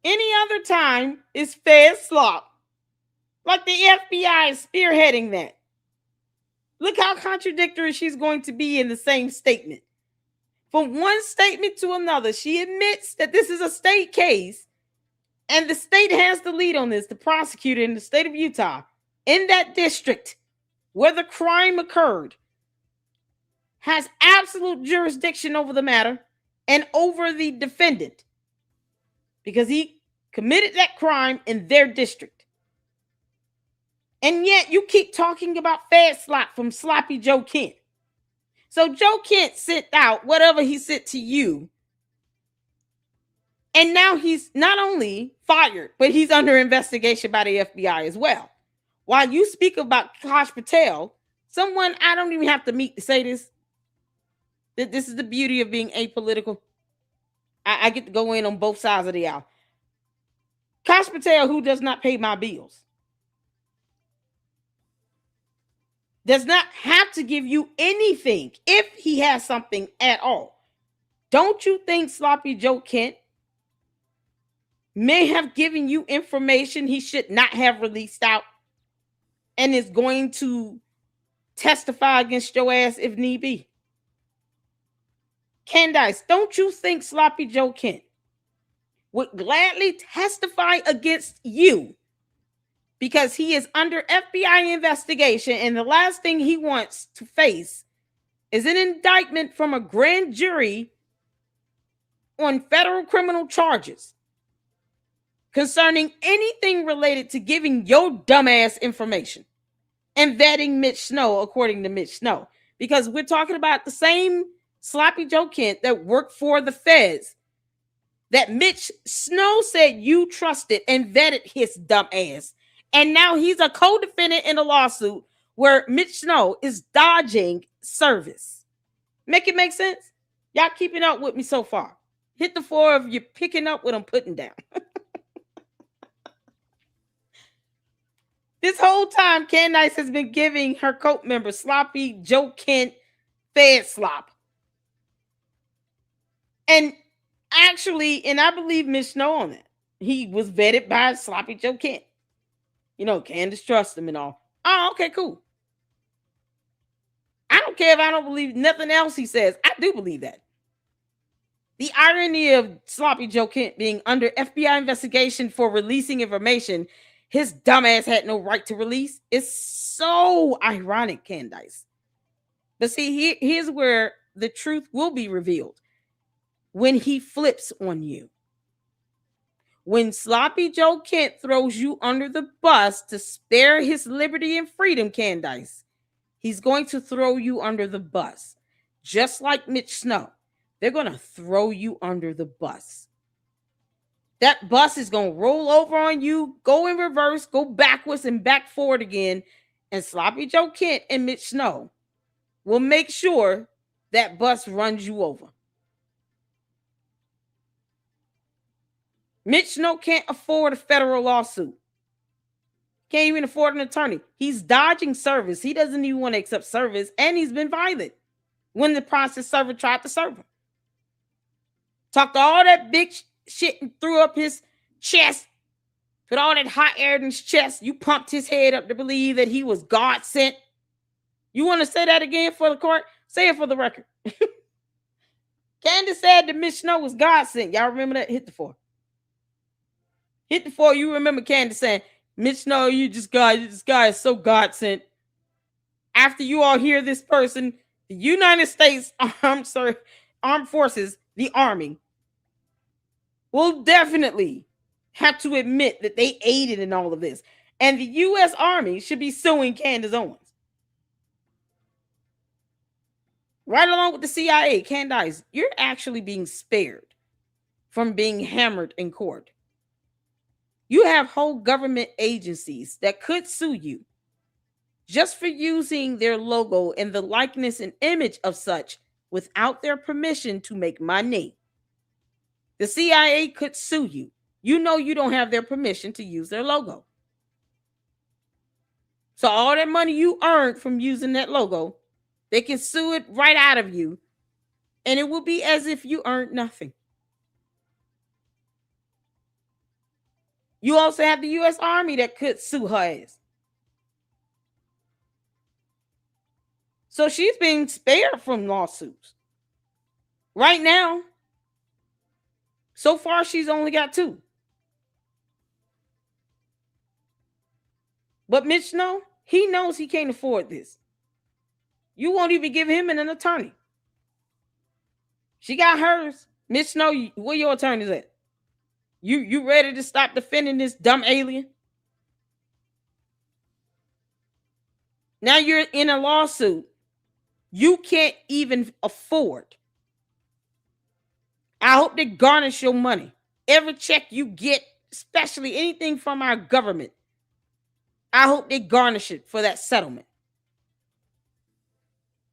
Any other time is Fed slop. Like the FBI is spearheading that. Look how contradictory she's going to be in the same statement. From one statement to another, she admits that this is a state case and the state has the lead on this. The prosecutor in the state of Utah, in that district where the crime occurred, has absolute jurisdiction over the matter and over the defendant because he committed that crime in their district. And yet you keep talking about Fed slot from sloppy Joe Kent. So Joe Kent sent out whatever he sent to you. And now he's not only fired, but he's under investigation by the FBI as well. While you speak about Kash Patel, someone I don't even have to meet to say this. This is the beauty of being apolitical. I get to go in on both sides of the aisle. Kash Patel, who does not pay my bills, does not have to give you anything if he has something at all. Don't you think sloppy Joe Kent may have given you information he should not have released out and is going to testify against your ass if need be? Candace, don't you think sloppy Joe Kent would gladly testify against you because he is under FBI investigation and the last thing he wants to face is an indictment from a grand jury on federal criminal charges concerning anything related to giving your dumbass information and vetting Mitch Snow according to Mitch Snow? Because we're talking about the same sloppy Joe Kent that worked for the feds that Mitch Snow said you trusted and vetted his dumb ass. And now he's a co-defendant in a lawsuit where Mitch Snow is dodging service. Make it make sense? Y'all keeping up with me so far? Hit the floor if you're picking up what I'm putting down. This whole time, Candace has been giving her cult member Sloppy Joe Kent fed slop. And actually, and I believe Miss Snow on that. He was vetted by Sloppy Joe Kent. You know, Candace trusts him and all. Oh, okay, cool. I don't care if I don't believe nothing else he says. I do believe that. The irony of Sloppy Joe Kent being under FBI investigation for releasing information his dumbass had no right to release is so ironic, Candace. But see, here's where the truth will be revealed. When he flips on you. When Sloppy Joe Kent throws you under the bus to spare his liberty and freedom, Candace, he's going to throw you under the bus. Just like Mitch Snow. They're going to throw you under the bus. That bus is going to roll over on you, go in reverse, go backwards and back forward again. And Sloppy Joe Kent and Mitch Snow will make sure that bus runs you over. Mitch Snow can't afford a federal lawsuit. Can't even afford an attorney. He's dodging service. He doesn't even want to accept service. And he's been violent when the process server tried to serve him. Talked all that big shit and threw up his chest. Put all that hot air in his chest. You pumped his head up to believe that he was God sent. You want to say that again for the court? Say it for the record. Candace said that Mitch Snow was God sent. Y'all remember that? Hit the floor. Hit the floor. You remember Candace saying, Mitch Snow, this guy is so God sent. After you all hear this person, the United States Armed Forces, the Army, will definitely have to admit that they aided in all of this. And the U.S. Army should be suing Candace Owens. Right along with the CIA, Candace, you're actually being spared from being hammered in court. You have whole government agencies that could sue you just for using their logo and the likeness and image of such without their permission to make money. The CIA could sue you. You know you don't have their permission to use their logo. So all that money you earned from using that logo, they can sue it right out of you, and it will be as if you earned nothing. You also have the U.S. Army that could sue her ass. So she's being spared from lawsuits. Right now, so far she's only got 2. But Mitch Snow, he knows he can't afford this. You won't even give him an attorney. She got hers. Mitch Snow, where your attorneys at? You ready to stop defending this dumb alien? Now you're in a lawsuit. You can't even afford. I hope they garnish your money. Every check you get, especially anything from our government, I hope they garnish it for that settlement.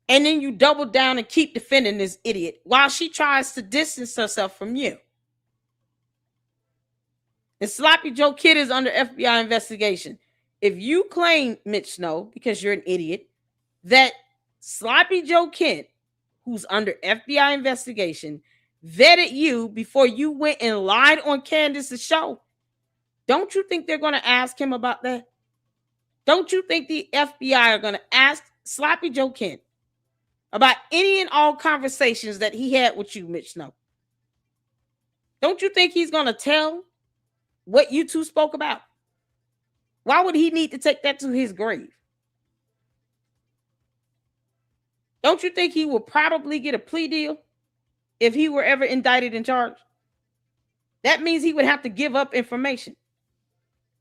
And then you double down and keep defending this idiot while she tries to distance herself from you. And Sloppy Joe Kid is under FBI investigation. If you claim, Mitch Snow, because you're an idiot, that Sloppy Joe Kent, who's under FBI investigation, vetted you before you went and lied on Candace's show, don't you think they're going to ask him about that? Don't you think the FBI are going to ask Sloppy Joe Kent about any and all conversations that he had with you, Mitch Snow? Don't you think he's going to tell what you two spoke about? Why would he need to take that to his grave? Don't you think he will probably get a plea deal if he were ever indicted and charged? That means he would have to give up information.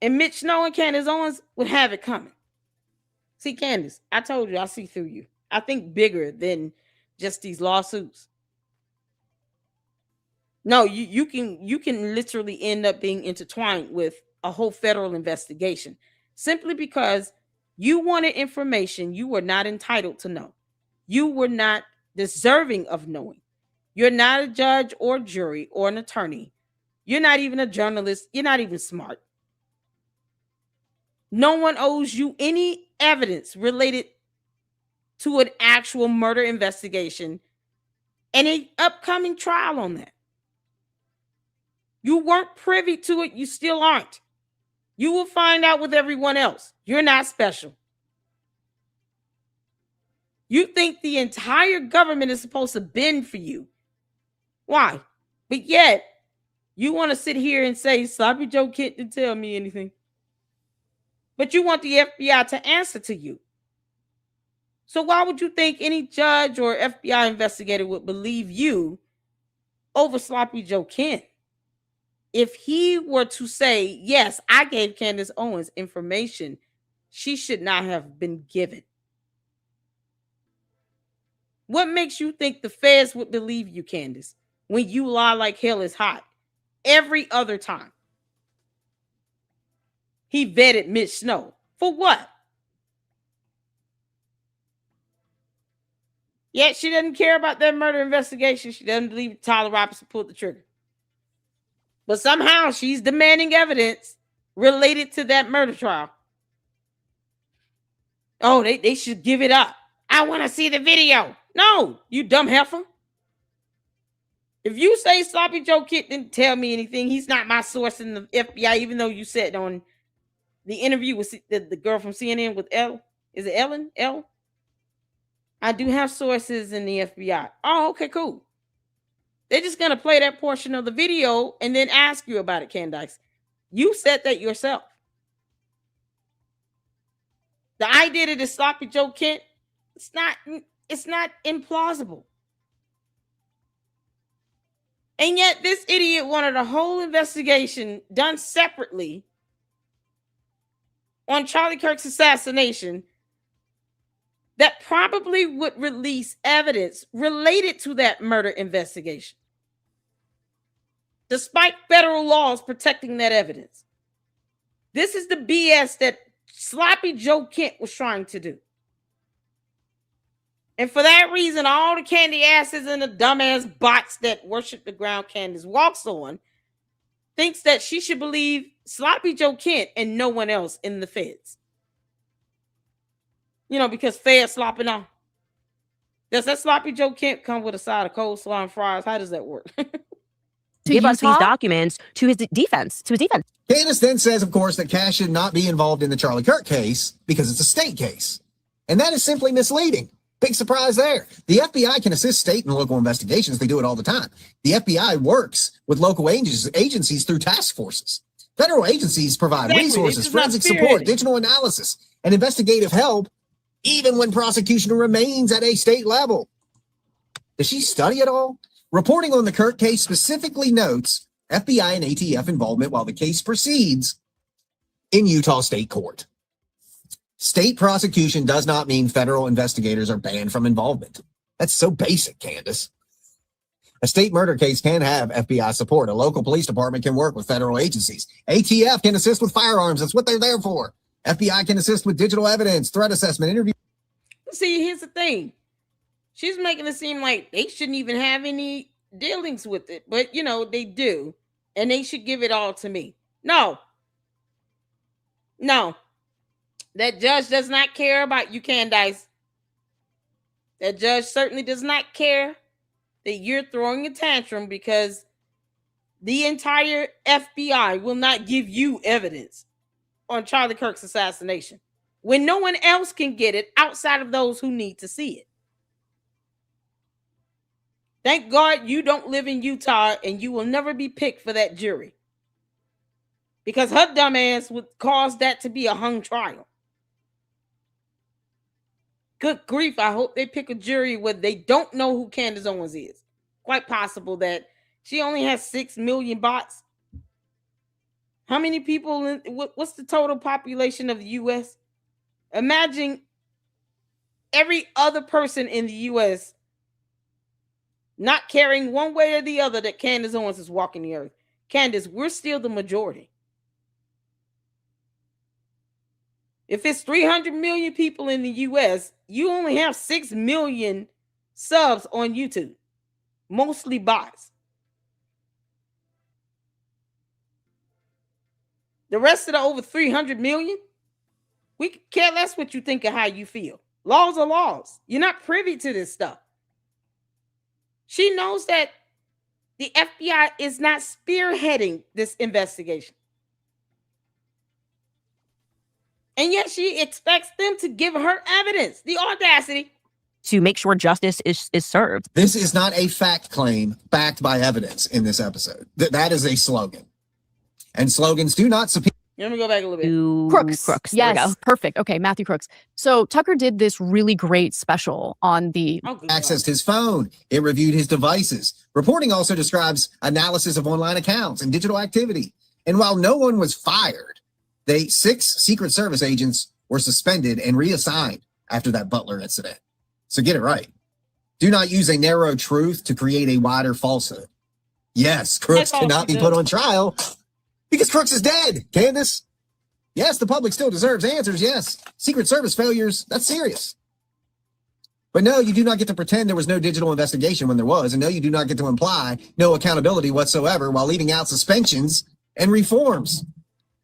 And Mitch Snow and Candace Owens would have it coming. See, Candace, I told you I see through you. I think bigger than just these lawsuits. No, you can literally end up being intertwined with a whole federal investigation simply because you wanted information you were not entitled to know. You were not deserving of knowing. You're not a judge or jury or an attorney. You're not even a journalist. You're not even smart. No one owes you any evidence related to an actual murder investigation and an upcoming trial on that. You weren't privy to it. You still aren't. You will find out with everyone else. You're not special. You think the entire government is supposed to bend for you. Why? But yet, you want to sit here and say, Sloppy Joe Kent didn't tell me anything. But you want the FBI to answer to you. So why would you think any judge or FBI investigator would believe you over Sloppy Joe Kent? If he were to say, yes, I gave Candace Owens information she should not have been given. What makes you think the feds would believe you, Candace, when you lie like hell is hot every other time? He vetted Mitch Snow. For what? Yet she doesn't care about that murder investigation. She doesn't believe Tyler Robinson pulled the trigger. But somehow she's demanding evidence related to that murder trial. Oh, they should give it up. I want to see the video. No, you dumb heifer. If you say Sloppy Joe Kent didn't tell me anything, he's not my source in the FBI, even though you said on the interview with the girl from CNN with Elle. Is it Ellen? Elle? I do have sources in the FBI. Oh, okay, cool. They're just going to play that portion of the video and then ask you about it, Candace. You said that yourself. The idea that it's Sloppy Joe Kent, it's not implausible. And yet this idiot wanted a whole investigation done separately on Charlie Kirk's assassination that probably would release evidence related to that murder investigation, despite federal laws protecting that evidence. This is the BS that Sloppy Joe Kent was trying to do. And for that reason, all the candy asses and the dumbass bots that worship the ground Candace walks on thinks that she should believe Sloppy Joe Kent and no one else in the feds. You know, because feds slopping off. Does that Sloppy Joe Kent come with a side of coleslaw and fries? How does that work? Give us these documents to his defense. Candace then says, of course, that Cash should not be involved in the Charlie Kirk case because it's a state case. And that is simply misleading. Big surprise there. The FBI can assist state and local investigations. They do it all the time. The FBI works with local agencies through task forces. Federal agencies provide resources, forensic support, digital analysis, and investigative help, even when prosecution remains at a state level. Does she study it all? Reporting on the Kirk case specifically notes FBI and ATF involvement while the case proceeds in Utah State Court. State prosecution does not mean federal investigators are banned from involvement. That's so basic, Candace. A state murder case can have FBI support. A local police department can work with federal agencies. ATF can assist with firearms. That's what they're there for. FBI can assist with digital evidence, threat assessment, interview. See, here's the thing. She's making it seem like they shouldn't even have any dealings with it. But, you know, they do. And they should give it all to me. No. That judge does not care about you, Candace. That judge certainly does not care that you're throwing a tantrum because the entire FBI will not give you evidence on Charlie Kirk's assassination when no one else can get it outside of those who need to see it. Thank God you don't live in Utah and you will never be picked for that jury, because her dumb ass would cause that to be a hung trial. Good grief, I hope they pick a jury where they don't know who Candace Owens is. Quite possible that she only has 6 million bots. How many people, what's the total population of the U.S.? Imagine every other person in the U.S. not caring one way or the other that Candace Owens is walking the earth. Candace, we're still the majority. If it's 300 million people in the U.S., you only have 6 million subs on YouTube, mostly bots. The rest of the over 300 million, we care less what you think and how you feel. Laws are laws. You're not privy to this stuff. She knows that the FBI is not spearheading this investigation. And yet she expects them to give her evidence. The audacity. To make sure justice is served. This is not a fact claim backed by evidence in this episode. That is a slogan. And slogans do not subpoena. Let me go back a little bit. Crooks. There we go. Yes, perfect. Okay, Matthew Crooks. So Tucker did this really great special on the Accessed his phone. It reviewed his devices. Reporting also describes analysis of online accounts and digital activity. And while no one was fired, 6 Secret Service agents were suspended and reassigned after that Butler incident. So get it right. Do not use a narrow truth to create a wider falsehood. Yes, Crooks cannot be put on trial because Crooks is dead, Candace. Yes, the public still deserves answers. Yes, Secret Service failures, that's serious. But no, you do not get to pretend there was no digital investigation when there was. And no, you do not get to imply no accountability whatsoever while leaving out suspensions and reforms.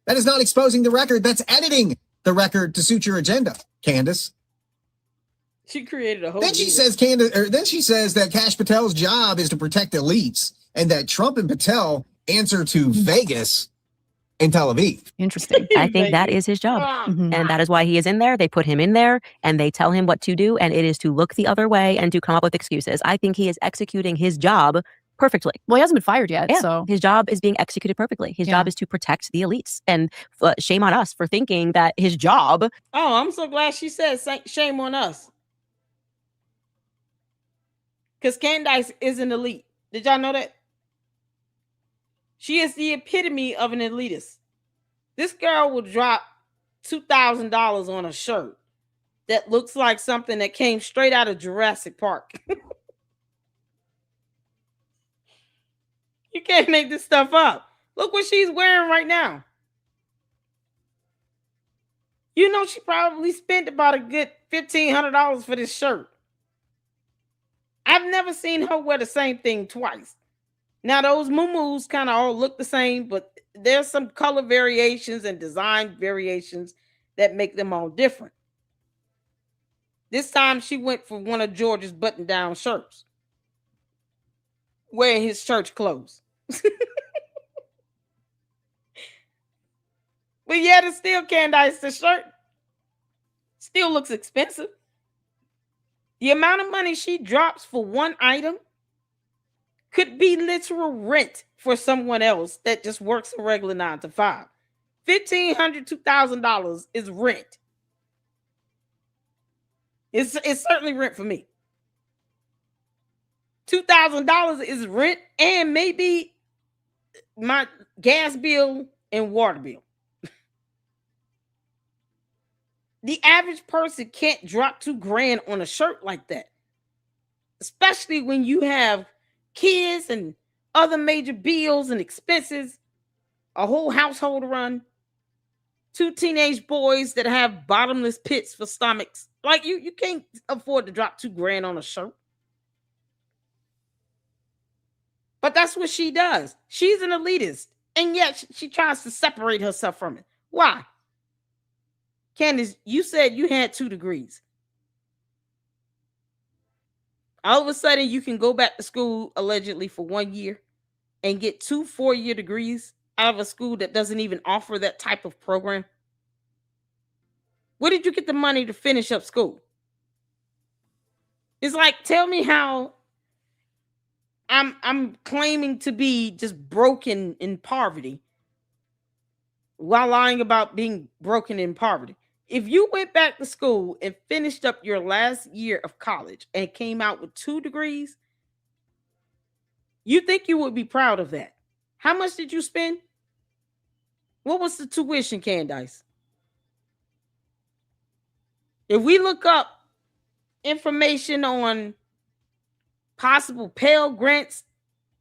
That is not exposing the record. That's editing the record to suit your agenda, Candace. She created a whole. Then she says that Kash Patel's job is to protect elites, and that Trump and Patel answer to Vegas and Tel Aviv. interesting. I think that is his job. Mhm. And that is why he is in there. They put him in there and they tell him what to do. And it is to look the other way and to come up with excuses. I think he is executing his job perfectly. Well, he hasn't been fired yet, Yeah, so his job is being executed perfectly. His job is to protect the elites. And shame on us for thinking that his job. Oh, I'm so glad she said shame on us. Because Candace is an elite. Did y'all know that? She is the epitome of an elitist. This girl will drop $2,000 on a shirt that looks like something that came straight out of Jurassic Park. You can't make this stuff up. Look what she's wearing right now. You know, she probably spent about a good $1,500 for this shirt. I've never seen her wear the same thing twice. Now, those muumuus kind of all look the same, but there's some color variations and design variations that make them all different. This time, she went for one of George's button-down shirts, wearing his church clothes. But yet, it's still Candace. The shirt still looks expensive. The amount of money she drops for one item could be literal rent for someone else that just works a regular 9 to 5. $1,500, $2,000 is rent. It's certainly rent for me. $2,000 is rent and maybe my gas bill and water bill. The average person can't drop $2,000 on a shirt like that, especially when you have kids and other major bills and expenses, a whole household to run, 2 teenage boys that have bottomless pits for stomachs. Like you can't afford to drop $2,000 on a shirt. But that's what she does. She's an elitist, and yet she tries to separate herself from it. Why? Candace, you said you had 2 degrees. All of a sudden, you can go back to school allegedly for 1 year and get 2 4-year degrees out of a school that doesn't even offer that type of program. Where did you get the money to finish up school? It's like, tell me how I'm claiming to be just broken in poverty while lying about being broken in poverty. If you went back to school and finished up your last year of college and came out with 2 degrees, you think you would be proud of that. How much did you spend? What was the tuition, Candace? If we look up information on possible Pell Grants,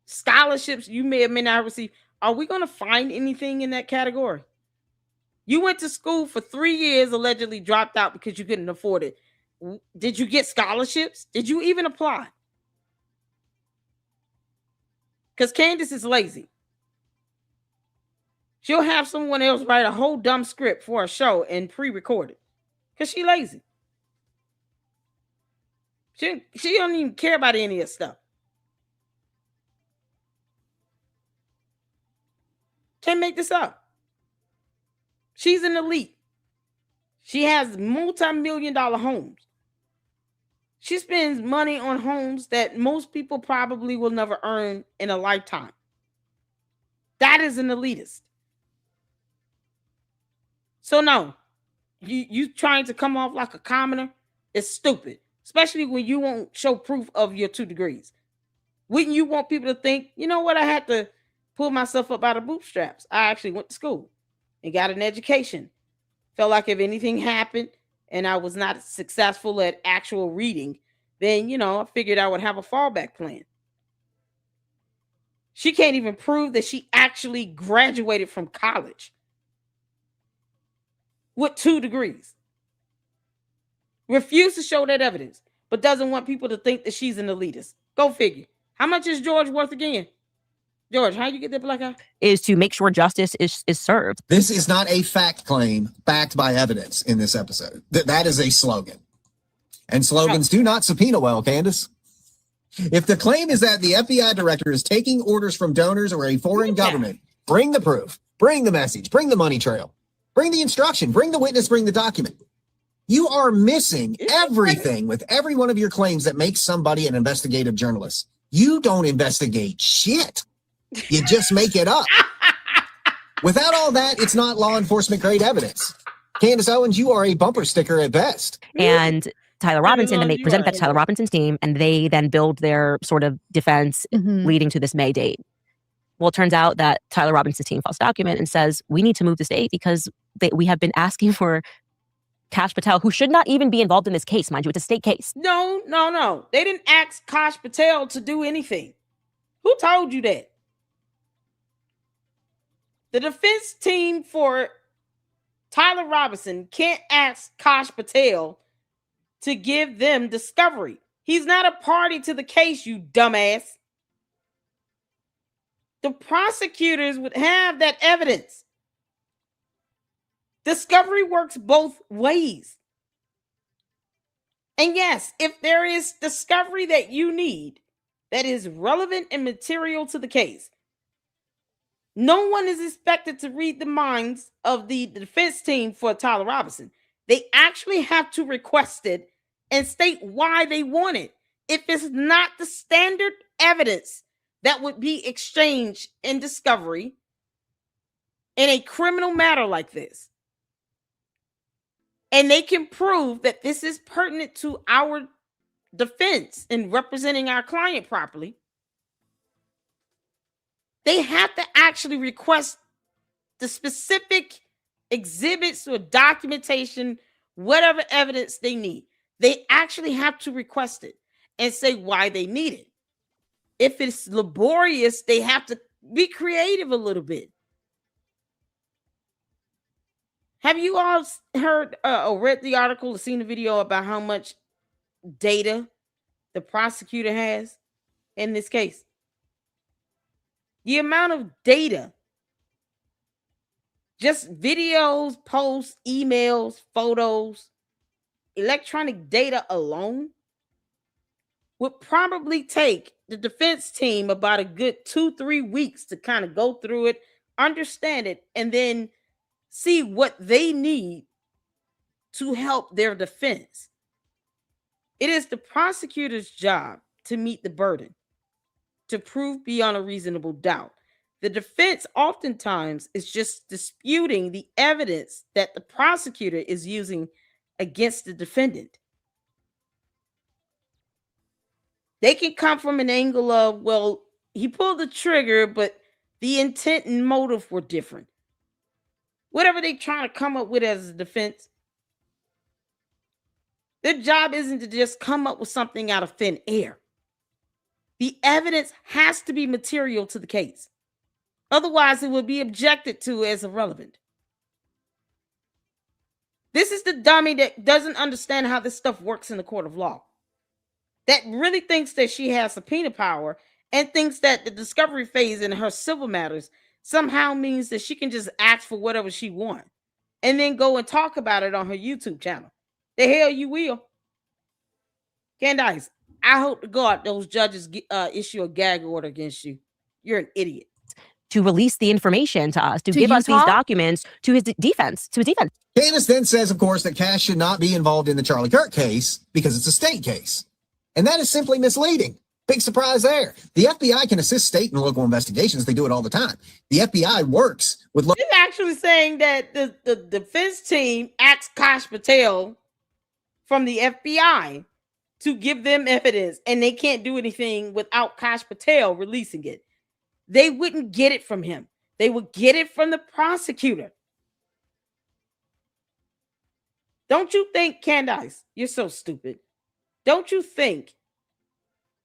scholarships you may or may not receive, are we going to find anything in that category? You went to school for 3 years, allegedly dropped out because you couldn't afford it. Did you get scholarships? Did you even apply? Because Candace is lazy. She'll have someone else write a whole dumb script for a show and pre-record it. Because she's lazy. She don't even care about any of that stuff. Can't make this up. She's an elite. She has multi-million-dollar homes. She spends money on homes that most people probably will never earn in a lifetime. That is an elitist. So no, you trying to come off like a commoner is stupid, especially when you won't show proof of your 2 degrees. Wouldn't you want people to think, you know what, I had to pull myself up out of bootstraps. I actually went to school and got an education. Felt like if anything happened and I was not successful at actual reading, then, I figured I would have a fallback plan. She can't even prove that she actually graduated from college with 2 degrees. Refused to show that evidence, but doesn't want people to think that she's an elitist. Go figure. How much is George worth again? George, how you get that black eye? Is to make sure justice is served. This is not a fact claim backed by evidence in this episode. That is a slogan. And slogans do not subpoena well, Candace. If the claim is that the FBI director is taking orders from donors or a foreign government, bring the proof, bring the message, bring the money trail, bring the instruction, bring the witness, bring the document. You are missing everything with every one of your claims that makes somebody an investigative journalist. You don't investigate shit. You just make it up. Without all that, it's not law enforcement grade evidence. Candace Owens, you are a bumper sticker at best. And Tyler Robinson, and they present that to Tyler Robinson's team, and they then build their sort of defense leading to this May date. Well, it turns out that Tyler Robinson's team files a document and says, we need to move this date because we have been asking for Kash Patel, who should not even be involved in this case, mind you. It's a state case. No. They didn't ask Kash Patel to do anything. Who told you that? The defense team for Tyler Robinson can't ask Kash Patel to give them discovery. He's not a party to the case, you dumbass. The prosecutors would have that evidence. Discovery works both ways. And yes, if there is discovery that you need that is relevant and material to the case, no one is expected to read the minds of the defense team for Tyler Robinson. They actually have to request it and state why they want it. If it's not the standard evidence that would be exchanged in discovery in a criminal matter like this, and they can prove that this is pertinent to our defense in representing our client properly, they have to actually request the specific exhibits or documentation, whatever evidence they need. They actually have to request it and say why they need it. If it's laborious, they have to be creative a little bit. Have you all heard or read the article or seen the video about how much data the prosecutor has in this case? The amount of data, just videos, posts, emails, photos, electronic data alone would probably take the defense team about a good 2-3 weeks to kind of go through it, understand it, and then see what they need to help their defense. It is the prosecutor's job to meet the burden, to prove beyond a reasonable doubt. The defense oftentimes is just disputing the evidence that the prosecutor is using against the defendant. They can come from an angle of, well, he pulled the trigger, but the intent and motive were different. Whatever they're trying to come up with as a defense, their job isn't to just come up with something out of thin air. The evidence has to be material to the case. Otherwise, it would be objected to as irrelevant. This is the dummy that doesn't understand how this stuff works in the court of law. That really thinks that she has subpoena power and thinks that the discovery phase in her civil matters somehow means that she can just ask for whatever she wants and then go and talk about it on her YouTube channel. The hell you will. Candace, I hope to God those judges issue a gag order against you. You're an idiot. To release the information to us, to give us these documents to his defense, Candace then says, of course, that Cash should not be involved in the Charlie Kirk case because it's a state case. And that is simply misleading. Big surprise there. The FBI can assist state and local investigations. They do it all the time. The FBI works with... He's actually saying that the defense team asked Kash Patel from the FBI to give them evidence, and they can't do anything without Kash Patel releasing it. They wouldn't get it from him. They would get it from the prosecutor. Don't you think, Candace, you're so stupid. Don't you think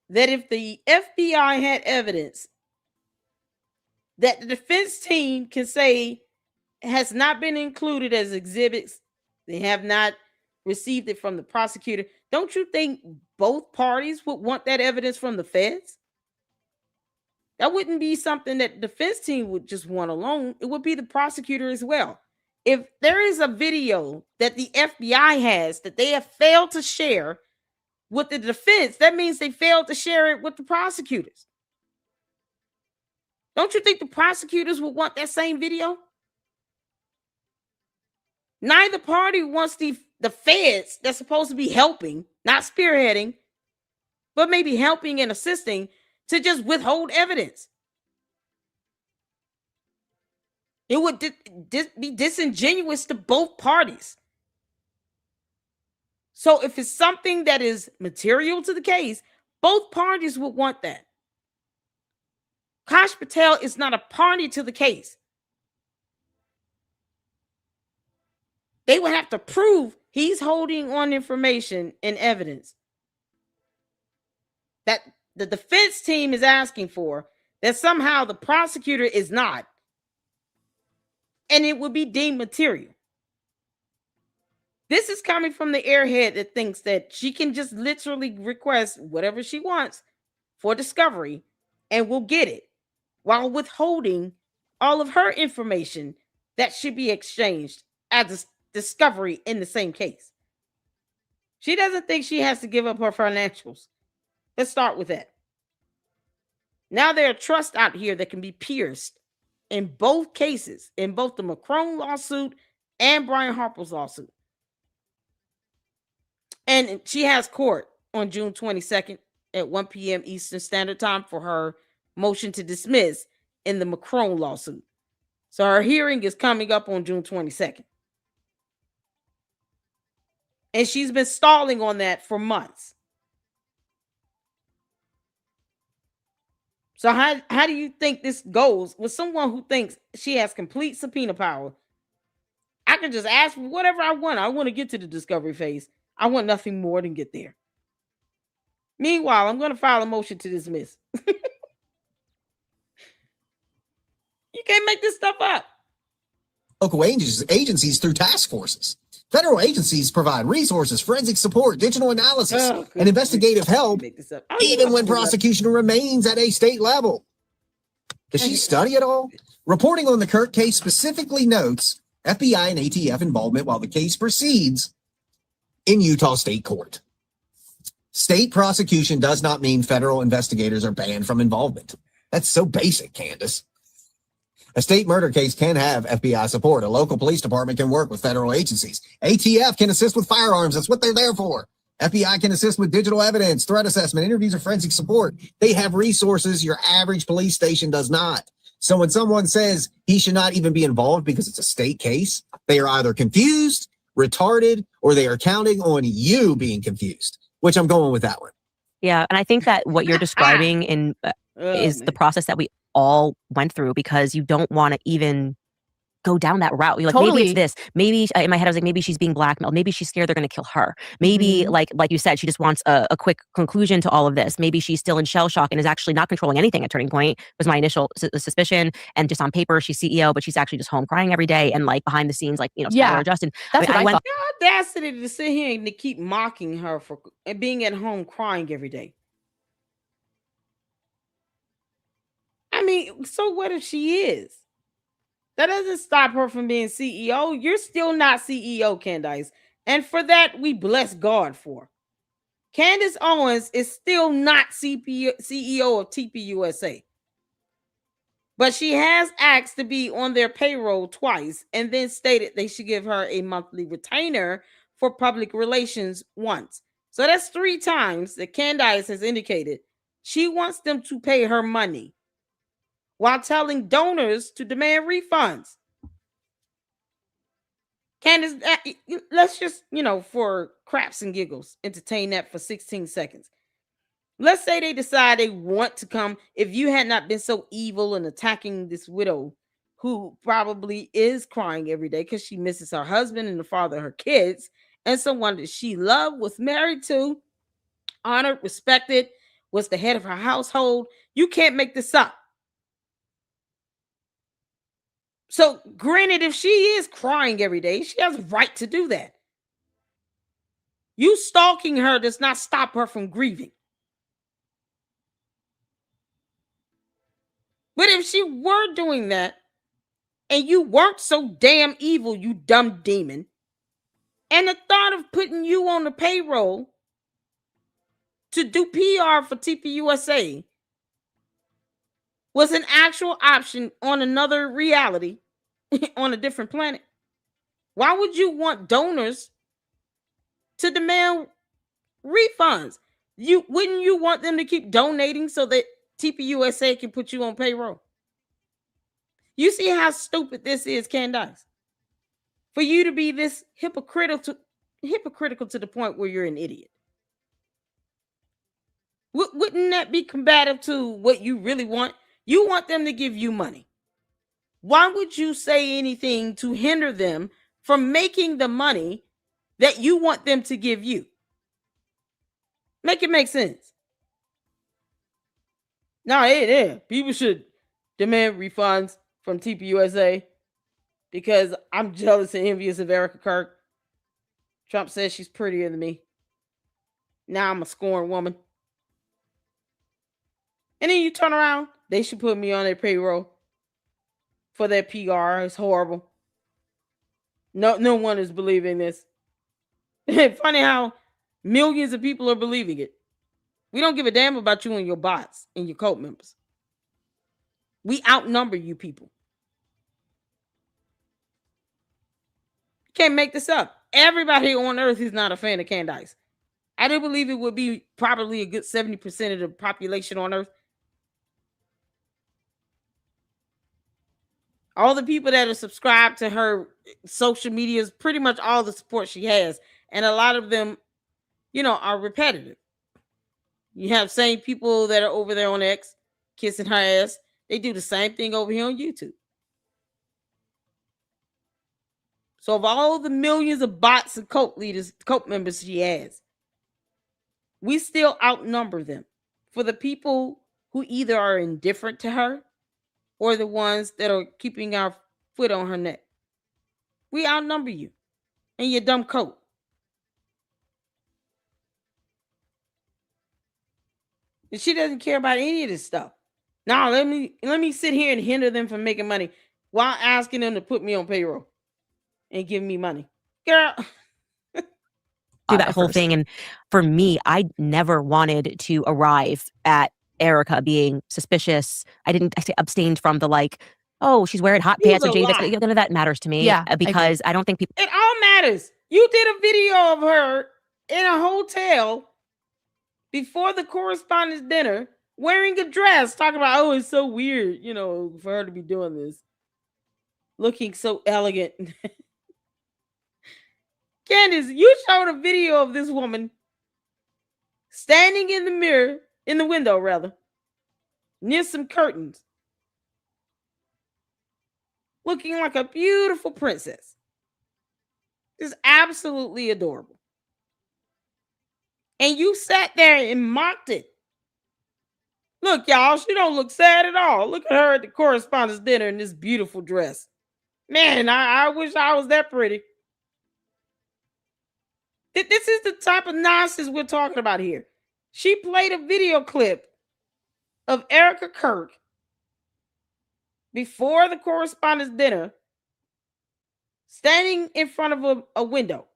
that if the FBI had evidence that the defense team can say has not been included as exhibits, they have not received it from the prosecutor, don't you think both parties would want that evidence from the feds? That wouldn't be something that the defense team would just want alone. It would be the prosecutor as well. If there is a video that the FBI has that they have failed to share with the defense, that means they failed to share it with the prosecutors. Don't you think the prosecutors would want that same video? Neither party wants the feds that's supposed to be helping, not spearheading, but maybe helping and assisting, to just withhold evidence. It would be disingenuous to both parties. So if it's something that is material to the case, both parties would want that. Kash Patel is not a party to the case. They would have to prove he's holding on information and evidence that the defense team is asking for, that somehow the prosecutor is not, and it would be deemed material. This is coming from the airhead that thinks that she can just literally request whatever she wants for discovery and will get it, while withholding all of her information that should be exchanged as discovery in the same case. She doesn't think she has to give up her financials. Let's start with that. Now there are trusts out here that can be pierced in both cases, in both the McCrone lawsuit and Brian Harper's lawsuit. And she has court on June 22nd at 1 p.m. Eastern Standard Time for her motion to dismiss in the McCrone lawsuit. So her hearing is coming up on June 22nd. And she's been stalling on that for months. So how do you think this goes with someone who thinks she has complete subpoena power? I can just ask for whatever I want. I want to get to the discovery phase. I want nothing more than get there. Meanwhile, I'm going to file a motion to dismiss. You can't make this stuff up. Local agencies through task forces. Federal agencies provide resources, forensic support, digital analysis, and investigative help, even when prosecution remains at a state level. Does she study at all? Reporting on the Kirk case specifically notes FBI and ATF involvement while the case proceeds in Utah State Court. State prosecution does not mean federal investigators are banned from involvement. That's so basic, Candace. A state murder case can have FBI support. A local police department can work with federal agencies. ATF can assist with firearms. That's what they're there for. FBI can assist with digital evidence, threat assessment, interviews, or forensic support. They have resources your average police station does not. So when someone says he should not even be involved because it's a state case, they are either confused, retarded, or they are counting on you being confused, which I'm going with that one. Yeah, and I think that what you're describing is the process that we all went through, because you don't want to even go down that route. You're like, maybe it's this. Maybe in my head, I was like, maybe she's being blackmailed. Maybe she's scared they're going to kill her. Maybe like you said, she just wants a quick conclusion to all of this. Maybe she's still in shell shock and is actually not controlling anything at Turning Point, was my initial suspicion. And just on paper, she's CEO, but she's actually just home crying every day. And like behind the scenes, like, Skylar or Justin. That's what I thought. The audacity to sit here and to keep mocking her for being at home crying every day. I mean, so what if she is? That doesn't stop her from being CEO. You're still not CEO, Candace. And for that, we bless God for. Candace Owens is still not CEO of TPUSA. But she has asked to be on their payroll twice and then stated they should give her a monthly retainer for public relations once. So that's 3 times that Candace has indicated she wants them to pay her money while telling donors to demand refunds. Candace, let's just, for craps and giggles, entertain that for 16 seconds. Let's say they decide they want to come. If you had not been so evil and attacking this widow who probably is crying every day because she misses her husband and the father of her kids and someone that she loved, was married to, honored, respected, was the head of her household, you can't make this up. So granted, if she is crying every day, she has a right to do that. You stalking her does not stop her from grieving. But if she were doing that and you weren't so damn evil, you dumb demon, and the thought of putting you on the payroll to do PR for TPUSA was an actual option on another reality on a different planet, why would you want donors to demand refunds? Wouldn't you want them to keep donating so that TPUSA can put you on payroll? You see how stupid this is, Candace? For you to be this hypocritical to the point where you're an idiot. Wouldn't that be combative to what you really want? You want them to give you money. Why would you say anything to hinder them from making the money that you want them to give you? Make it make sense. No, people should demand refunds from TPUSA because I'm jealous and envious of Erica Kirk. Trump says she's prettier than me. Now I'm a scorned woman. And then you turn around, they should put me on their payroll for their PR. It's horrible. No one is believing this. Funny how millions of people are believing it. We don't give a damn about you and your bots and your cult members. We outnumber you people. Can't make this up. Everybody on earth is not a fan of Candace. I do believe it would be probably a good 70% of the population on earth. All the people that are subscribed to her social media is pretty much all the support she has. And a lot of them, are repetitive. You have same people that are over there on X kissing her ass. They do the same thing over here on YouTube. So of all the millions of bots and cult members she has, we still outnumber them. For the people who either are indifferent to her or the ones that are keeping our foot on her neck, we outnumber you and your dumb coat. And she doesn't care about any of this stuff. Now let me sit here and hinder them from making money while asking them to put me on payroll and give me money. Girl. Do that whole thing. And for me, I never wanted to arrive at Erica being suspicious. I abstained from the oh, she's wearing hot pants or jeans. None of that matters to me. Yeah, because I don't think people. It all matters. You did a video of her in a hotel before the correspondence dinner wearing a dress, talking about, oh, it's so weird, for her to be doing this. Looking so elegant. Candace, you showed a video of this woman standing in the window, near some curtains, looking like a beautiful princess. Just absolutely adorable. And you sat there and mocked it. Look, y'all, she don't look sad at all. Look at her at the correspondence dinner in this beautiful dress. Man, I wish I was that pretty. This is the type of nonsense we're talking about here. She played a video clip of Erica Kirk before the correspondence dinner, standing in front of a window.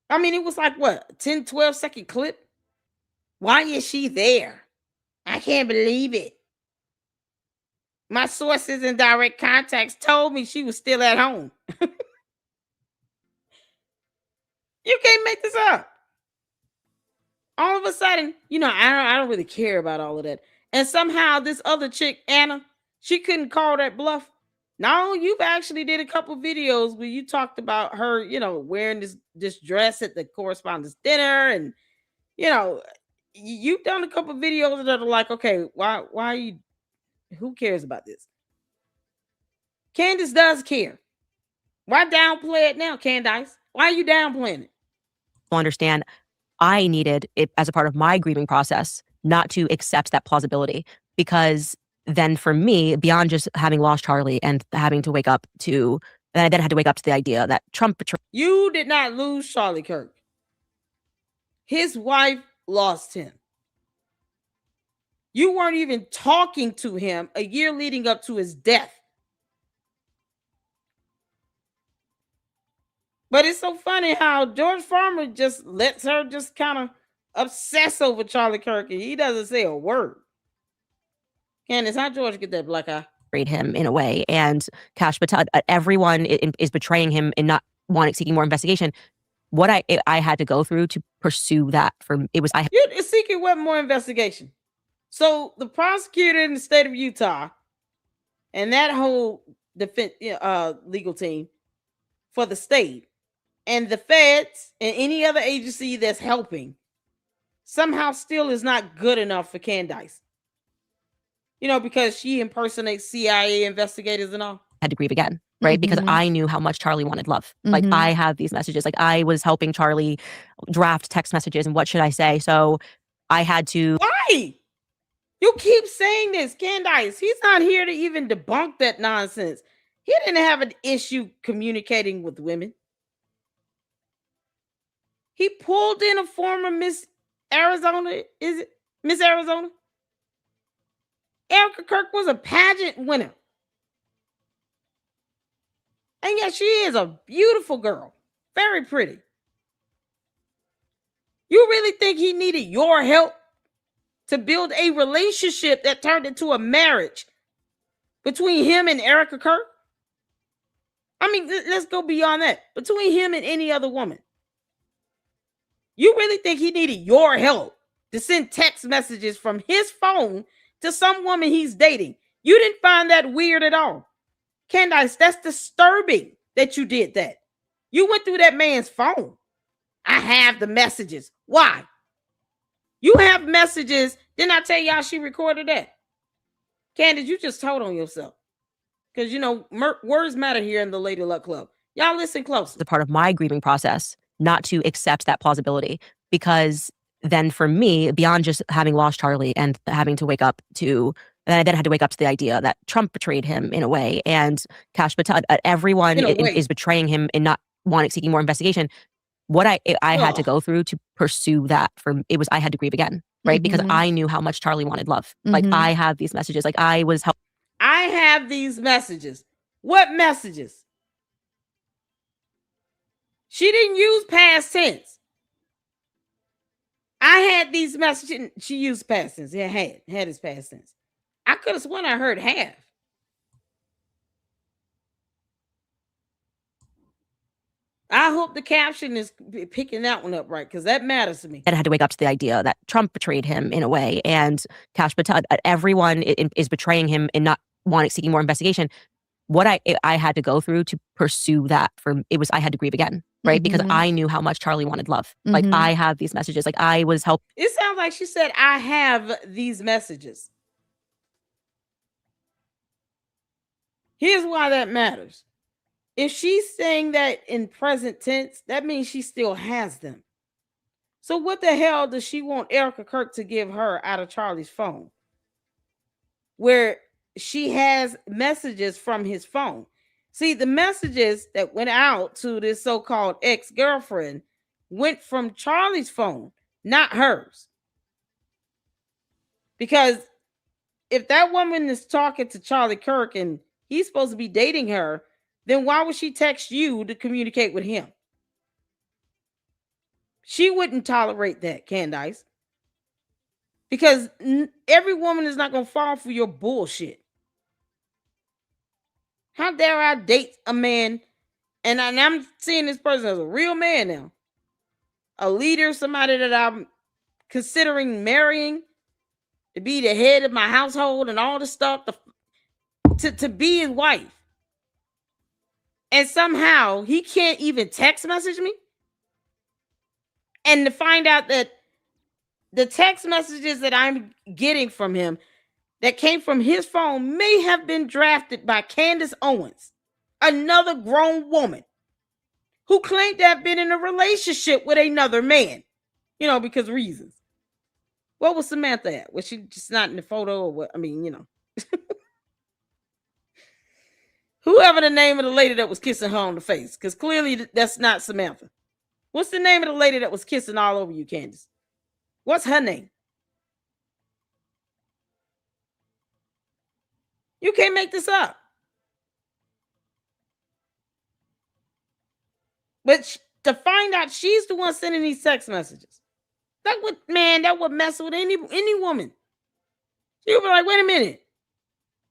I mean, it was like, what, 10, 12-second clip? Why is she there? I can't believe it. My sources and direct contacts told me she was still at home. You can't make this up. All of a sudden, I don't really care about all of that. And somehow this other chick, Anna, she couldn't call that bluff. No, you've actually did a couple videos where you talked about her, wearing this dress at the correspondence dinner. And, you've done a couple videos that are like, okay, why are you, who cares about this? Candace does care. Why downplay it now, Candace? Why are you downplaying it? Understand, I needed it as a part of my grieving process not to accept that plausibility, because then for me, beyond just having lost Charlie and having to wake up to, and I then had to wake up to the idea that Trump betrayed. You did not lose Charlie Kirk. His wife lost him. You weren't even talking to him a year leading up to his death. But it's so funny how George Farmer just lets her just kind of obsess over Charlie Kirk, and he doesn't say a word. Candace, how George get that black eye? Him in a way, and Kash Patel, everyone is betraying him and not seeking more investigation. What I had to go through to pursue that, You're seeking what more investigation? So the prosecutor in the state of Utah and that whole defense legal team for the state and the feds and any other agency that's helping somehow still is not good enough for Candace. Because she impersonates CIA investigators and all. Had to grieve again, right? Because I knew how much Charlie wanted love. Like, I have these messages. Like, I was helping Charlie draft text messages, and what should I say? So I had to. Why? You keep saying this, Candace. He's not here to even debunk that nonsense. He didn't have an issue communicating with women. He pulled in a former Miss Arizona. Is it Miss Arizona? Erica Kirk was a pageant winner. And yet she is a beautiful girl. Very pretty. You really think he needed your help to build a relationship that turned into a marriage between him and Erica Kirk? I mean, let's go beyond that. Between him and any other woman. You really think he needed your help to send text messages from his phone to some woman he's dating? You didn't find that weird at all. Candace, that's disturbing that you did that. You went through that man's phone. I have the messages. Why? You have messages. Didn't I tell y'all she recorded that? Candace, you just told on yourself. Because, words matter here in the Lady Luck Club. Y'all listen close. The part of my grieving process not to accept that plausibility, because then for me, beyond just having lost Charlie and having to wake up to, and I then had to wake up to the idea that Trump betrayed him in a way, and Kash Patel, everyone is betraying him and not seeking more investigation. What I had to go through to pursue that, I had to grieve again, right? Because I knew how much Charlie wanted love. Like, I have these messages. Like, I have these messages. What messages? She didn't use past tense. I had these messages. She used past tense. Yeah, had his past tense. I could have sworn I heard have. I hope the caption is picking that one up right, because that matters to me. I had to wake up to the idea that Trump betrayed him in a way, and Kash Patel, everyone is betraying him and not seeking more investigation. What I had to go through to pursue that, I had to grieve again, right? Because I knew how much Charlie wanted love. Like, I have these messages. Like, I was helping. It sounds like she said, I have these messages. Here's why that matters. If she's saying that in present tense, that means she still has them. So what the hell does she want Erica Kirk to give her out of Charlie's phone? Where she has messages from his phone. See, the messages that went out to this so-called ex-girlfriend went from Charlie's phone, not hers. Because if that woman is talking to Charlie Kirk and he's supposed to be dating her, then why would she text you to communicate with him? She wouldn't tolerate that, Candace. Because every woman is not going to fall for your bullshit. How dare I date a man, and I'm seeing this person as a real man now. A leader, somebody that I'm considering marrying to be the head of my household and all the stuff, to be his wife. And somehow he can't even text message me. And to find out that the text messages that I'm getting from him that came from his phone may have been drafted by Candace Owens, another grown woman who claimed to have been in a relationship with another man, because reasons. What was Samantha at? Was she just not in the photo or what? I mean, whoever the name of the lady that was kissing her on the face, because clearly that's not Samantha. What's the name of the lady that was kissing all over you, Candace? What's her name? You can't make this up. But to find out she's the one sending these text messages, that would mess with any woman. You'll be like, wait a minute.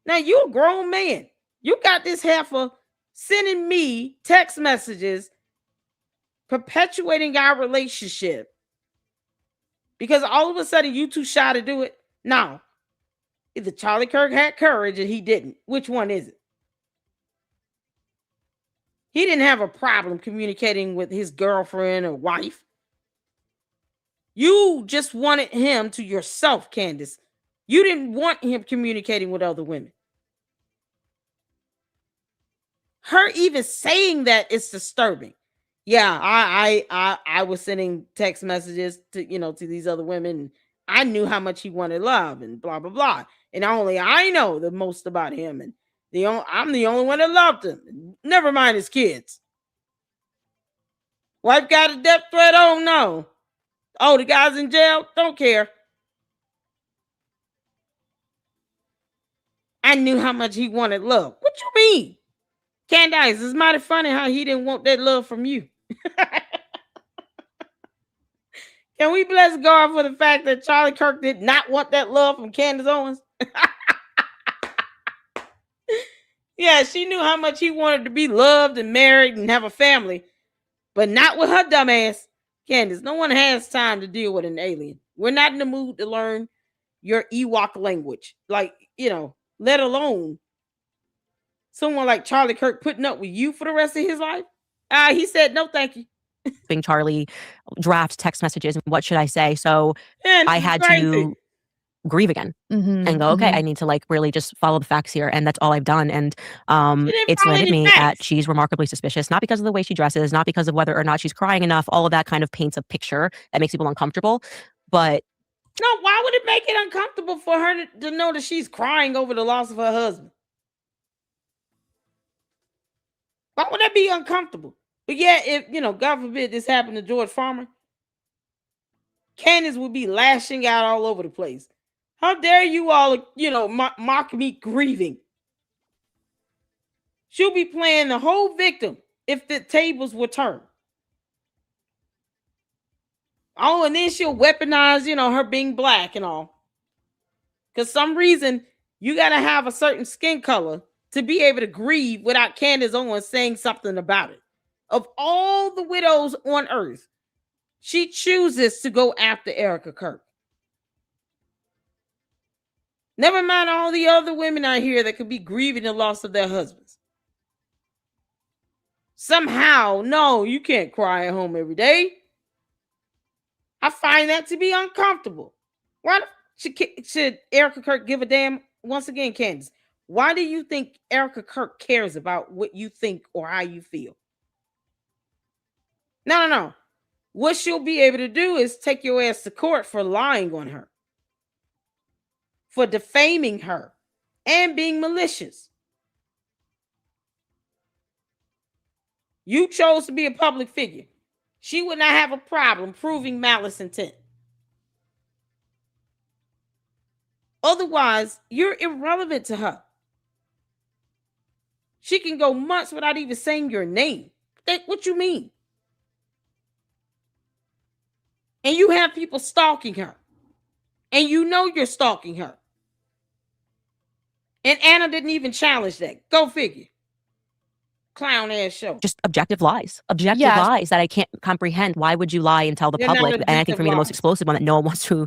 Now you're a grown man. You got this heifer sending me text messages, perpetuating our relationship. Because all of a sudden you too shy to do it. Now, either Charlie Kirk had courage and he didn't. Which one is it? He didn't have a problem communicating with his girlfriend or wife. You just wanted him to yourself, Candace. You didn't want him communicating with other women. Her even saying that is disturbing. Yeah, I was sending text messages to these other women. And I knew how much he wanted love and blah blah blah. And only I know the most about him, and I'm the only one that loved him. Never mind his kids. Wife got a death threat? Oh no. Oh, the guy's in jail? Don't care. I knew how much he wanted love. What you mean? Candace, it's mighty funny how he didn't want that love from you. Can we bless God for the fact that Charlie Kirk did not want that love from Candace Owens? Yeah, she knew how much he wanted to be loved and married and have a family, but not with her dumb ass. Candace, no one has time to deal with an alien. We're not in the mood to learn your Ewok language. Let alone someone like Charlie Kirk putting up with you for the rest of his life. He said, no, thank you. Charlie draft text messages and what should I say? So I had to grieve again and go, okay, I need to really just follow the facts here. And that's all I've done. And it's landed me at she's remarkably suspicious, not because of the way she dresses, not because of whether or not she's crying enough. All of that kind of paints a picture that makes people uncomfortable. But no, why would it make it uncomfortable for her to know that she's crying over the loss of her husband? Why would that be uncomfortable? But yeah, if, God forbid this happened to George Farmer, Candace would be lashing out all over the place. How dare you all, mock me grieving? She'll be playing the whole victim if the tables were turned. Oh, and then she'll weaponize, her being black and all. Because some reason you got to have a certain skin color to be able to grieve without Candace Owens saying something about it. Of all the widows on earth, she chooses to go after Erica Kirk. Never mind all the other women out here that could be grieving the loss of their husbands. Somehow, no, you can't cry at home every day. I find that to be uncomfortable. Why should Erica Kirk give a damn? Once again, Candace, Why do you think Erica Kirk cares about what you think or how you feel? No. What she'll be able to do is take your ass to court for lying on her, for defaming her, and being malicious. You chose to be a public figure. She would not have a problem proving malice intent. Otherwise, you're irrelevant to her. She can go months without even saying your name. What you mean? And you have people stalking her. And you know you're stalking her. And Anna didn't even challenge that. Go figure. Clown ass show. Just objective lies. Lies that I can't comprehend. Why would you lie and tell the public? And I think for me, the most explosive one that no one wants to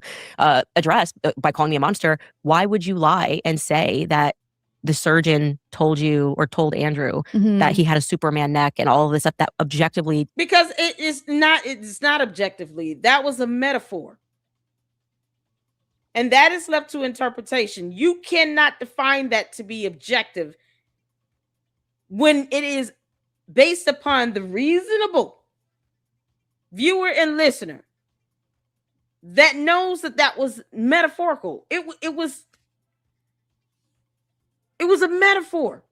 address by calling me a monster. Why would you lie and say that the surgeon told you or told Andrew that he had a Superman neck and all of this stuff that objectively? Because it's not objectively. That was a metaphor. And that is left to interpretation. You cannot define that to be objective when it is based upon the reasonable viewer and listener that knows that was metaphorical. It was a metaphor.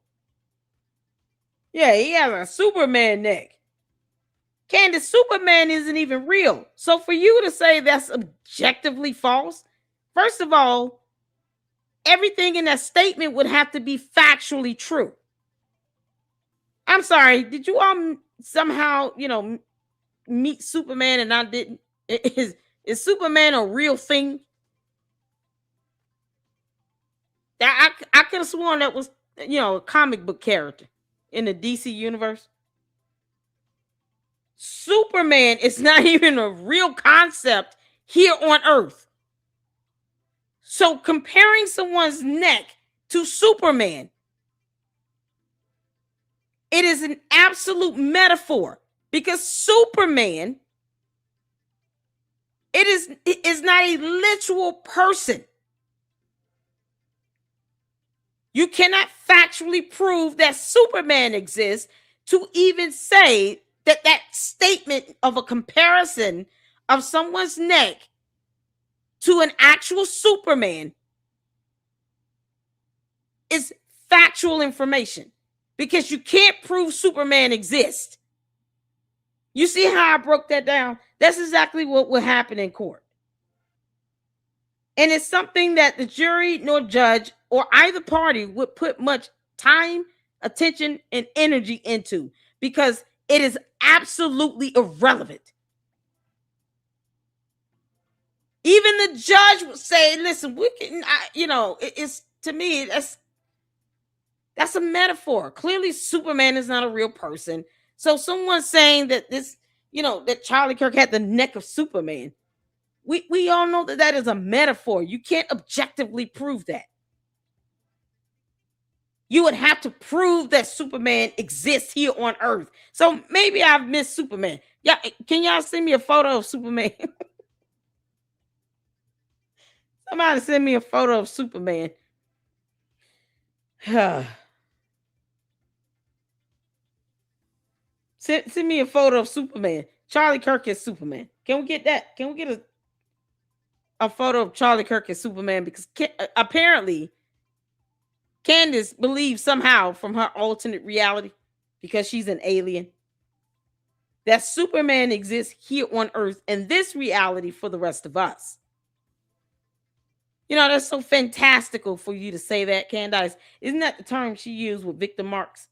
Yeah, he has a Superman neck. Candace, Superman isn't even real. So for you to say that's objectively false, first of all, everything in that statement would have to be factually true. I'm sorry, did you all somehow, meet Superman and I didn't? Is Superman a real thing? I could have sworn that was, a comic book character in the DC universe. Superman is not even a real concept here on Earth. So comparing someone's neck to Superman, it is an absolute metaphor because Superman, it is not a literal person. You cannot factually prove that Superman exists to even say that statement of a comparison of someone's neck to an actual Superman is factual information. Because you can't prove Superman exists. You see how I broke that down? That's exactly what would happen in court. And it's something that the jury nor judge or either party would put much time, attention, and energy into because it is absolutely irrelevant. Even the judge would say, listen, we can, it's to me, that's a metaphor. Clearly, Superman is not a real person. So someone saying that that Charlie Kirk had the neck of Superman, we all know that is a metaphor. You can't objectively prove that. You would have to prove that Superman exists here on Earth. So maybe I've missed Superman. Yeah, can y'all send me a photo of Superman? Somebody send me a photo of Superman. Send me a photo of Superman. Charlie Kirk is Superman. Can we get that? Can we get a photo of Charlie Kirk as Superman? Because apparently Candace believes somehow from her alternate reality, because she's an alien, that Superman exists here on Earth in this reality for the rest of us. That's so fantastical for you to say that, Candace. Isn't that the term she used with Victor Marx?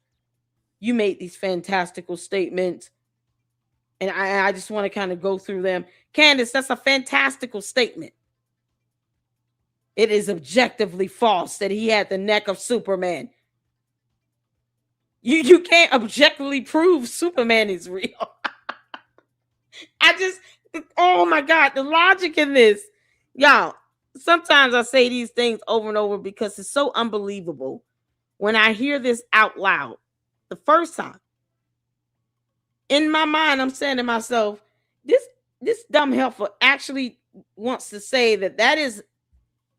You made these fantastical statements. And I just want to kind of go through them. Candace, that's a fantastical statement. It is objectively false that he had the neck of Superman. You can't objectively prove Superman is real. Oh my God, the logic in this. Y'all, sometimes I say these things over and over because it's so unbelievable when I hear this out loud. The first time, in my mind, I'm saying to myself, this dumb heifer actually wants to say that is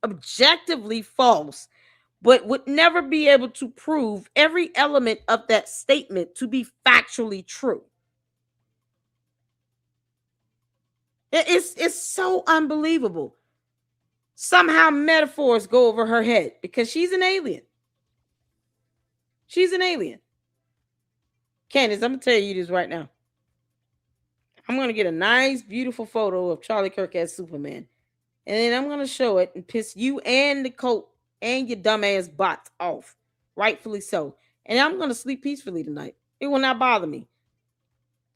objectively false but would never be able to prove every element of that statement to be factually true. It's so unbelievable. Somehow metaphors go over her head because she's an alien. She's an alien. Candace, I'm going to tell you this right now. I'm going to get a nice, beautiful photo of Charlie Kirk as Superman. And then I'm going to show it and piss you and the coat and your dumbass bots off. Rightfully so. And I'm going to sleep peacefully tonight. It will not bother me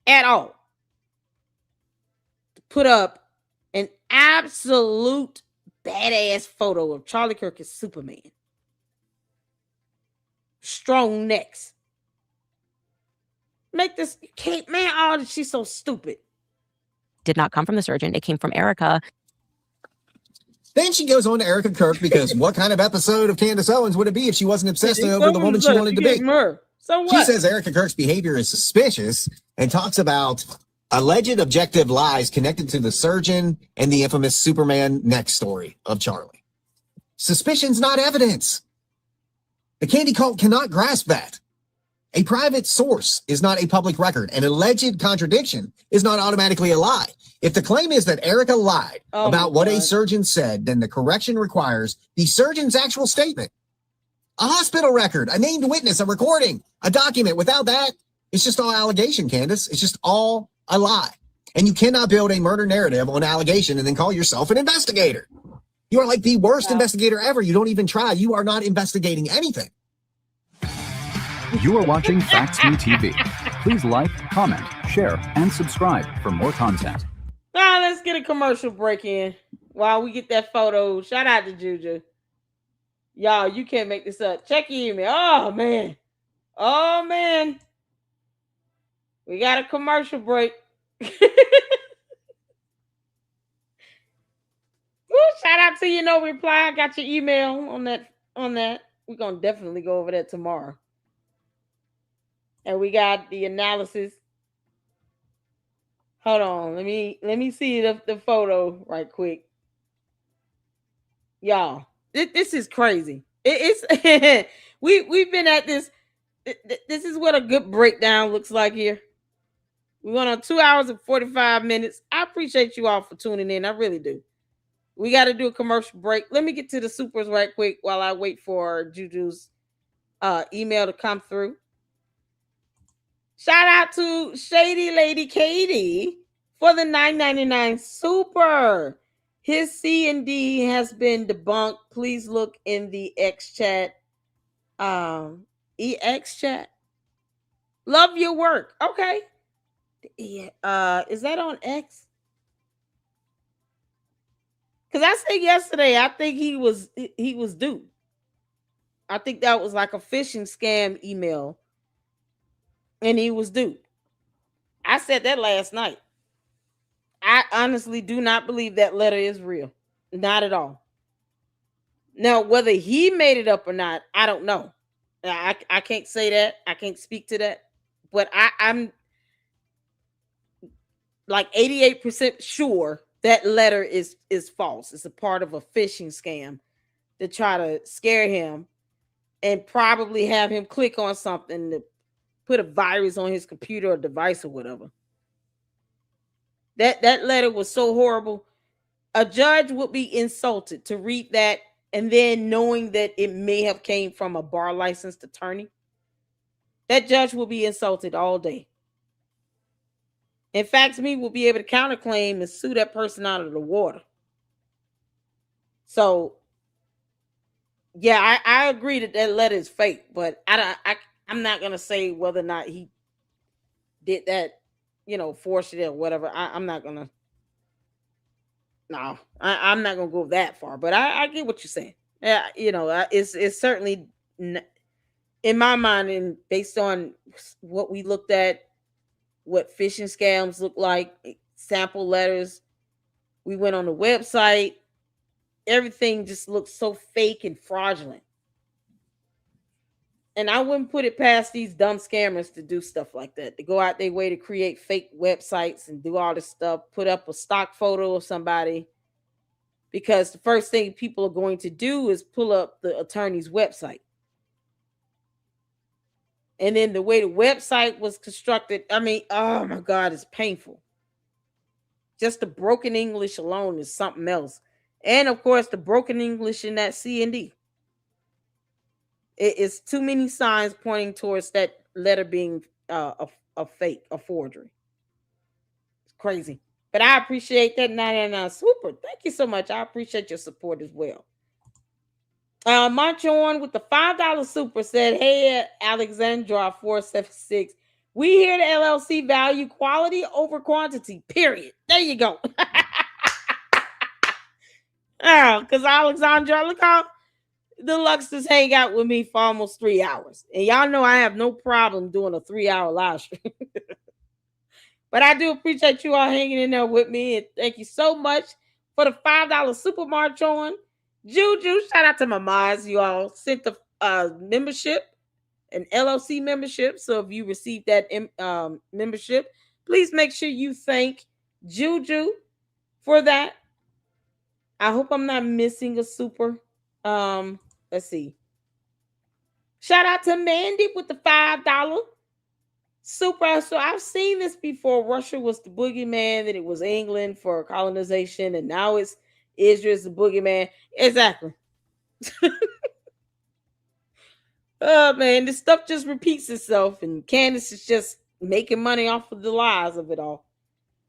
at all to put up an absolute badass photo of Charlie Kirk as Superman. Strong necks. Make this, Kate, man, oh, she's so stupid. Did not come from the surgeon. It came from Erica. Then she goes on to Erica Kirk because what kind of episode of Candace Owens would it be if she wasn't obsessed over the woman she wanted to be? So what? She says Erica Kirk's behavior is suspicious and talks about alleged objective lies connected to the surgeon and the infamous Superman neck story of Charlie. Suspicion's not evidence. The candy cult cannot grasp that. A private source is not a public record. An alleged contradiction is not automatically a lie. If the claim is that Erica lied about what a surgeon said, then the correction requires the surgeon's actual statement. A hospital record, a named witness, a recording, a document. Without that, it's just all allegation, Candace. It's just all a lie. And you cannot build a murder narrative on allegation and then call yourself an investigator. You are like the worst investigator ever. You don't even try. You are not investigating anything. You are watching Facts Me TV. Please like, comment, share, and subscribe for more content. Now let's get a commercial break in while we get that photo. Shout out to Juju. Y'all, you can't make this up. Check your email. Oh, man. Oh, man. We got a commercial break. Woo, shout out to you, no reply. I got your email on that. We're going to definitely go over that tomorrow. And we got the analysis. Hold on. Let me see the photo right quick. Y'all, this is crazy. It's we've been at this. This is what a good breakdown looks like here. We went on 2 hours and 45 minutes. I appreciate you all for tuning in. I really do. We got to do a commercial break. Let me get to the supers right quick while I wait for Juju's email to come through. Shout out to Shady Lady Katie for the $9.99 super. His C&D has been debunked. Please look in the X chat. EX chat. Love your work. Okay. Is that on X? Because I said yesterday, I think he was due. I think that was like a phishing scam email. And he was due. I said that last night. I honestly do not believe that letter is real. Not at all. Now, whether he made it up or not, I don't know. I can't say that. I can't speak to that. But I'm like 88% sure that letter is false. It's a part of a phishing scam to try to scare him and probably have him click on something to put a virus on his computer or device or whatever. That letter was so horrible. A judge would be insulted to read that and then knowing that it may have came from a bar licensed attorney. That judge will be insulted all day. In fact, me will be able to counterclaim and sue that person out of the water. So, yeah, I agree that letter is fake, but I'm not going to say whether or not he did that, forced it or whatever. I'm not going to. No, I'm not going to go that far, but I get what you're saying. Yeah, it's certainly, in my mind, and based on what we looked at, what phishing scams look like, sample letters. We went on the website. Everything just looks so fake and fraudulent. And I wouldn't put it past these dumb scammers to do stuff like that, to go out their way to create fake websites and do all this stuff, put up a stock photo of somebody, because the first thing people are going to do is pull up the attorney's website. And then the way the website was constructed, I mean, oh my God, it's painful. Just the broken English alone is something else. And of course, the broken English in that C&D. It's too many signs pointing towards that letter being a fake, a forgery. It's crazy. But I appreciate that 99 super. Thank you so much. I appreciate your support as well. March on with the $5 super said, hey, Alexandra 476. We here at LLC value quality over quantity, period. There you go. Oh, because Alexandra, look how Deluxe just hang out with me for almost 3 hours. And y'all know I have no problem doing a 3-hour live stream. But I do appreciate you all hanging in there with me. And thank you so much for the $5 super march on. Juju, shout out to my mods. You all sent the membership, an LLC membership. So if you received that membership, please make sure you thank Juju for that. I hope I'm not missing a super. Let's see. Shout out to Mandy with the $5 super. So I've seen this before. Russia was the boogeyman, then it was England for colonization, and now it's Israel's the boogeyman. Exactly. Oh man, this stuff just repeats itself, and Candace is just making money off of the lies of it all.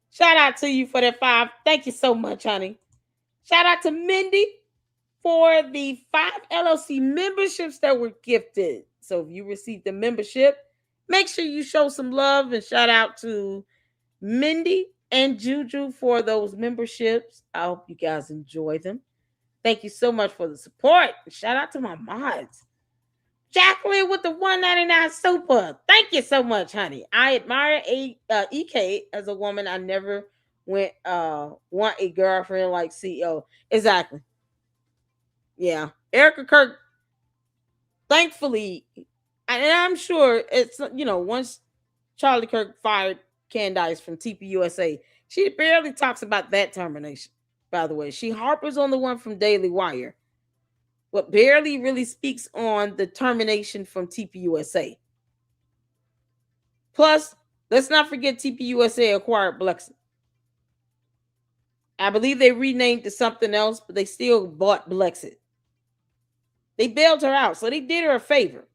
Shout out to you for that 5. Thank you so much, honey. Shout out to Mindy for the 5 LLC memberships that were gifted. So if you received the membership, make sure you show some love, and shout out to Mindy and Juju for those memberships. I hope you guys enjoy them. Thank you so much for the support. Shout out to my mods. Jacqueline with the $1.99 super. Thank you so much, honey. I admire EK as a woman. I never want a girlfriend like CEO. Exactly. Yeah. Erica Kirk, thankfully, and I'm sure it's, once Charlie Kirk fired Candace from TPUSA, she barely talks about that termination, by the way. She harpers on the one from Daily Wire, but barely really speaks on the termination from TPUSA. Plus, let's not forget TPUSA acquired Blexit. I believe they renamed to something else, but they still bought Blexit. They bailed her out, so they did her a favor.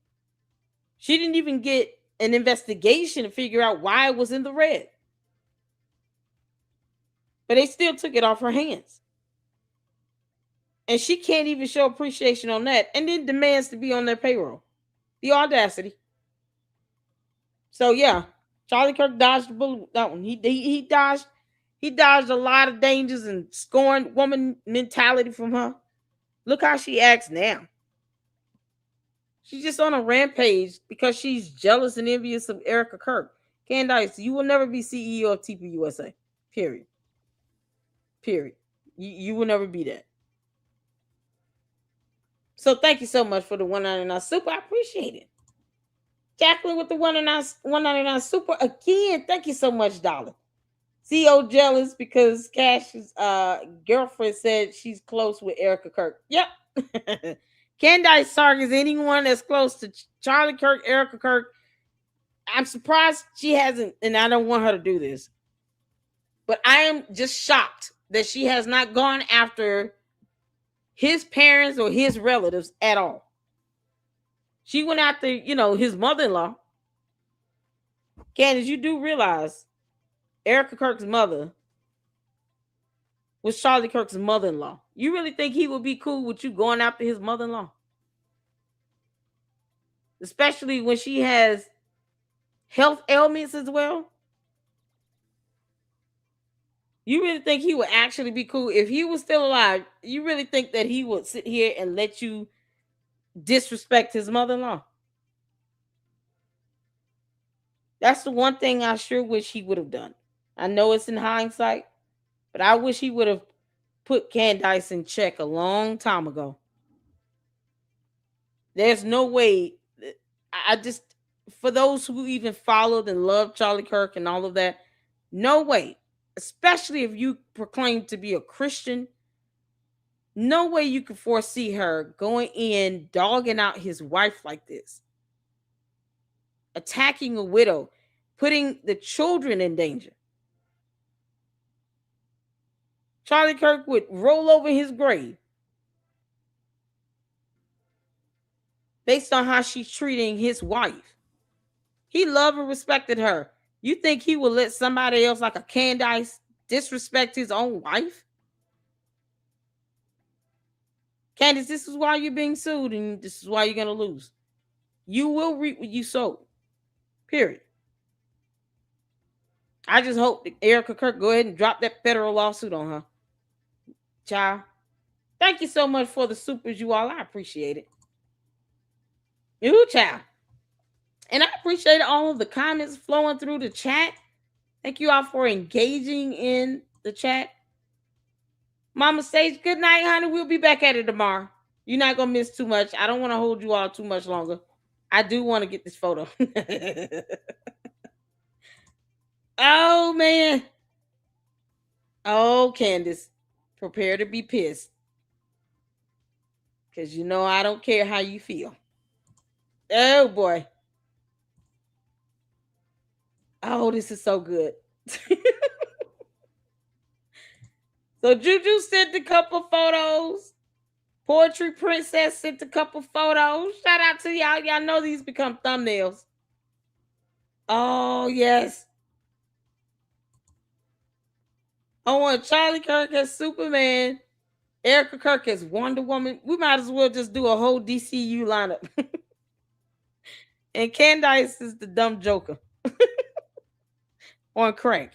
She didn't even get an investigation to figure out why it was in the red. But they still took it off her hands. And she can't even show appreciation on that, and then demands to be on their payroll. The audacity. So yeah, Charlie Kirk dodged the bullet. That one. He dodged a lot of dangers and scorned woman mentality from her. Look how she acts now. She's just on a rampage because she's jealous and envious of Erica Kirk. Candace, you will never be CEO of TPUSA. Period. You will never be that. So thank you so much for the $1.99 super. I appreciate it. Jacqueline with the $1.99 super again. Thank you so much, darling. CEO jealous because Cash's girlfriend said she's close with Erica Kirk. Yep. Candace Sark is anyone that's close to Charlie Kirk, Erica Kirk. I'm surprised she hasn't, and I don't want her to do this, but I am just shocked that she has not gone after his parents or his relatives at all. She went after, his mother-in-law. Candace, you do realize Erica Kirk's mother was Charlie Kirk's mother-in-law. You really think he would be cool with you going after his mother-in-law? Especially when she has health ailments as well? You really think he would actually be cool? If he was still alive, you really think that he would sit here and let you disrespect his mother-in-law? That's the one thing I sure wish he would have done. I know it's in hindsight, but I wish he would have put Candace in check a long time ago. There's no way. For those who even followed and loved Charlie Kirk and all of that, no way. Especially if you proclaim to be a Christian No way you could foresee her going in, dogging out his wife like this, attacking a widow, putting the children in danger. Charlie Kirk would roll over his grave based on how she's treating his wife. He loved and respected her. You think he would let somebody else like a Candace disrespect his own wife? Candace, this is why you're being sued, and this is why you're going to lose. You will reap what you sow. Period. I just hope that Erica Kirk go ahead and drop that federal lawsuit on her. Child. Thank you so much for the supers, you all. I appreciate it. You, child. And I appreciate all of the comments flowing through the chat. Thank you all for engaging in the chat. Mama Sage, good night, honey. We'll be back at it tomorrow. You're not going to miss too much. I don't want to hold you all too much longer. I do want to get this photo. Oh, man. Oh, Candace, prepare to be pissed. Because you know I don't care how you feel. Oh, boy. Oh, this is so good. So Juju sent a couple photos. Poetry Princess sent a couple photos. Shout out to y'all. Y'all know these become thumbnails. Oh, yes. I want Charlie Kirk as Superman. Erica Kirk as Wonder Woman. We might as well just do a whole DCU lineup. And Candace is the dumb Joker. On crack.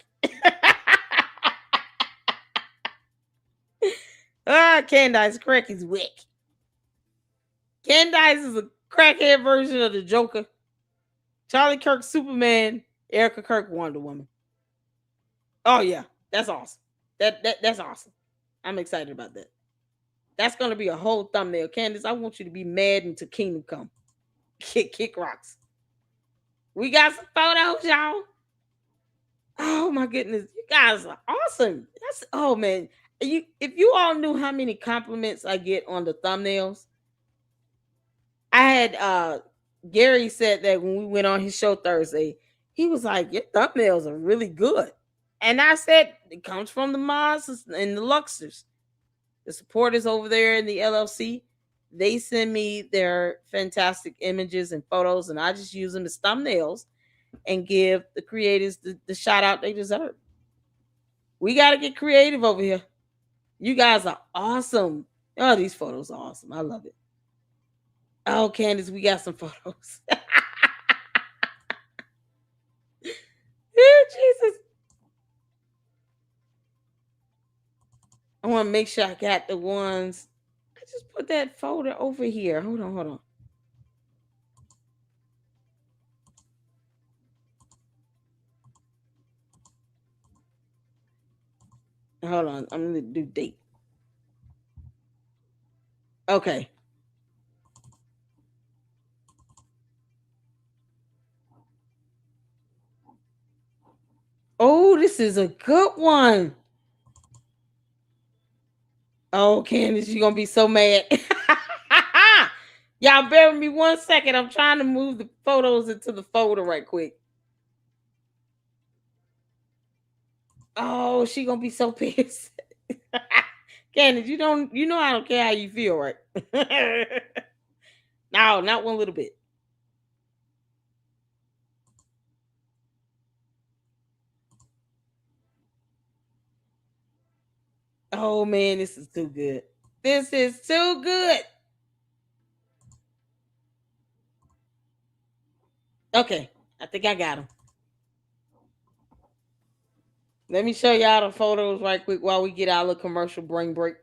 Candace crack is wick. Candace is a crackhead version of the Joker. Charlie Kirk Superman. Erica Kirk Wonder Woman. Oh yeah, that's awesome. That's awesome. I'm excited about that. That's gonna be a whole thumbnail. Candace, I want you to be mad until Kingdom Come. Kick rocks. We got some photos, y'all. Oh my goodness, you guys are awesome. Oh man, if you all knew how many compliments I get on the thumbnails. I had Gary said that when we went on his show Thursday, he was like, your thumbnails are really good. And I said, it comes from the mods and the Luxers, the supporters over there in the LLC. They send me their fantastic images and photos, and I just use them as thumbnails and give the creators the shout out they deserve. We got to get creative over here. You guys are awesome. Oh, these photos are awesome. I love it. Oh, Candace, we got some photos. Oh, Jesus. I want to make sure I got the ones. I just put that folder over here. Hold on. Hold on. I'm going to do date. Okay. Oh, this is a good one. Oh, Candace, you're going to be so mad. Y'all bear with me 1 second. I'm trying to move the photos into the folder right quick. Oh, she going to be so pissed. Candace, you know I don't care how you feel, right? No, not one little bit. Oh, man, this is too good. This is too good. Okay, I think I got them. Let me show y'all the photos right quick while we get our little commercial brain break.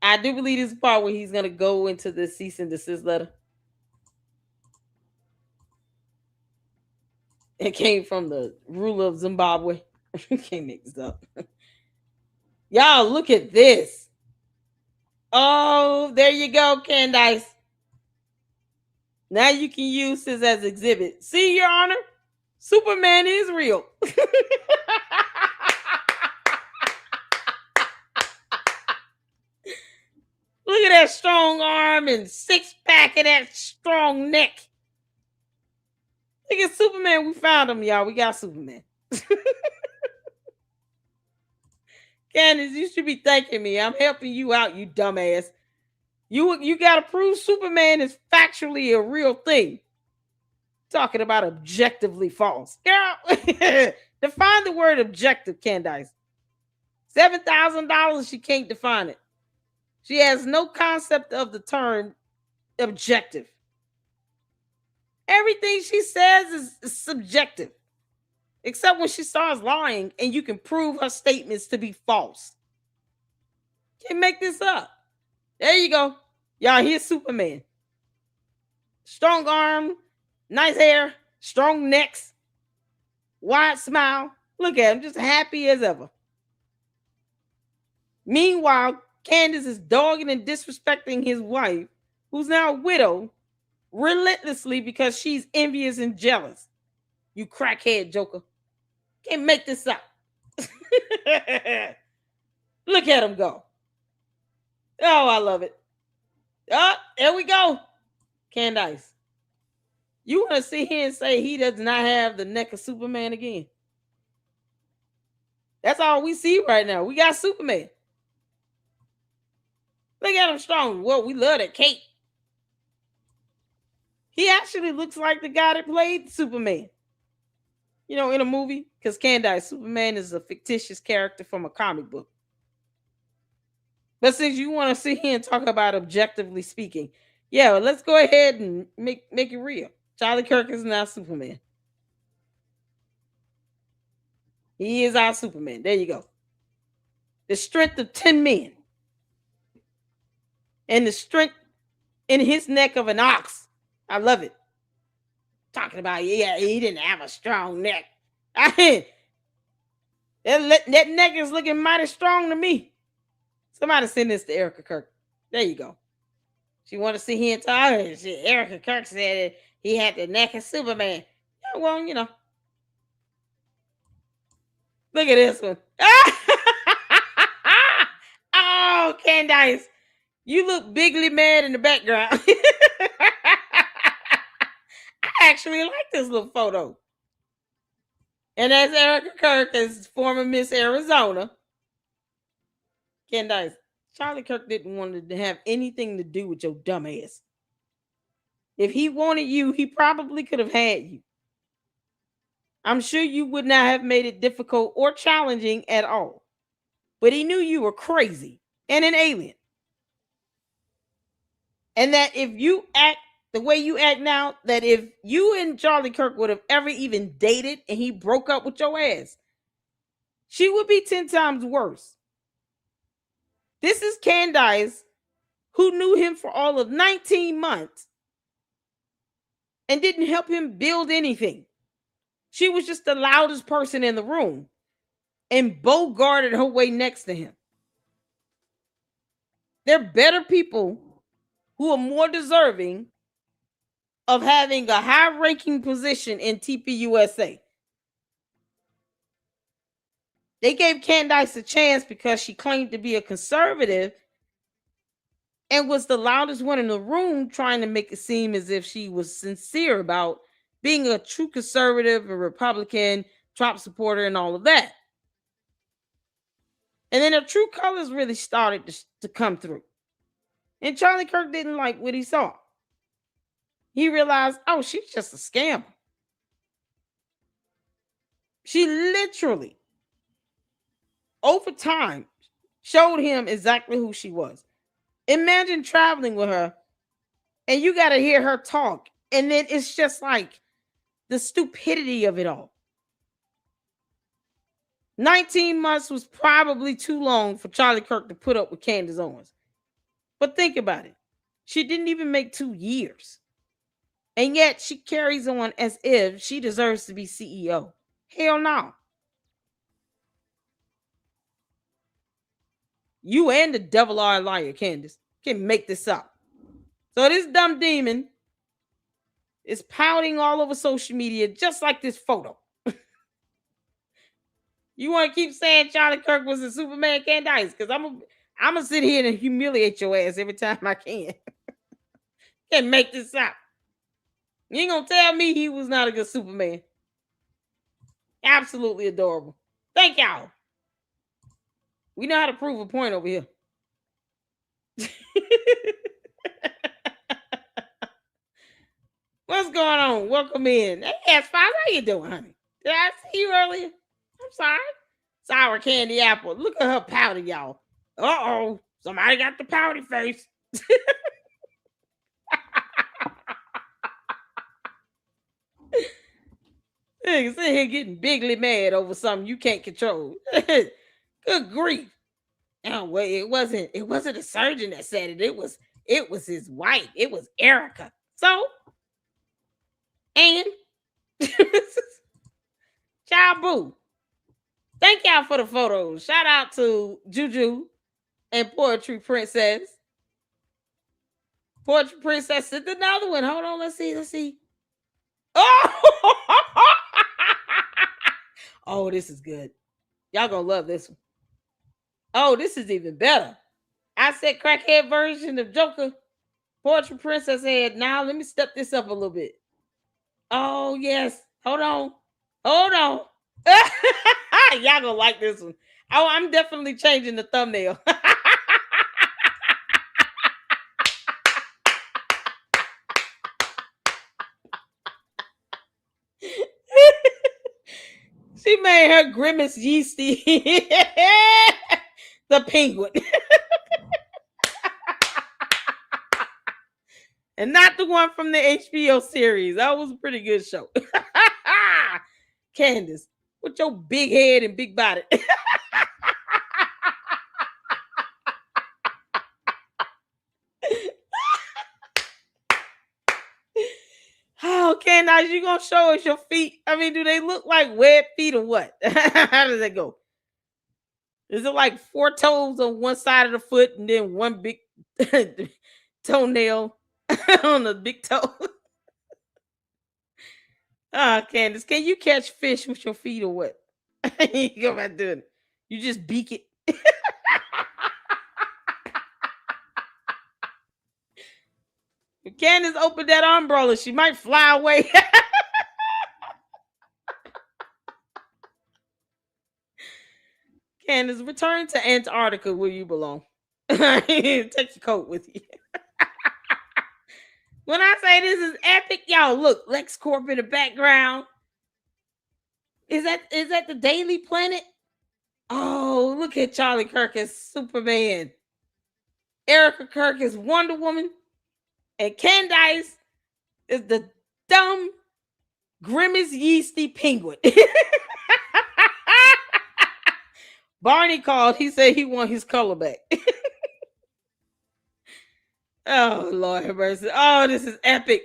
I do believe this is the part where he's going to go into the cease and desist letter. It came from the ruler of Zimbabwe. Can't make this up. Y'all, look at this. Oh, there you go, Candace. Now you can use this as exhibit. See, Your Honor? Superman is real. that strong arm and six pack and that strong neck. Look at Superman. We found him, y'all. We got Superman. Candace, you should be thanking me. I'm helping you out, you dumbass. You got to prove Superman is factually a real thing. Talking about objectively false. Girl, define the word objective, Candace. $7,000, she can't define it. She has no concept of the term objective. Everything she says is subjective. Except when she starts lying and you can prove her statements to be false. Can't make this up. There you go. Y'all, here's Superman. Strong arm, nice hair, strong necks, wide smile. Look at him, just happy as ever. Meanwhile, Candace is dogging and disrespecting his wife, who's now a widow, relentlessly because she's envious and jealous. You crackhead joker. Can't make this up. Look at him go. Oh, I love it. Oh, there we go. Candace. You want to sit here and say he does not have the neck of Superman again? That's all we see right now. We got Superman. Look at him strong. Well, we love that cape. He actually looks like the guy that played Superman. You know, in a movie. Because Candace, Superman is a fictitious character from a comic book. But since you want to sit here and talk about objectively speaking, yeah, well, let's go ahead and make it real. Charlie Kirk is not Superman. He is our Superman. There you go. The strength of 10 men. And the strength in his neck of an ox. I love it. Talking about, yeah, he didn't have a strong neck. That neck is looking mighty strong to me. Somebody send this to Erica Kirk. There you go. She want to sit here and talk. Erica Kirk said he had the neck of Superman. Yeah, well, you know. Look at this one. Oh, Candace. You look bigly mad in the background. I actually like this little photo. And that's Erica Kirk as former Miss Arizona. Candace, Charlie Kirk didn't want to have anything to do with your dumb ass. If he wanted you, he probably could have had you. I'm sure you would not have made it difficult or challenging at all. But he knew you were crazy and an alien. And that if you act the way you act now, that if you and Charlie Kirk would have ever even dated and he broke up with your ass, she would be 10 times worse. This is Candace, who knew him for all of 19 months and didn't help him build anything. She was just the loudest person in the room and bogarted her way next to him. There are better people who are more deserving of having a high-ranking position in TPUSA. They gave Candace a chance because she claimed to be a conservative and was the loudest one in the room, trying to make it seem as if she was sincere about being a true conservative, a Republican, Trump supporter, and all of that. And then her true colors really started to come through. And Charlie Kirk didn't like what he saw. He realized, oh, she's just a scammer. She literally, over time, showed him exactly who she was. Imagine traveling with her and you got to hear her talk. And then it's just like the stupidity of it all. 19 months was probably too long for Charlie Kirk to put up with Candace Owens. But think about it. She didn't even make 2 years. And yet she carries on as if she deserves to be CEO. Hell no. You and the devil are a liar, Candace. Can't make this up. So this dumb demon is pouting all over social media just like this photo. You want to keep saying Charlie Kirk was a Superman, Candace? Because I'm I'm gonna sit here and humiliate your ass every time I can. Can't make this up. You ain't gonna tell me he was not a good Superman. Absolutely adorable. Thank y'all. We know how to prove a point over here. What's going on? Welcome in. Hey, S5, how you doing, honey? Did I see you earlier? I'm sorry. Sour candy apple. Look at her pouty, y'all. Uh-oh. Somebody got the pouty face. Nigga sitting here getting bigly mad over something you can't control. Good grief. Oh, well, it wasn't a surgeon that said it. It was his wife. It was Erica. So, and Child Boo. Thank y'all for the photos. Shout out to Juju and Poetry Princess. Poetry Princess sent another one. Hold on, let's see. Oh, oh, this is good. Y'all gonna love this one. Oh, this is even better. I said crackhead version of Joker. Poetry Princess said, now let me step this up a little bit. Oh, yes. Hold on. Y'all gonna like this one. Oh, I'm definitely changing the thumbnail. She made her Grimace Yeasty the penguin. And not the one from the HBO series. That was a pretty good show. Candace, with your big head and big body. Oh, Candace, you gonna show us your feet? I mean, do they look like webbed feet or what? How does that go? Is it like 4 toes on one side of the foot and then one big toenail on the big toe? Candace, can you catch fish with your feet or what? You go about doing it. You just beak it. If Candace opened that umbrella, she might fly away. Candace, return to Antarctica where you belong. Take your coat with you. When I say this is epic, y'all look, LexCorp in the background. Is that the Daily Planet? Oh, look at Charlie Kirk as Superman. Erica Kirk is Wonder Woman. And Candace is the dumb Grimace Yeasty penguin. Barney called. He said he want his color back. Oh, Lord have mercy. Oh, this is epic.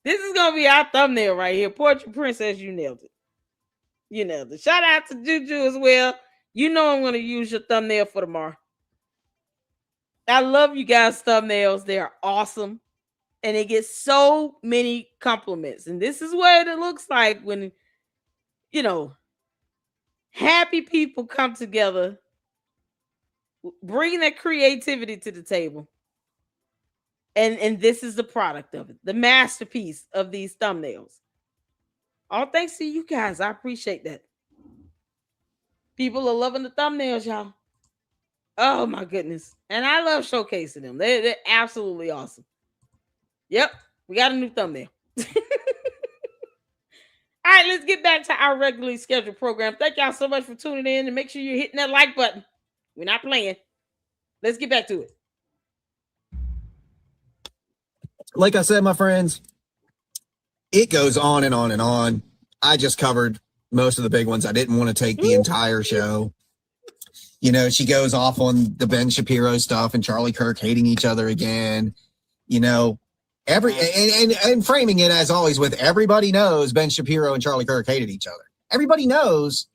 This is going to be our thumbnail right here. Portrait Princess, you nailed it. You nailed it. Shout out to Juju as well. You know I'm going to use your thumbnail for tomorrow. I love you guys' thumbnails. They are awesome. And they get so many compliments. And this is what it looks like when, happy people come together, bring their creativity to the table. And this is the product of it, the masterpiece of these thumbnails. All thanks to you guys. I appreciate that. People are loving the thumbnails, y'all. Oh, my goodness. And I love showcasing them. They're absolutely awesome. Yep, we got a new thumbnail. All right, let's get back to our regularly scheduled program. Thank y'all so much for tuning in, and make sure you're hitting that like button. We're not playing. Let's get back to it. Like I said, my friends, it goes on and on and on. I just covered most of the big ones. I didn't want to take the entire show. She goes off on the Ben Shapiro stuff and Charlie Kirk hating each other again. And framing it as always with everybody knows Ben Shapiro and Charlie Kirk hated each other. Everybody knows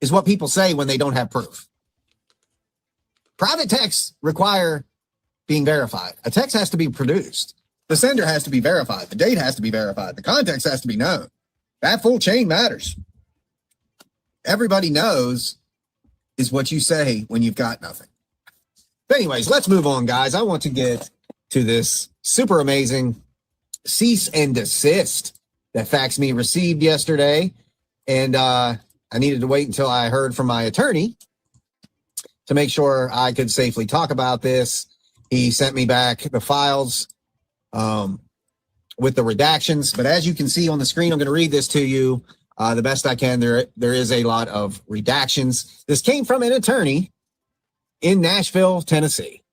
is what people say when they don't have proof. Private texts require being verified. A text has to be produced. The sender has to be verified. The date has to be verified. The context has to be known. That full chain matters. Everybody knows is what you say when you've got nothing. But anyways, let's move on, guys. I want to get to this super amazing cease and desist that FaxMe received yesterday. And I needed to wait until I heard from my attorney to make sure I could safely talk about this. He sent me back the files with the redactions. But as you can see on the screen, I'm going to read this to you the best I can. There is a lot of redactions. This came from an attorney in Nashville, Tennessee.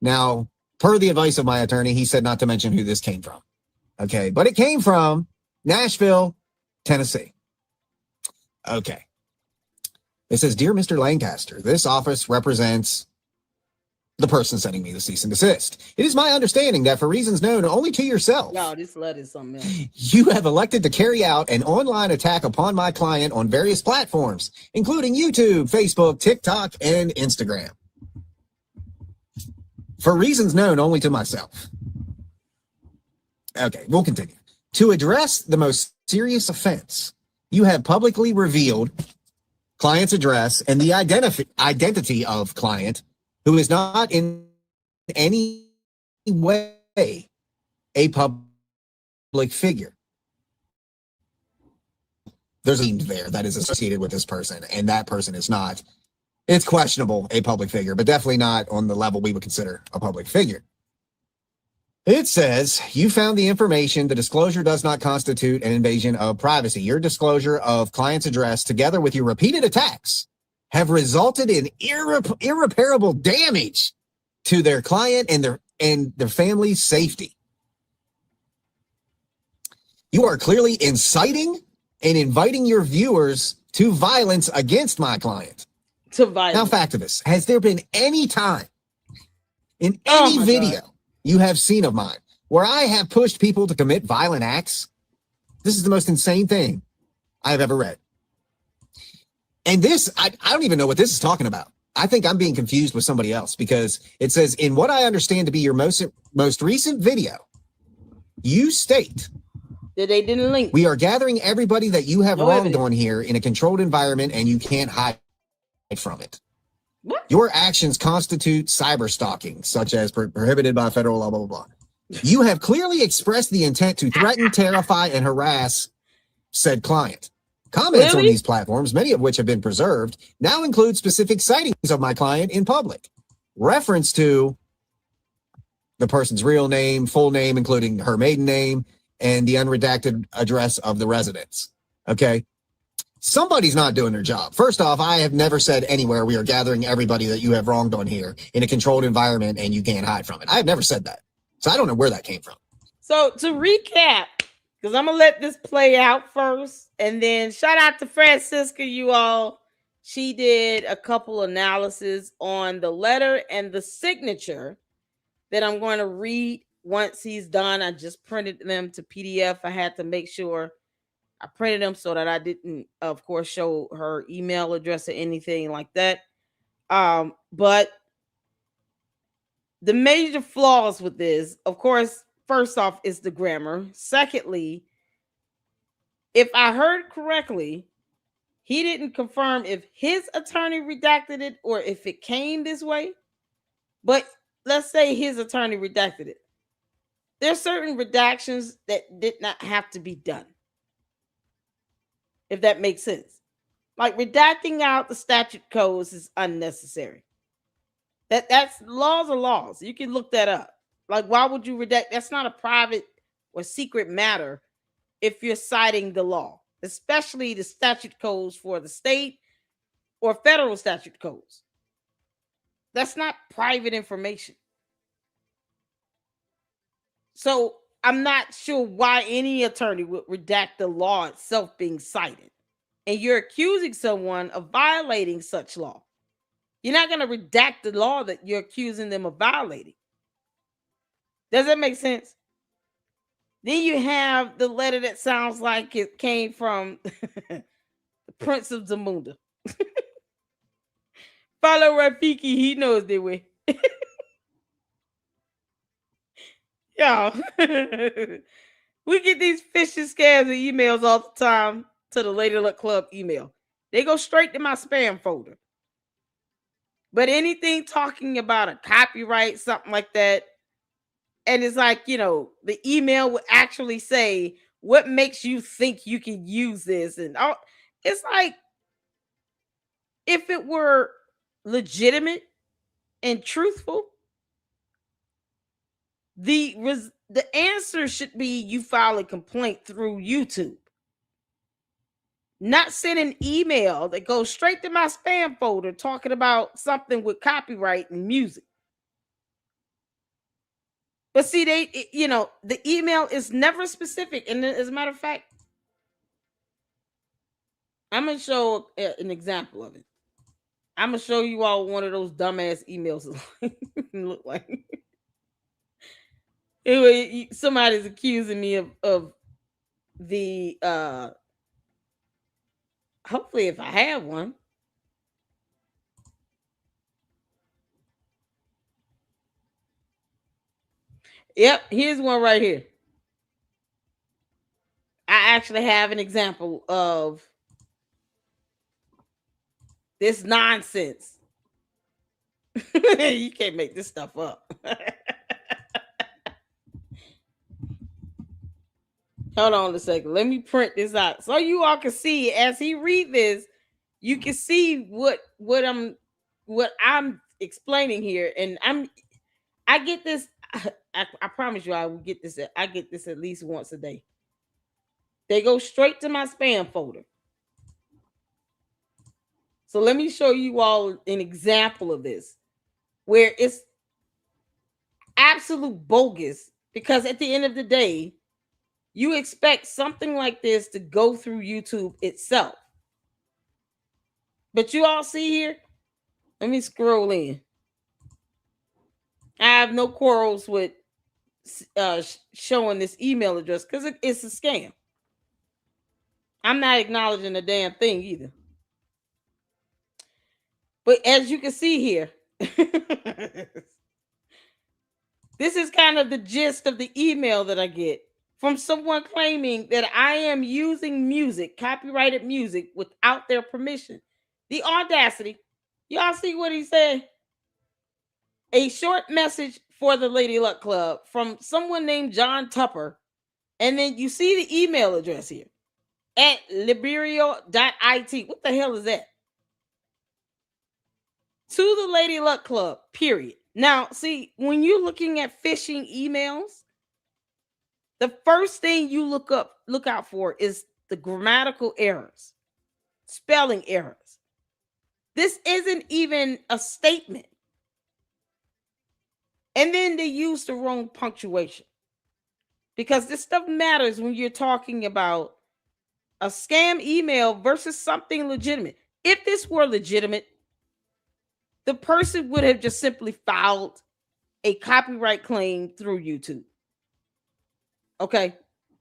Now, per the advice of my attorney, he said not to mention who this came from. Okay, but it came from Nashville, Tennessee. Okay. It says, "Dear Mr. Lancaster, this office represents the person sending me the cease and desist. It is my understanding that for reasons known only to yourself, No, this letter is something else. you have elected to carry out an online attack upon my client on various platforms, including YouTube, Facebook, TikTok, and Instagram. For reasons known only to myself." Okay, we'll continue. "To address the most serious offense, you have publicly revealed client's address and the identity of client who is not in any way a public figure." There's a name there that is associated with this person, and that person is not, it's questionable, a public figure, but definitely not on the level we would consider a public figure. It says, "You found the information. The disclosure does not constitute an invasion of privacy. Your disclosure of client's address, together with your repeated attacks, have resulted in irreparable damage to their client and their family's safety. You are clearly inciting and inviting your viewers to violence against my client." To violence. Now, fact of this, has there been any time in any video you have seen of mine where I have pushed people to commit violent acts? This is the most insane thing I have ever read. And this, I don't even know what this is talking about. I think I'm being confused with somebody else, because it says, "In what I understand to be your most recent video, you state that they didn't link. we are gathering everybody that you have No wronged evidence. on here in a controlled environment, and you can't hide from it. What? Your actions constitute cyber stalking, such as prohibited by federal law, blah, blah, blah. You have clearly expressed the intent to threaten, terrify, and harass said client. Comments on Really? these platforms, many of which have been preserved, now include specific sightings of my client in public. Reference to the person's real name, full name, including her maiden name, and the unredacted address of the residence." Okay? Somebody's not doing their job. First off, I have never said anywhere we are gathering everybody that you have wronged on here in a controlled environment and you can't hide from it. I have never said that. So I don't know where that came from. So to recap, because I'm gonna let this play out first, and then shout out to Francisca, you all. She did a couple analysis on the letter and the signature that I'm going to read once he's done. I just printed them to PDF. I had to make sure I printed them so that I didn't, of course, show her email address or anything like that. But the major flaws with this, of course, first off, is the grammar. Secondly, if I heard correctly, he didn't confirm if his attorney redacted it or if it came this way. But let's say his attorney redacted it. There's certain redactions that did not have to be done, if that makes sense. Like redacting out the statute codes is unnecessary. That's laws are laws. You can look that up. Like, why would you redact? That's not a private or secret matter if you're citing the law, especially the statute codes for the state or federal statute codes. That's not private information. So I'm not sure why any attorney would redact the law itself being cited. And you're accusing someone of violating such law. You're not going to redact the law that you're accusing them of violating. Does that make sense? Then you have the letter that sounds like it came from the Prince of Zamunda. Follow Rafiki, he knows the way. Y'all, we get these phishing scams and emails all the time to the Lady Luck Club email. They go straight to my spam folder. But anything talking about a copyright, something like that, and it's like, the email would actually say, what makes you think you can use this? And all, it's like, if it were legitimate and truthful, the answer should be you file a complaint through YouTube. Not send an email that goes straight to my spam folder talking about something with copyright and music. But see, the email is never specific. And as a matter of fact, I'm going to show an example of it. I'm going to show you all one of those dumbass emails look like. Anyway, somebody's accusing me of the hopefully if I have one. Yep, here's one right here. I actually have an example of this nonsense. You can't make this stuff up. Hold on a second. Let me print this out so you all can see as he read this. You can see what I'm explaining here, and I get this. I promise you, I will get this. I get this at least once a day. They go straight to my spam folder. So let me show you all an example of this, where it's absolute bogus. Because at the end of the day, you expect something like this to go through YouTube itself. But you all see here, let me scroll in. I have no quarrels with showing this email address because it's a scam. I'm not acknowledging a damn thing either. But as you can see here, this is kind of the gist of the email that I get from someone claiming that I am using music, copyrighted music, without their permission. The audacity. Y'all see what he said? A short message for the Lady Luck Club from someone named John Tupper. And then you see the email address here at liberio.it. What the hell is that? To the Lady Luck Club, period. Now, see, when you're looking at phishing emails, the first thing you look out for is the grammatical errors, spelling errors. This isn't even a statement. And then they use the wrong punctuation. Because this stuff matters when you're talking about a scam email versus something legitimate. If this were legitimate, the person would have just simply filed a copyright claim through YouTube. Okay.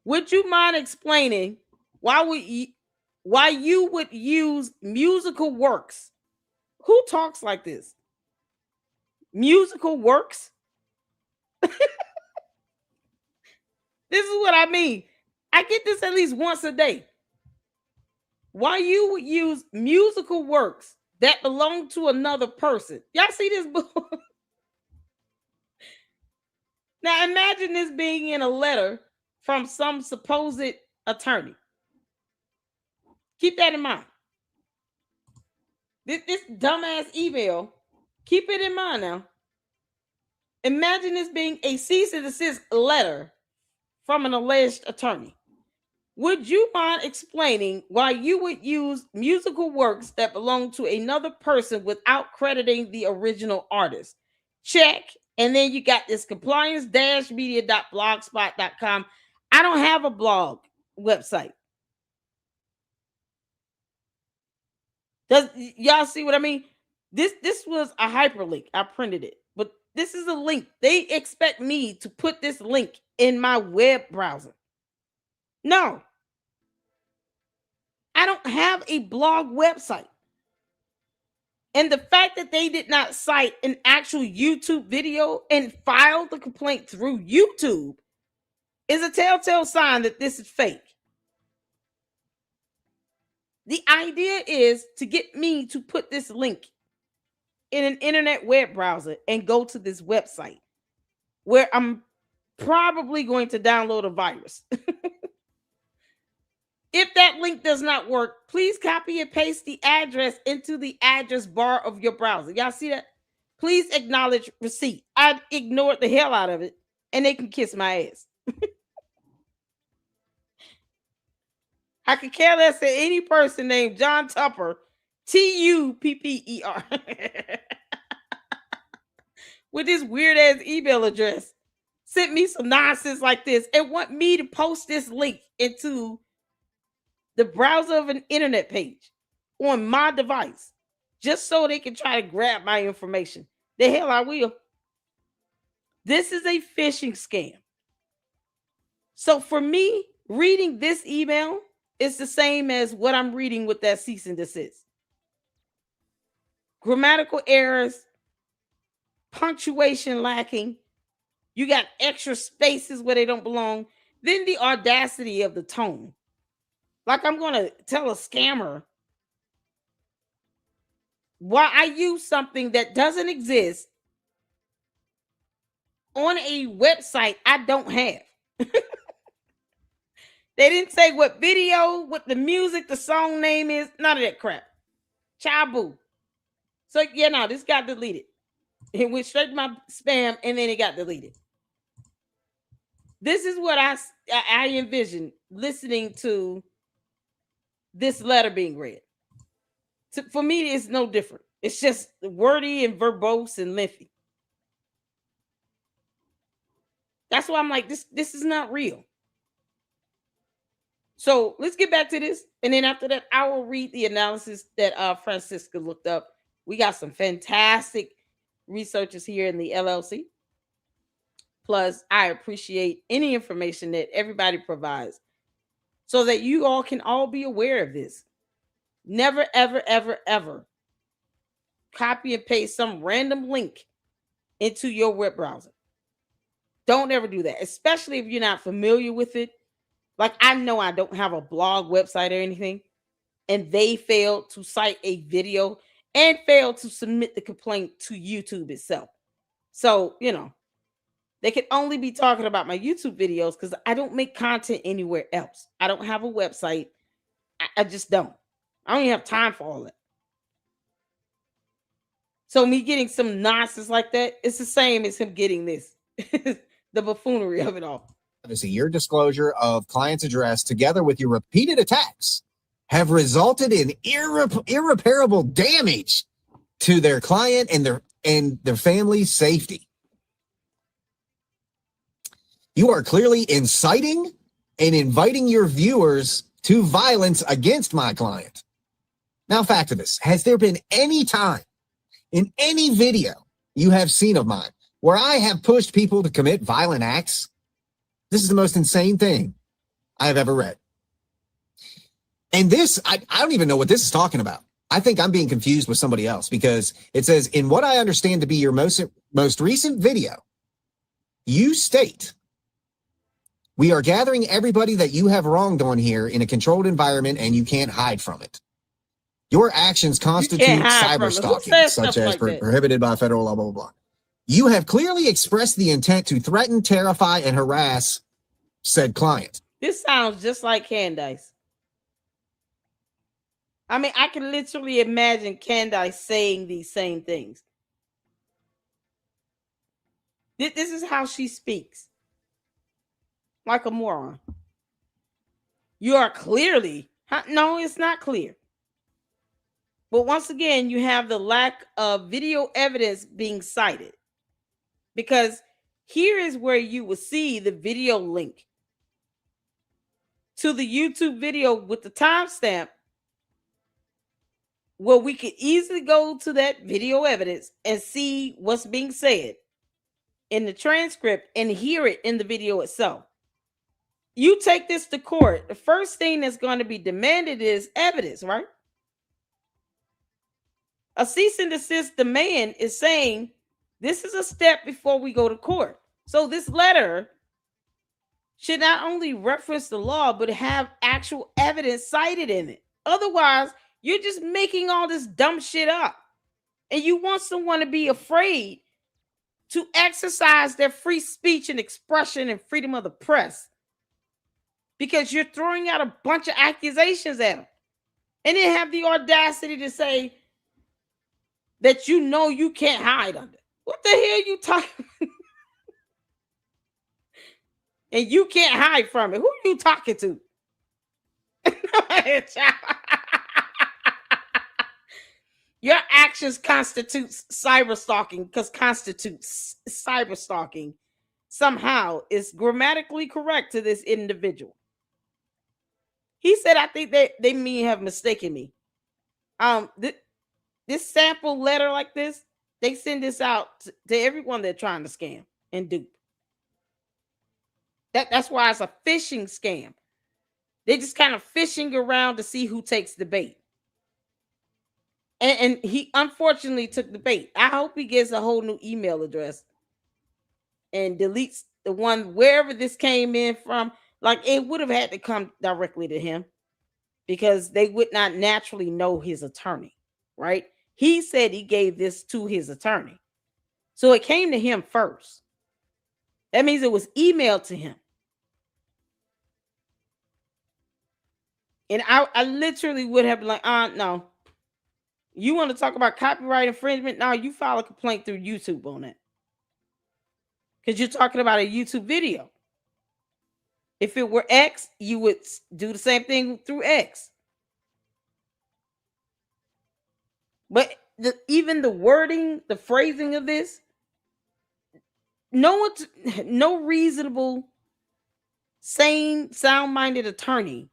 Would you mind explaining why you would use musical works? Who talks like this? Musical works? This is what I mean. I get this at least once a day. Why you would use musical works that belong to another person? Y'all see this book? Now imagine this being in a letter from some supposed attorney. Keep that in mind. This dumbass email, keep it in mind now. Imagine this being a cease-and-desist letter from an alleged attorney. Would you mind explaining why you would use musical works that belong to another person without crediting the original artist? Check. And then you got this compliance-media.blogspot.com. I don't have a blog website. Does y'all see what I mean? This was a hyperlink. I printed it. But this is a link. They expect me to put this link in my web browser. No. I don't have a blog website. And the fact that they did not cite an actual YouTube video and file the complaint through YouTube is a telltale sign that this is fake. The idea is to get me to put this link in an internet web browser and go to this website where I'm probably going to download a virus. If that link does not work, please copy and paste the address into the address bar of your browser. Y'all see that? Please acknowledge receipt. I ignored the hell out of it, and they can kiss my ass. I could care less than any person named John Tupper, Tupper, with this weird ass email address, sent me some nonsense like this and want me to post this link into the browser of an internet page on my device just so they can try to grab my information. The hell I will. This is a phishing scam. So for me, reading this email is the same as what I'm reading with that cease and desist. Grammatical errors, punctuation lacking, you got extra spaces where they don't belong, then the audacity of the tone. Like I'm going to tell a scammer why I use something that doesn't exist on a website I don't have. They didn't say what video, what the music, the song name is, none of that crap. Chaboo. So yeah, no, this got deleted. It went straight to my spam and then it got deleted. This is what I envision listening to this letter being read. For me, it's no different. It's just wordy and verbose and lengthy. That's why I'm like, this is not real. So let's get back to this. And then after that, I will read the analysis that Francisca looked up. We got some fantastic researchers here in the LLC. Plus, I appreciate any information that everybody provides so that you all can all be aware of this. Never, ever, ever, ever copy and paste some random link into your web browser. Don't ever do that, especially if you're not familiar with it. Like I know I don't have a blog website or anything, and they failed to cite a video and failed to submit the complaint to YouTube itself. So, they could only be talking about my YouTube videos because I don't make content anywhere else. I don't have a website. I just don't. I don't even have time for all that. So me getting some nonsense like that, it's the same as him getting this. The buffoonery of it all. Your disclosure of client's address together with your repeated attacks have resulted in irreparable damage to their client and their family's safety. You are clearly inciting and inviting your viewers to violence against my client. Now, fact of this, has there been any time in any video you have seen of mine where I have pushed people to commit violent acts? This is the most insane thing I have ever read. And this, I don't even know what this is talking about. I think I'm being confused with somebody else because it says, in what I understand to be your most recent video, you state, we are gathering everybody that you have wronged on here in a controlled environment and you can't hide from it. Your actions constitute cyber stalking, such as prohibited by federal law, blah, blah, blah. You have clearly expressed the intent to threaten, terrify, and harass said client. This sounds just like Candace. I mean, I can literally imagine Candace saying these same things. This is how she speaks. Like a moron. You are clearly... No, it's not clear. But once again, you have the lack of video evidence being cited. Because here is where you will see the video link to the YouTube video with the timestamp where we could easily go to that video evidence and see what's being said in the transcript and hear it in the video itself. You take this to court, the first thing that's going to be demanded is evidence, right? A cease and desist demand is saying this is a step before we go to court. So this letter should not only reference the law, but have actual evidence cited in it. Otherwise, you're just making all this dumb shit up. And you want someone to be afraid to exercise their free speech and expression and freedom of the press because you're throwing out a bunch of accusations at them. And then have the audacity to say that you know you can't hide under. What the hell you talking about? And you can't hide from it. Who are you talking to? Your actions constitutes cyber stalking because constitutes cyber stalking somehow is grammatically correct to this individual. He said, I think they may have mistaken me. This sample letter like this, they send this out to everyone they're trying to scam and dupe. That's why it's a phishing scam. They're just kind of fishing around to see who takes the bait. And he unfortunately took the bait. I hope he gets a whole new email address and deletes the one wherever this came in from. Like, it would have had to come directly to him because they would not naturally know his attorney, right? He said he gave this to his attorney. So it came to him first. That means it was emailed to him. And I literally would have been like, no. You want to talk about copyright infringement? No, you file a complaint through YouTube on it. Because you're talking about a YouTube video. If it were X, you would do the same thing through X. But even the wording, the phrasing of this, no reasonable, sane, sound-minded attorney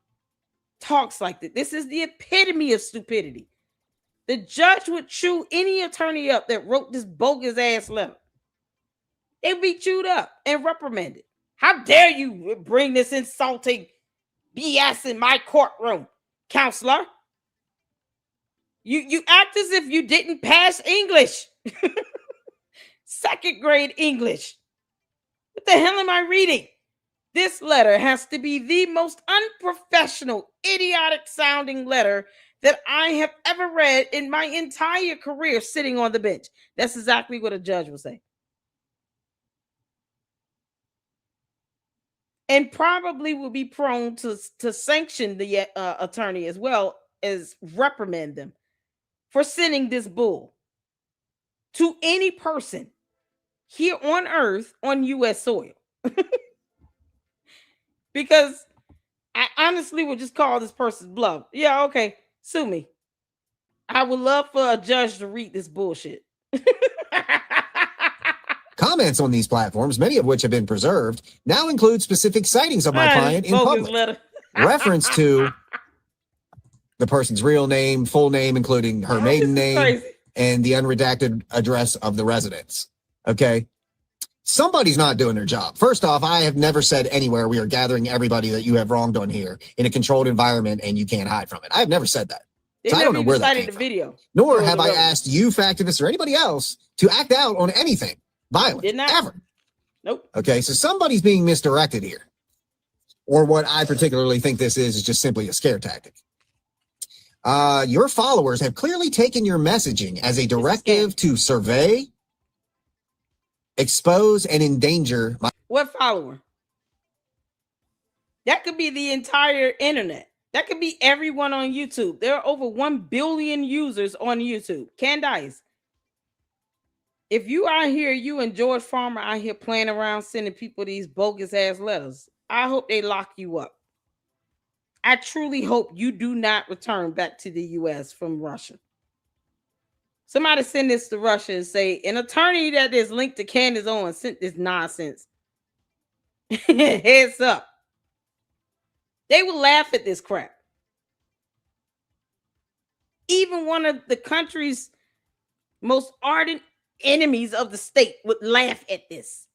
talks like that. This is the epitome of stupidity. The judge would chew any attorney up that wrote this bogus ass letter. They'd be chewed up and reprimanded. How dare you bring this insulting BS in my courtroom, counselor? You act as if you didn't pass English. Second grade English. What the hell am I reading? This letter has to be the most unprofessional, idiotic sounding letter that I have ever read in my entire career sitting on the bench. That's exactly what a judge would say. And probably will be prone to sanction the attorney as well as reprimand them for sending this bull to any person here on earth on U.S. soil. Because I honestly would just call this person's bluff. Yeah, okay. Sue me. I would love for a judge to read this bullshit. Comments on these platforms, many of which have been preserved, now include specific sightings of my client in public. Reference to the person's real name, full name, including her maiden name, and the unredacted address of the residence. Okay? Somebody's not doing their job. First off, I have never said anywhere we are gathering everybody that you have wronged on here in a controlled environment and you can't hide from it. I have never said that. So I don't know where that came from. Video. Nor have I asked you, Factivist, or anybody else to act out on anything violent. Did not. Ever. Nope. Okay, so somebody's being misdirected here. Or what I particularly think this is just simply a scare tactic. Your followers have clearly taken your messaging as a directive to survey, expose, and endanger my... What follower? That could be the entire internet. That could be everyone on YouTube. There are over 1 billion users on YouTube. Candace, if you out here, you and George Farmer out here playing around sending people these bogus ass letters, I hope they lock you up. I truly hope you do not return back to the U.S. from Russia. Somebody send this to Russia and say, an attorney that is linked to Candace Owens sent this nonsense. Heads up. They will laugh at this crap. Even one of the country's most ardent enemies of the state would laugh at this.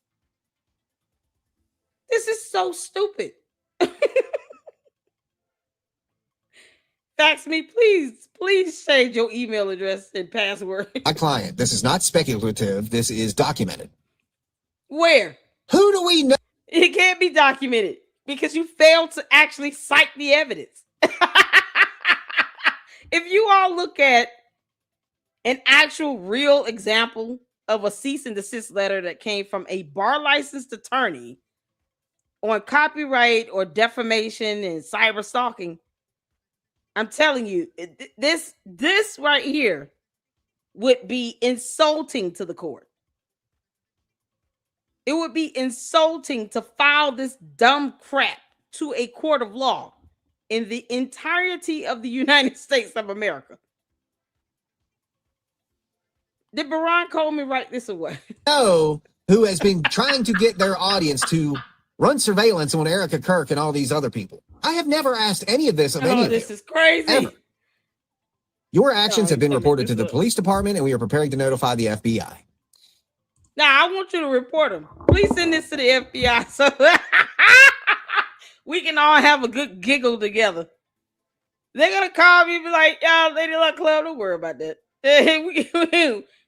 This is so stupid. Fax me, please change your email address and password. My client, this is not speculative. This is documented. Where? Who do we know? It can't be documented because you failed to actually cite the evidence. If you all look at an actual real example of a cease and desist letter that came from a bar licensed attorney on copyright or defamation and cyber stalking, I'm telling you, this right here would be insulting to the court. It would be insulting to file this dumb crap to a court of law in the entirety of the United States of America. Did Baron Coleman write this or what? No, who has been trying to get their audience to run surveillance on Erica Kirk and all these other people. I have never asked any of this of any of this you, is crazy. ever. Your actions have been you reported to can't the make this police department, and we are preparing to notify the FBI. Now, I want you to report them. Please send this to the FBI so we can all have a good giggle together. They're going to call me and be like, y'all, Lady Luck Club, don't worry about that.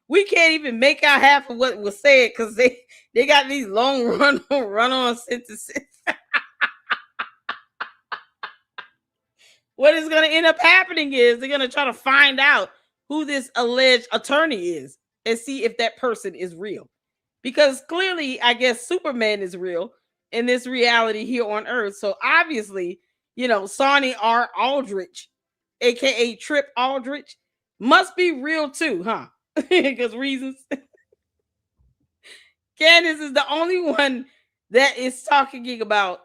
We can't even make out half of what was said because they got these long run-on sentences. What is going to end up happening is they're going to try to find out who this alleged attorney is and see if that person is real. Because clearly, I guess Superman is real in this reality here on Earth. So obviously, Sonny R. Aldrich, aka Trip Aldrich, must be real too, huh? Because reasons. Candace is the only one that is talking about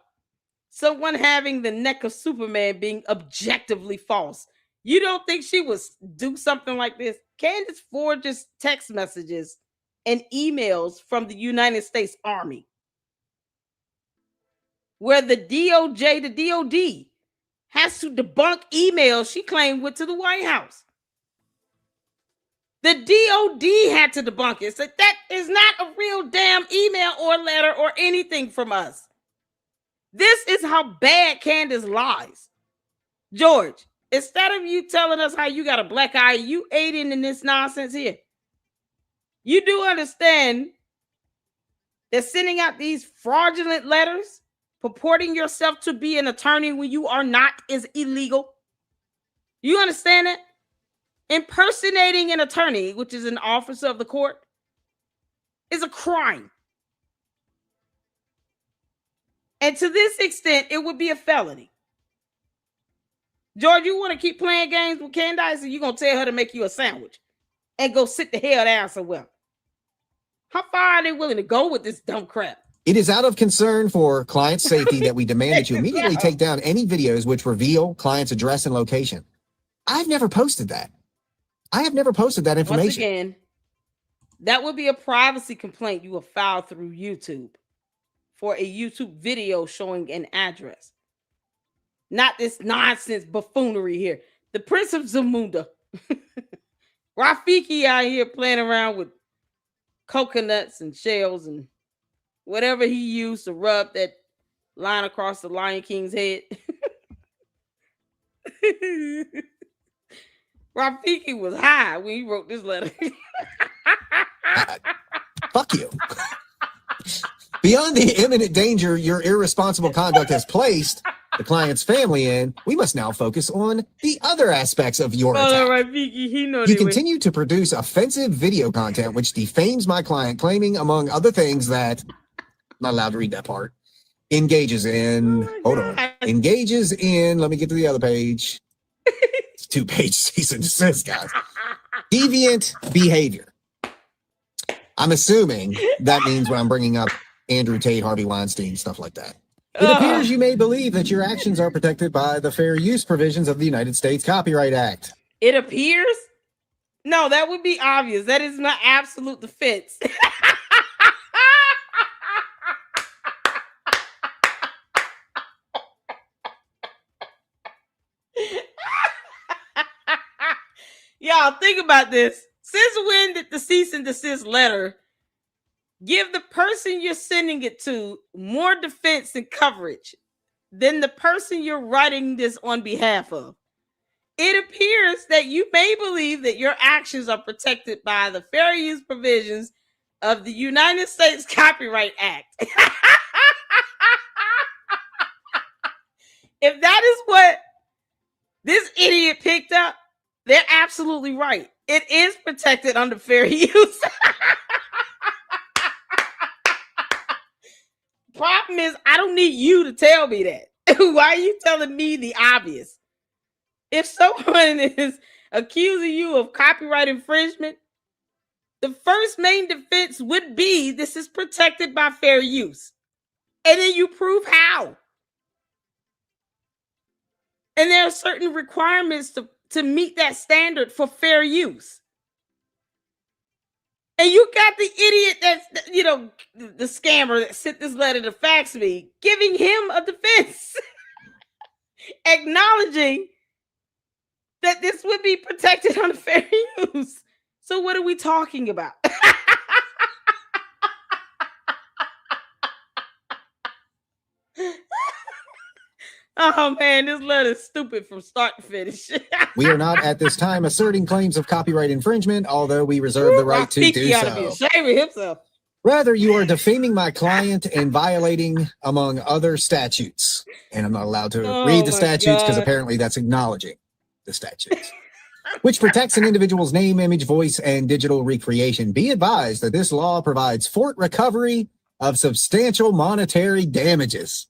someone having the neck of Superman being objectively false. You don't think she would do something like this? Candace forges text messages and emails from the United States Army, where the DOJ, the DOD, has to debunk emails she claimed went to the White House. The DOD had to debunk it. So that is not a real damn email or letter or anything from us. This is how bad Candace lies. George, instead of you telling us how you got a black eye, you aiding in this nonsense here. You do understand that sending out these fraudulent letters purporting yourself to be an attorney when you are not is illegal? You understand that? Impersonating an attorney, which is an officer of the court, is a crime. And to this extent, it would be a felony. George, you want to keep playing games with Candace, or you going to tell her to make you a sandwich and go sit the hell down somewhere? How far are they willing to go with this dumb crap? It is out of concern for client safety that we demand that you immediately take down any videos which reveal client's address and location. I've never posted that. I have never posted that information. Once again, that would be a privacy complaint you will file through YouTube for a YouTube video showing an address. Not this nonsense buffoonery here. The Prince of Zamunda. Rafiki out here playing around with coconuts and shells and whatever he used to rub that line across the Lion King's head. Rafiki was high when he wrote this letter. Fuck you. Beyond the imminent danger your irresponsible conduct has placed the client's family in, we must now focus on the other aspects of your attack. Rafiki, you continue to produce offensive video content which defames my client, claiming, among other things, that I'm not allowed to read that part. Engages in, engages in, let me get to the other page. It's 2-page cease and desist, guys. Deviant behavior. I'm assuming that means when I'm bringing up Andrew Tate, Harvey Weinstein, stuff like that. It appears you may believe that your actions are protected by the fair use provisions of the United States Copyright Act. It appears? No, that would be obvious. That is my absolute defense. Y'all, think about this. Since when did the cease and desist letter give the person you're sending it to more defense and coverage than the person you're writing this on behalf of? It appears that you may believe that your actions are protected by the fair use provisions of the United States Copyright Act. If that is what this idiot picked up, they're absolutely right. It is protected under fair use. Problem is, I don't need you to tell me that. Why are you telling me the obvious? If someone is accusing you of copyright infringement, the first main defense would be this is protected by fair use. And then you prove how. And there are certain requirements to meet that standard for fair use. And you got the idiot that's, the scammer that sent this letter to fax me, giving him a defense, acknowledging that this would be protected under fair use. So what are we talking about? Oh man, this letter's stupid from start to finish. We are not at this time asserting claims of copyright infringement, although we reserve the right to do Ought to be so. ashamed of himself. Rather, you are defaming my client and violating, among other statutes. And I'm not allowed to read the statutes because apparently that's acknowledging the statutes, which protects an individual's name, image, voice, and digital recreation. Be advised that this law provides for recovery of substantial monetary damages.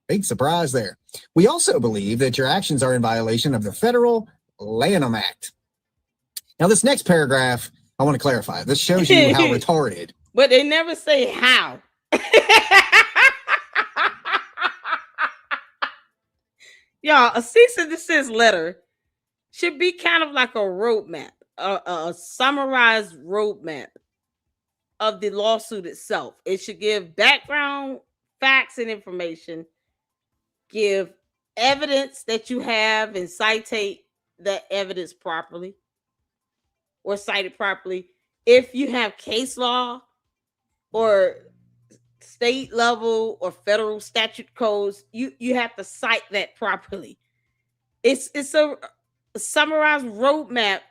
Big surprise there. We also believe that your actions are in violation of the Federal Lanham Act. Now, this next paragraph, I want to clarify. This shows you how retarded. But they never say how. Y'all, a cease and desist letter should be kind of like a roadmap, a summarized roadmap of the lawsuit itself. It should give background, facts, and information, give evidence that you have and citate that evidence properly or cite it properly. If you have case law or state level or federal statute codes, you have to cite that properly. It's a summarized roadmap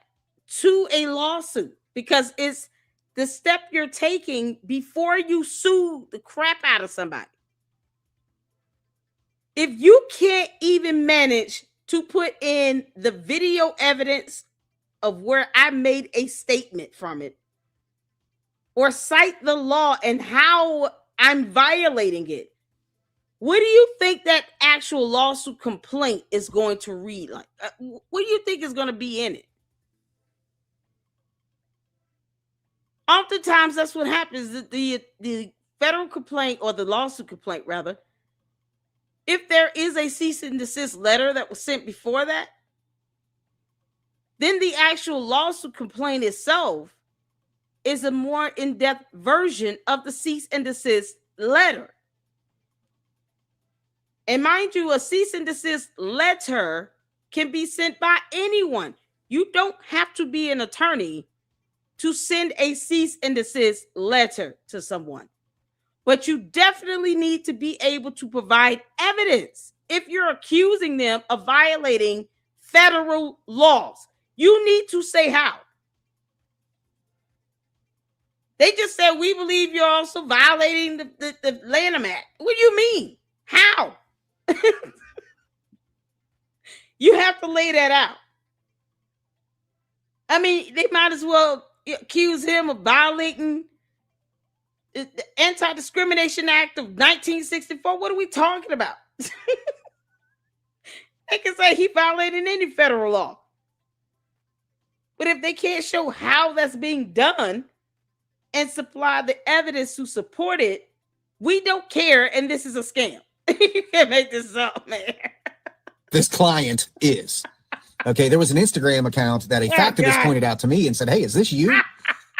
to a lawsuit because it's the step you're taking before you sue the crap out of somebody. If you can't even manage to put in the video evidence of where I made a statement from it, or cite the law and how I'm violating it, what do you think that actual lawsuit complaint is going to read like? What do you think is going to be in it? Oftentimes, that's what happens. The federal complaint, or the lawsuit complaint, rather, if there is a cease and desist letter that was sent before that, then the actual lawsuit complaint itself is a more in-depth version of the cease and desist letter. And mind you, a cease and desist letter can be sent by anyone. You don't have to be an attorney to send a cease and desist letter to someone. But you definitely need to be able to provide evidence. If you're accusing them of violating federal laws, you need to say how. They just said, we believe you're also violating the Lanham Act. What do you mean? How? You have to lay that out. I mean, they might as well accuse him of violating the Anti-Discrimination Act of 1964. What are we talking about? They can say he violated any federal law. But if they can't show how that's being done and supply the evidence to support it, we don't care, and this is a scam. You can't make this up, man. This client is. Okay, there was an Instagram account that a factivist pointed out to me and said, hey, is this you?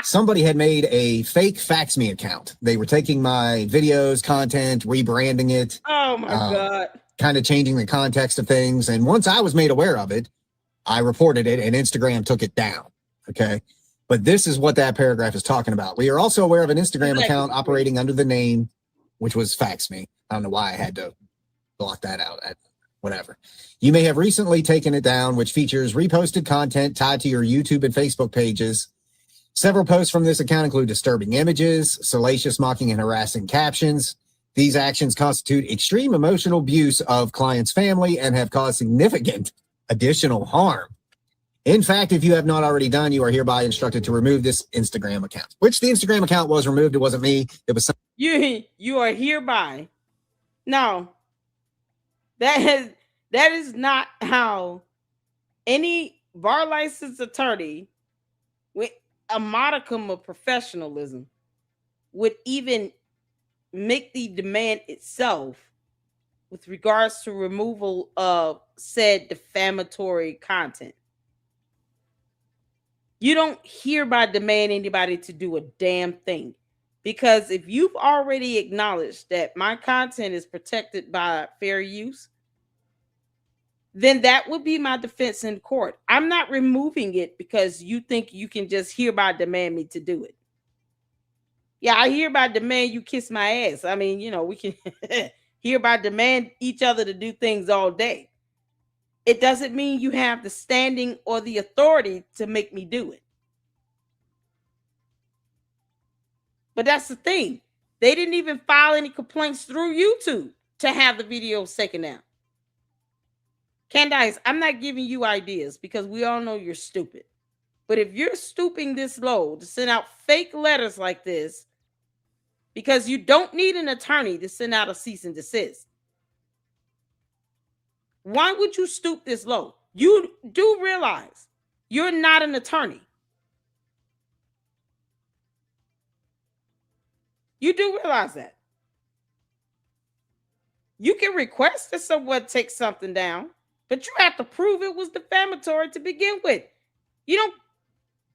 Somebody had made a fake Fax Me account. They were taking my videos, content, rebranding it. Oh, my God. Kind of changing the context of things. And once I was made aware of it, I reported it and Instagram took it down. Okay. But this is what that paragraph is talking about. We are also aware of an Instagram account operating under the name, which was Fax Me. I don't know why I had to block that out. Whatever. You may have recently taken it down, which features reposted content tied to your YouTube and Facebook pages. Several posts from this account include disturbing images, salacious, mocking, and harassing captions. These actions constitute extreme emotional abuse of client's family and have caused significant additional harm. In fact, if you have not already done, you are hereby instructed to remove this Instagram account, which the Instagram account was removed. It wasn't me. It was You are hereby. No, that is not how any bar licensed attorney with a modicum of professionalism would even make the demand itself with regards to removal of said defamatory content. You don't hereby demand anybody to do a damn thing. Because if you've already acknowledged that my content is protected by fair use, then that would be my defense in court. I'm not removing it because you think you can just hereby demand me to do it. Yeah, I hereby demand you kiss my ass. I mean, we can hereby demand each other to do things all day. It doesn't mean you have the standing or the authority to make me do it. But that's the thing. They didn't even file any complaints through YouTube to have the videos taken down. Candace, I'm not giving you ideas because we all know you're stupid. But if you're stooping this low to send out fake letters like this, because you don't need an attorney to send out a cease and desist, why would you stoop this low? You do realize you're not an attorney. You do realize that. You can request that someone take something down, but you have to prove it was defamatory to begin with. You don't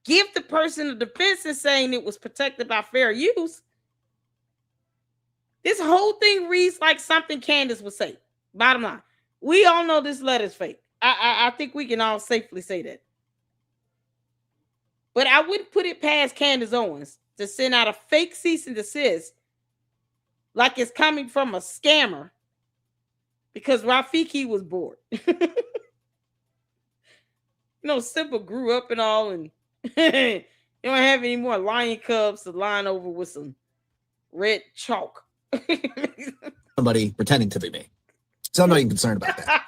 give the person a defense in saying it was protected by fair use. This whole thing reads like something Candace would say. Bottom line, we all know this letter's fake. I think we can all safely say that. But I wouldn't put it past Candace Owens to send out a fake cease and desist like it's coming from a scammer because Rafiki was bored. Simple grew up and all, and you don't have any more lion cubs to line over with some red chalk. somebody pretending to be me. So I'm not even concerned about that.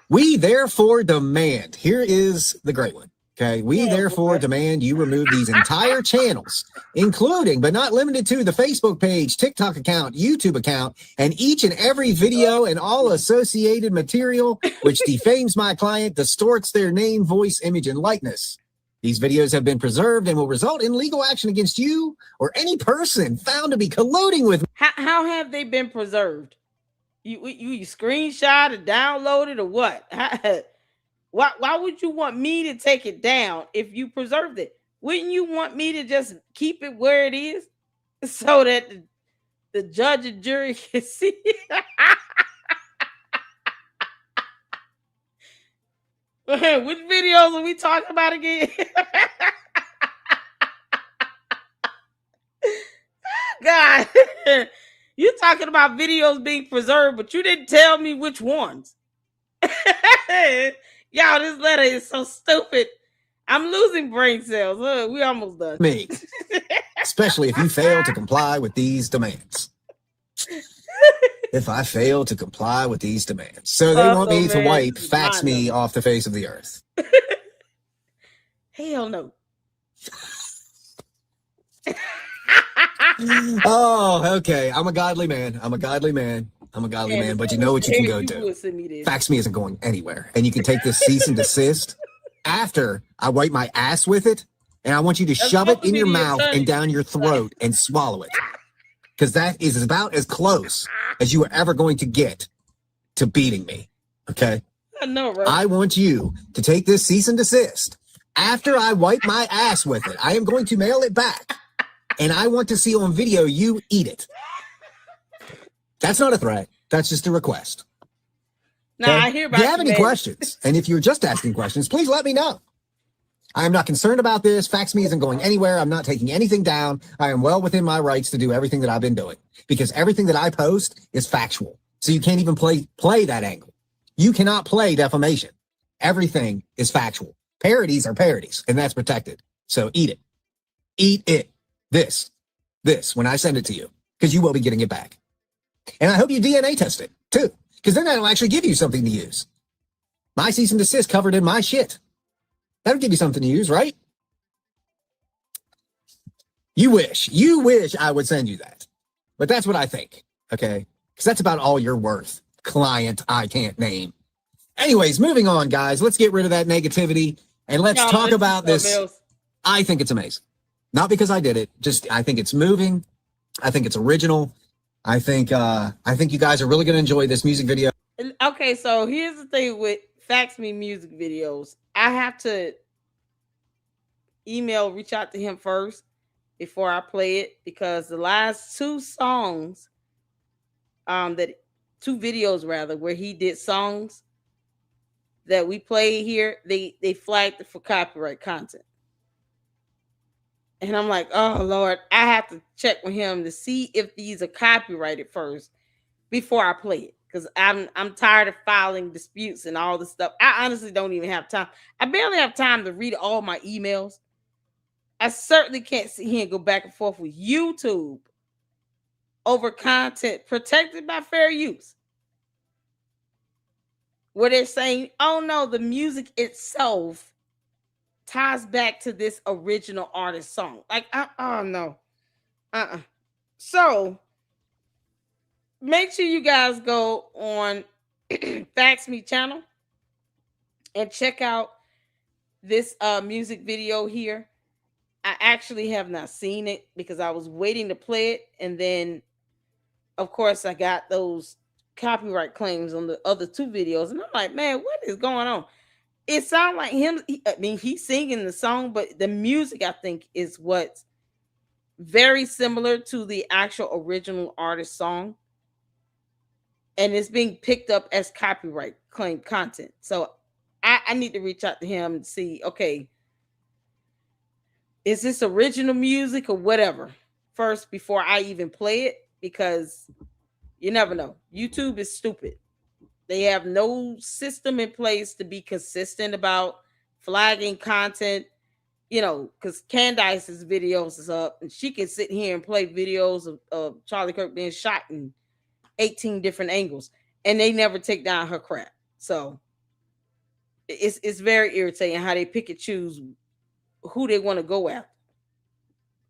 We therefore demand, here is the great one. Okay, we therefore demand you remove these entire channels, including but not limited to the Facebook page, TikTok account, YouTube account, and each and every video and all associated material which defames my client, distorts their name, voice, image, and likeness. These videos have been preserved and will result in legal action against you or any person found to be colluding with. How have they been preserved? You screenshot or download it or what? Why would you want me to take it down if you preserved it? Wouldn't you want me to just keep it where it is so that the judge and jury can see it? Which videos are we talking about again? God, you're talking about videos being preserved, but you didn't tell me which ones. Y'all, this letter is so stupid. I'm losing brain cells. We almost done. Me, especially if you fail to comply with these demands. If I fail to comply with these demands. So they want me to wipe fax me off the face of the earth. Hell no. Oh, okay. I'm a godly man. But you know what you can go do? Fax me isn't going anywhere. And you can take this cease and desist after I wipe my ass with it. And I want you to shove it in your mouth and down your throat and swallow it. Because that is about as close as you are ever going to get to beating me. Okay? I know, right? I want you to take this cease and desist. After I wipe my ass with it, I am going to mail it back. And I want to see on video you eat it. That's not a threat. That's just a request. Now, I hear about if you have any questions, and if you're just asking questions, please let me know. I am not concerned about this. Fax me isn't going anywhere. I'm not taking anything down. I am well within my rights to do everything that I've been doing because everything that I post is factual. So you can't even play that angle. You cannot play defamation. Everything is factual. Parodies are parodies, and that's protected. So eat it. Eat it. This, when I send it to you, because you will be getting it back. And I hope you DNA test it, too, because then that'll actually give you something to use. My cease and desist covered in my shit. That'll give you something to use, right? You wish I would send you that, but that's what I think. Okay. Because that's about all you're worth. Client I can't name. Anyways, moving on, guys. Let's get rid of that negativity and let's talk about this. I think it's amazing. Not because I did it, just I think it's moving. I think it's original. I think you guys are really going to enjoy this music video. Okay, so here's the thing with Fax Me music videos. I have to reach out to him first before I play it, because the last two songs, two videos rather, where he did songs that we played here, they flagged it for copyright content. And I'm like, oh Lord, I have to check with him to see if these are copyrighted first before I play it. Because I'm tired of filing disputes and all this stuff. I honestly don't even have time. I barely have time to read all my emails. I certainly can't sit here and go back and forth with YouTube over content protected by fair use, where they're saying, oh no, the music itself ties back to this original artist song. Like, oh no. So make sure you guys go on Fax Me channel and check out this music video here. I actually have not seen it because I was waiting to play it, and then of course I got those copyright claims on the other two videos, and I'm like, man, what is going on? It sounds like him. He's singing the song, but the music, I think, is what's very similar to the actual original artist song, and it's being picked up as copyright claim content. So I need to reach out to him and see, okay, is this original music or whatever first before I even play it? Because you never know. YouTube is stupid. They have no system in place to be consistent about flagging content, because Candace's videos is up and she can sit here and play videos of Charlie Kirk being shot in 18 different angles and they never take down her crap. So it's very irritating how they pick and choose who they want to go after.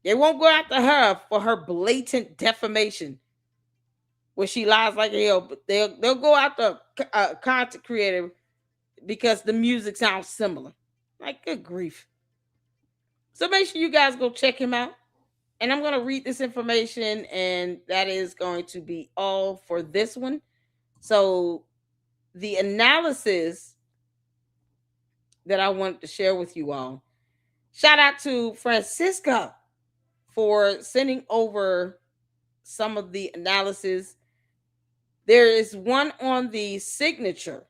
They won't go after her for her blatant defamation where she lies like hell, but they'll go after a content creator because the music sounds similar. Like, good grief. So make sure you guys go check him out. And I'm going to read this information, and that is going to be all for this one. So the analysis that I wanted to share with you all. Shout out to Francisca for sending over some of the analysis. There is one on the signature.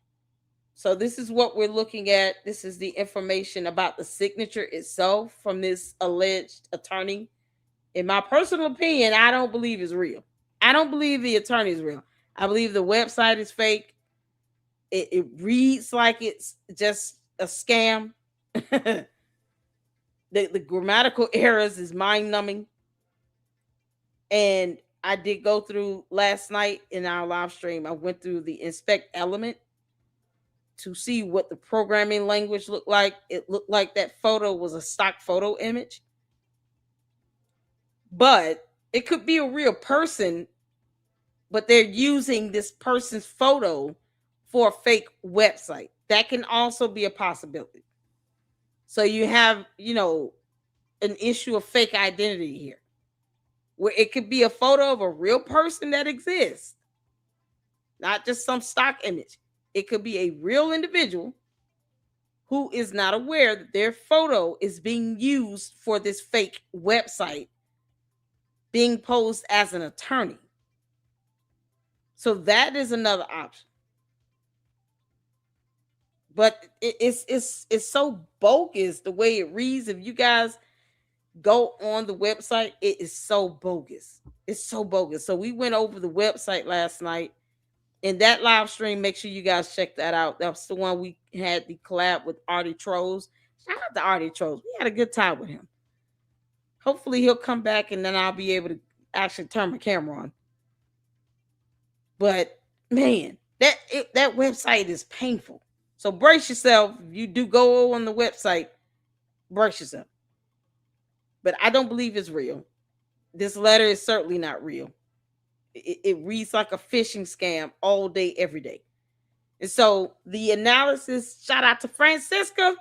So this is what we're looking at. This is the information about the signature itself from this alleged attorney. In my personal opinion, I don't believe it's real. I don't believe the attorney is real. I believe the website is fake. It reads like it's just a scam. The grammatical errors is mind-numbing. And I did go through last night in our live stream. I went through the inspect element to see what the programming language looked like. It looked like that photo was a stock photo image. But it could be a real person, but they're using this person's photo for a fake website. That can also be a possibility. So you have, an issue of fake identity here, where it could be a photo of a real person that exists, not just some stock image. It could be a real individual who is not aware that their photo is being used for this fake website, being posed as an attorney. So that is another option. But it's so bogus the way it reads. If you guys go on the website, it is so bogus. It's so bogus. So we went over the website last night in that live stream. Make sure you guys check that out. That's the one we had the collab with Artie Trolls. Shout out to Artie Trolls. We had a good time with him. Hopefully he'll come back and then I'll be able to actually turn my camera on. But man, that website is painful. So brace yourself. If you do go on the website, brushes him. But I don't believe it's real. This letter is certainly not real. It reads like a phishing scam all day, every day. And so the analysis, shout out to Francisca,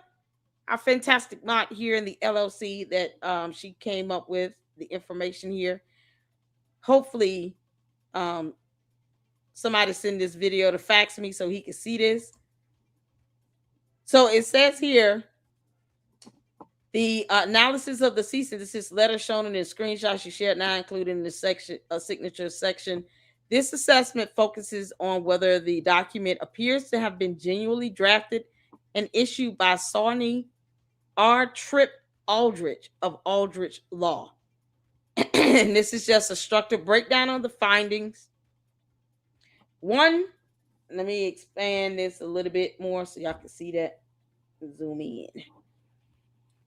our fantastic mod here in the LLC, that she came up with the information here. Hopefully, somebody send this video to fax me so he can see this. So it says here, the analysis of the cease and desist letter shown in the screenshot you shared now included in the section signature section. This assessment focuses on whether the document appears to have been genuinely drafted and issued by Sarney R. Tripp Aldrich of Aldrich Law. And this is just a structured breakdown of the findings. One, let me expand this a little bit more so y'all can see that. Zoom in.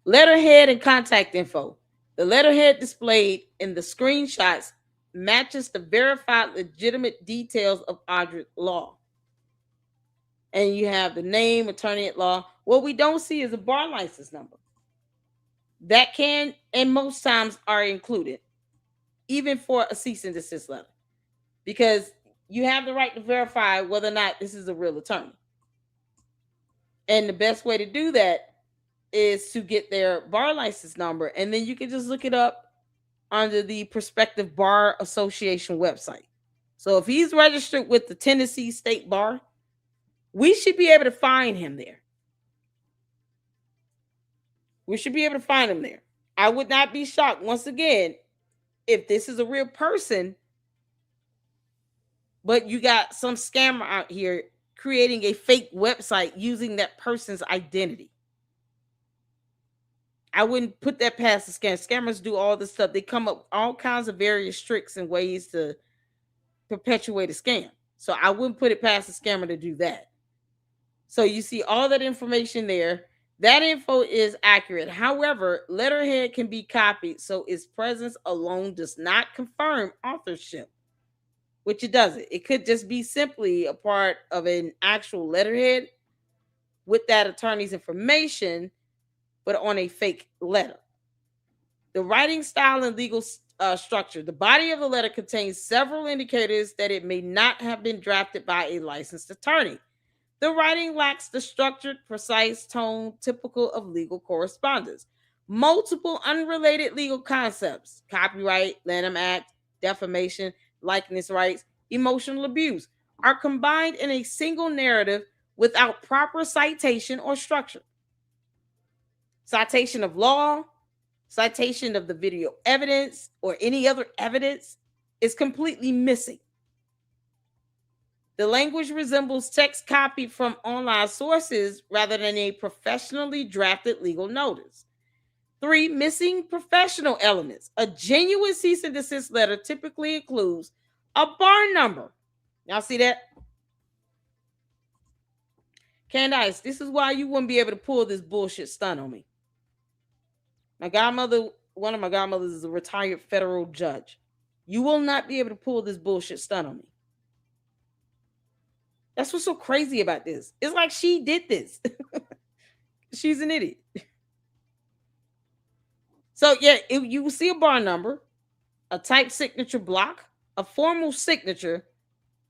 Letterhead and contact info. The letterhead displayed in the screenshots matches the verified legitimate details of Aldrich Law. And you have the name, attorney at law. What we don't see is a bar license number. That can, and most times, are included, even for a cease and desist letter, because you have the right to verify whether or not this is a real attorney. And the best way to do that is to get their bar license number, and then you can just look it up under the Prospective Bar Association website. So if he's registered with the Tennessee State Bar, we should be able to find him there. We should be able to find him there. I would not be shocked, once again, if this is a real person, but you got some scammer out here creating a fake website using that person's identity. I wouldn't put that past the scam. Scammers do all this stuff. They come up with all kinds of various tricks and ways to perpetuate a scam. So I wouldn't put it past the scammer to do that. So you see all that information there. That info is accurate. However, letterhead can be copied, so its presence alone does not confirm authorship, which it doesn't. It could just be simply a part of an actual letterhead with that attorney's information, but on a fake letter. The writing style and legal structure. The body of the letter contains several indicators that it may not have been drafted by a licensed attorney. The writing lacks the structured, precise tone typical of legal correspondence. Multiple unrelated legal concepts, copyright, Lanham Act, defamation, likeness rights, emotional abuse, are combined in a single narrative without proper citation or structure. Citation of law, citation of the video evidence, or any other evidence is completely missing. The language resembles text copied from online sources rather than a professionally drafted legal notice. 3, missing professional elements. A genuine cease and desist letter typically includes a bar number. Y'all see that? Candace, this is why you wouldn't be able to pull this bullshit stunt on me. My godmother, one of my godmothers, is a retired federal judge. You will not be able to pull this bullshit stunt on me. That's what's so crazy about this. It's like she did this. She's an idiot. So yeah, if you will see a bar number, a typed signature block, a formal signature,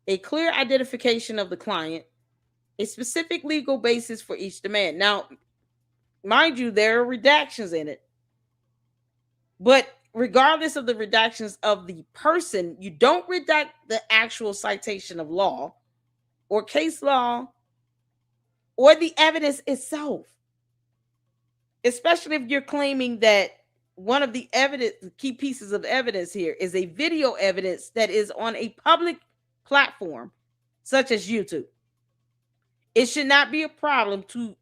a clear identification of the client, a specific legal basis for each demand. Now, mind you, there are redactions in it. But regardless of the redactions of the person, you don't redact the actual citation of law or case law or the evidence itself. Especially if you're claiming that one of the evidence, key pieces of evidence here is a video evidence that is on a public platform such as YouTube. It should not be a problem to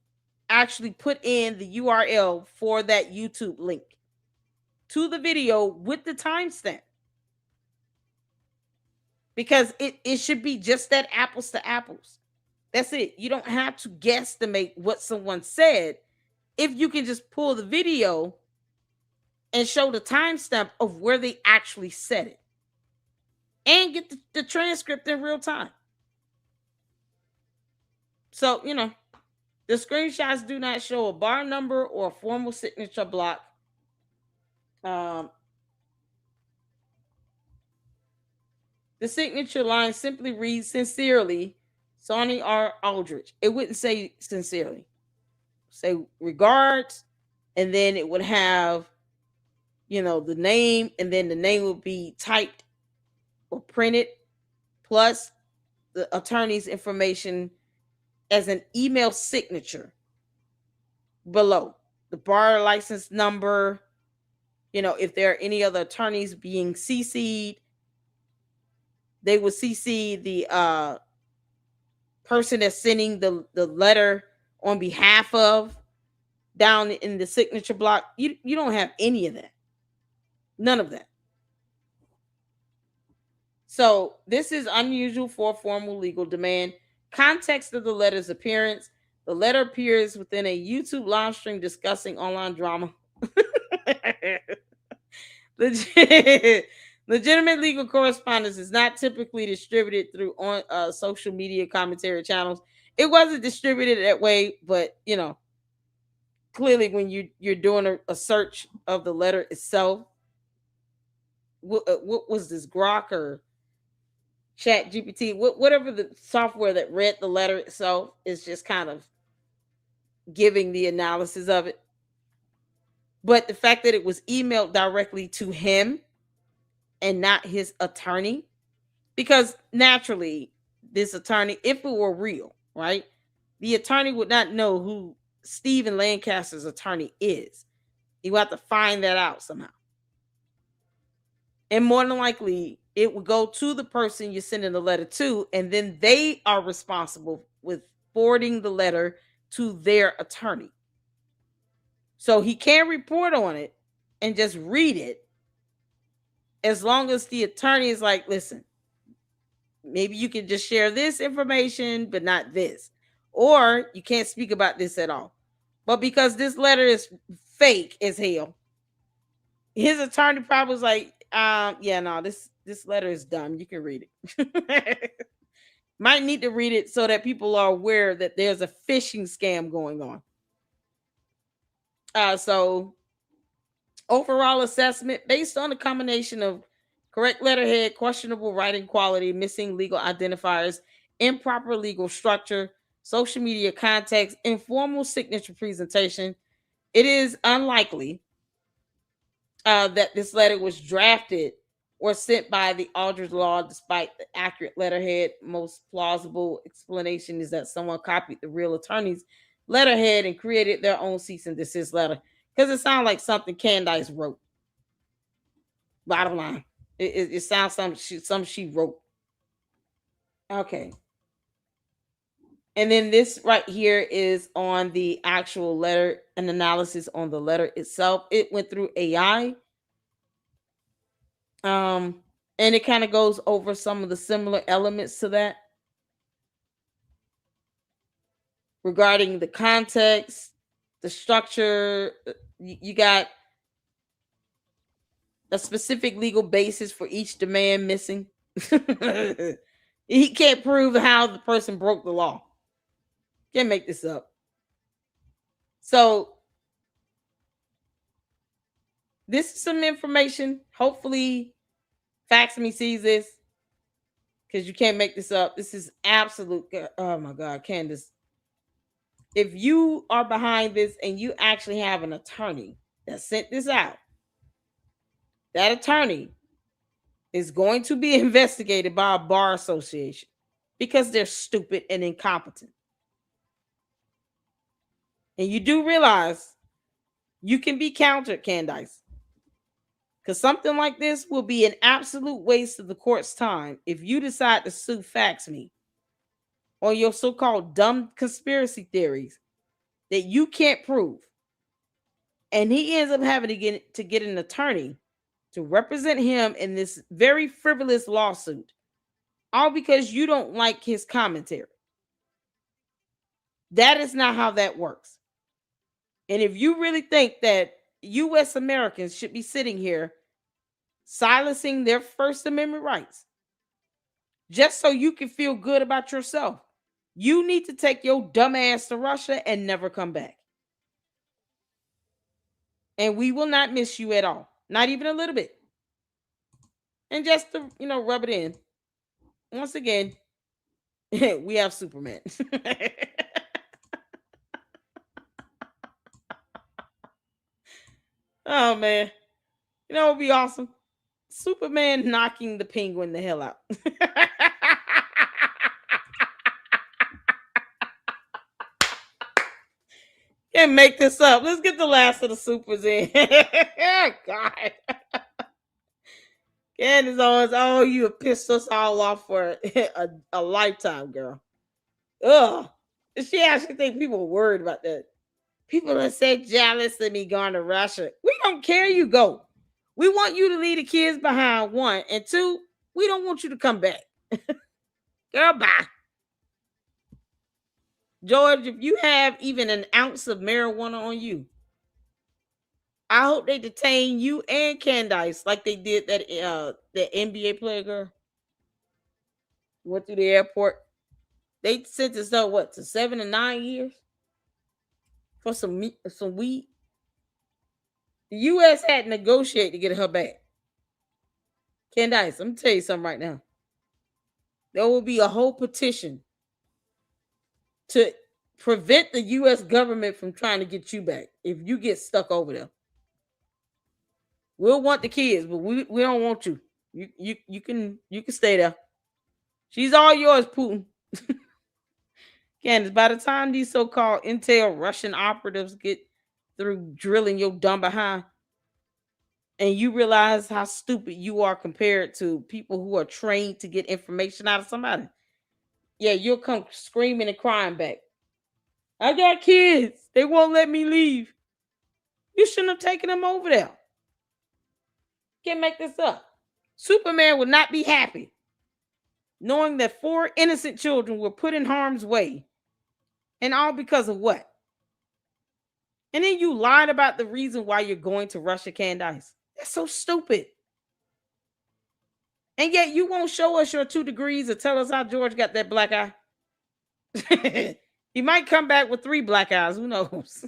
actually put in the URL for that YouTube link to the video with the timestamp, because it should be just that apples to apples. That's it. You don't have to guesstimate what someone said if you can just pull the video and show the timestamp of where they actually said it and get the transcript in real time. So, The screenshots do not show a bar number or a formal signature block. The signature line simply reads "Sincerely, Sonny R. Aldrich." It wouldn't say "Sincerely." Say "Regards," and then it would have, the name, and then the name would be typed or printed, plus the attorney's information as an email signature below. The bar license number, if there are any other attorneys being CC'd, they would CC the person that's sending the letter on behalf of down in the signature block. You don't have any of that. None of that. So this is unusual for a formal legal demand. Context of the letter's appearance. The letter appears within a YouTube live stream discussing online drama. Legitimate legal correspondence is not typically distributed through on social media commentary channels. It wasn't distributed that way, but clearly when you're doing a search of the letter itself, what was this, Grok or Chat GPT, whatever the software that read the letter itself is just kind of giving the analysis of it. But the fact that it was emailed directly to him and not his attorney, because naturally this attorney, if it were real, right, the attorney would not know who Stephen Lancaster's attorney is. You have to find that out somehow. And more than likely, it would go to the person you're sending the letter to, and then they are responsible with forwarding the letter to their attorney. So he can't report on it and just read it, as long as the attorney is like, listen, maybe you can just share this information, but not this. Or you can't speak about this at all. But because this letter is fake as hell, his attorney probably was like, this letter is dumb. You can read it. Might need to read it so that people are aware that there's a phishing scam going on. So overall assessment based on a combination of correct letterhead, questionable writing quality, missing legal identifiers, improper legal structure, social media context, informal signature presentation, it is unlikely that this letter was drafted or sent by the Aldrich Law despite the accurate letterhead. Most plausible explanation is that someone copied the real attorney's letterhead and created their own cease and desist letter, because it sounds like something Candace wrote. Bottom line, it sounds something she wrote. Okay. And then this right here is on the actual letter, an analysis on the letter itself. It went through AI. And it kind of goes over some of the similar elements to that regarding the context, the structure. You got a specific legal basis for each demand missing. He can't prove how the person broke the law. Can't make this up. So this is some information. Hopefully Fax Me sees this, because you can't make this up. This is absolute. Oh my God, Candace. If you are behind this and you actually have an attorney that sent this out, that attorney is going to be investigated by a bar association because they're stupid and incompetent. And you do realize you can be countered, Candace, because something like this will be an absolute waste of the court's time if you decide to sue Fax Me on your so-called dumb conspiracy theories that you can't prove. And he ends up having to get an attorney to represent him in this very frivolous lawsuit, all because you don't like his commentary. That is not how that works. And if you really think that U.S. Americans should be sitting here silencing their First Amendment rights just so you can feel good about yourself, You need to take your dumb ass to Russia and never come back. And we will not miss you at all. Not even a little bit. And just to, rub it in. Once again, we have Superman. Oh, man. You know what would be awesome? Superman knocking the Penguin the hell out. Can't make this up. Let's get the last of the supers in. God. Candace Owens, oh, you have pissed us all off for a lifetime, girl. Ugh. She actually think people are worried about that. People are so jealous of me going to Russia. We don't care you go. We want you to leave the kids behind, one. And two, we don't want you to come back. Girl, bye. George, if you have even an ounce of marijuana on you, I hope they detain you and Candace like they did that NBA player girl. Went through the airport. They sentenced her to 7 to 9 years for some weed. The U.S. had to negotiate to get her back. Candace, I'm gonna tell you something right now. There will be a whole petition to prevent the U.S. government from trying to get you back if you get stuck over there. We'll want the kids, but we don't want you. You can stay there. She's all yours, Putin. Candace, by the time these so-called intel Russian operatives get through drilling your dumb behind, and you realize how stupid you are compared to people who are trained to get information out of somebody, yeah, you'll come screaming and crying back. I got kids. They won't let me leave. You shouldn't have taken them over there. Can't make this up. Superman would not be happy knowing that 4 innocent children were put in harm's way. And all because of what? And then you lied about the reason why you're going to Russia, Candace. That's so stupid. And yet you won't show us your 2 degrees or tell us how George got that black eye. He might come back with 3 black eyes. Who knows?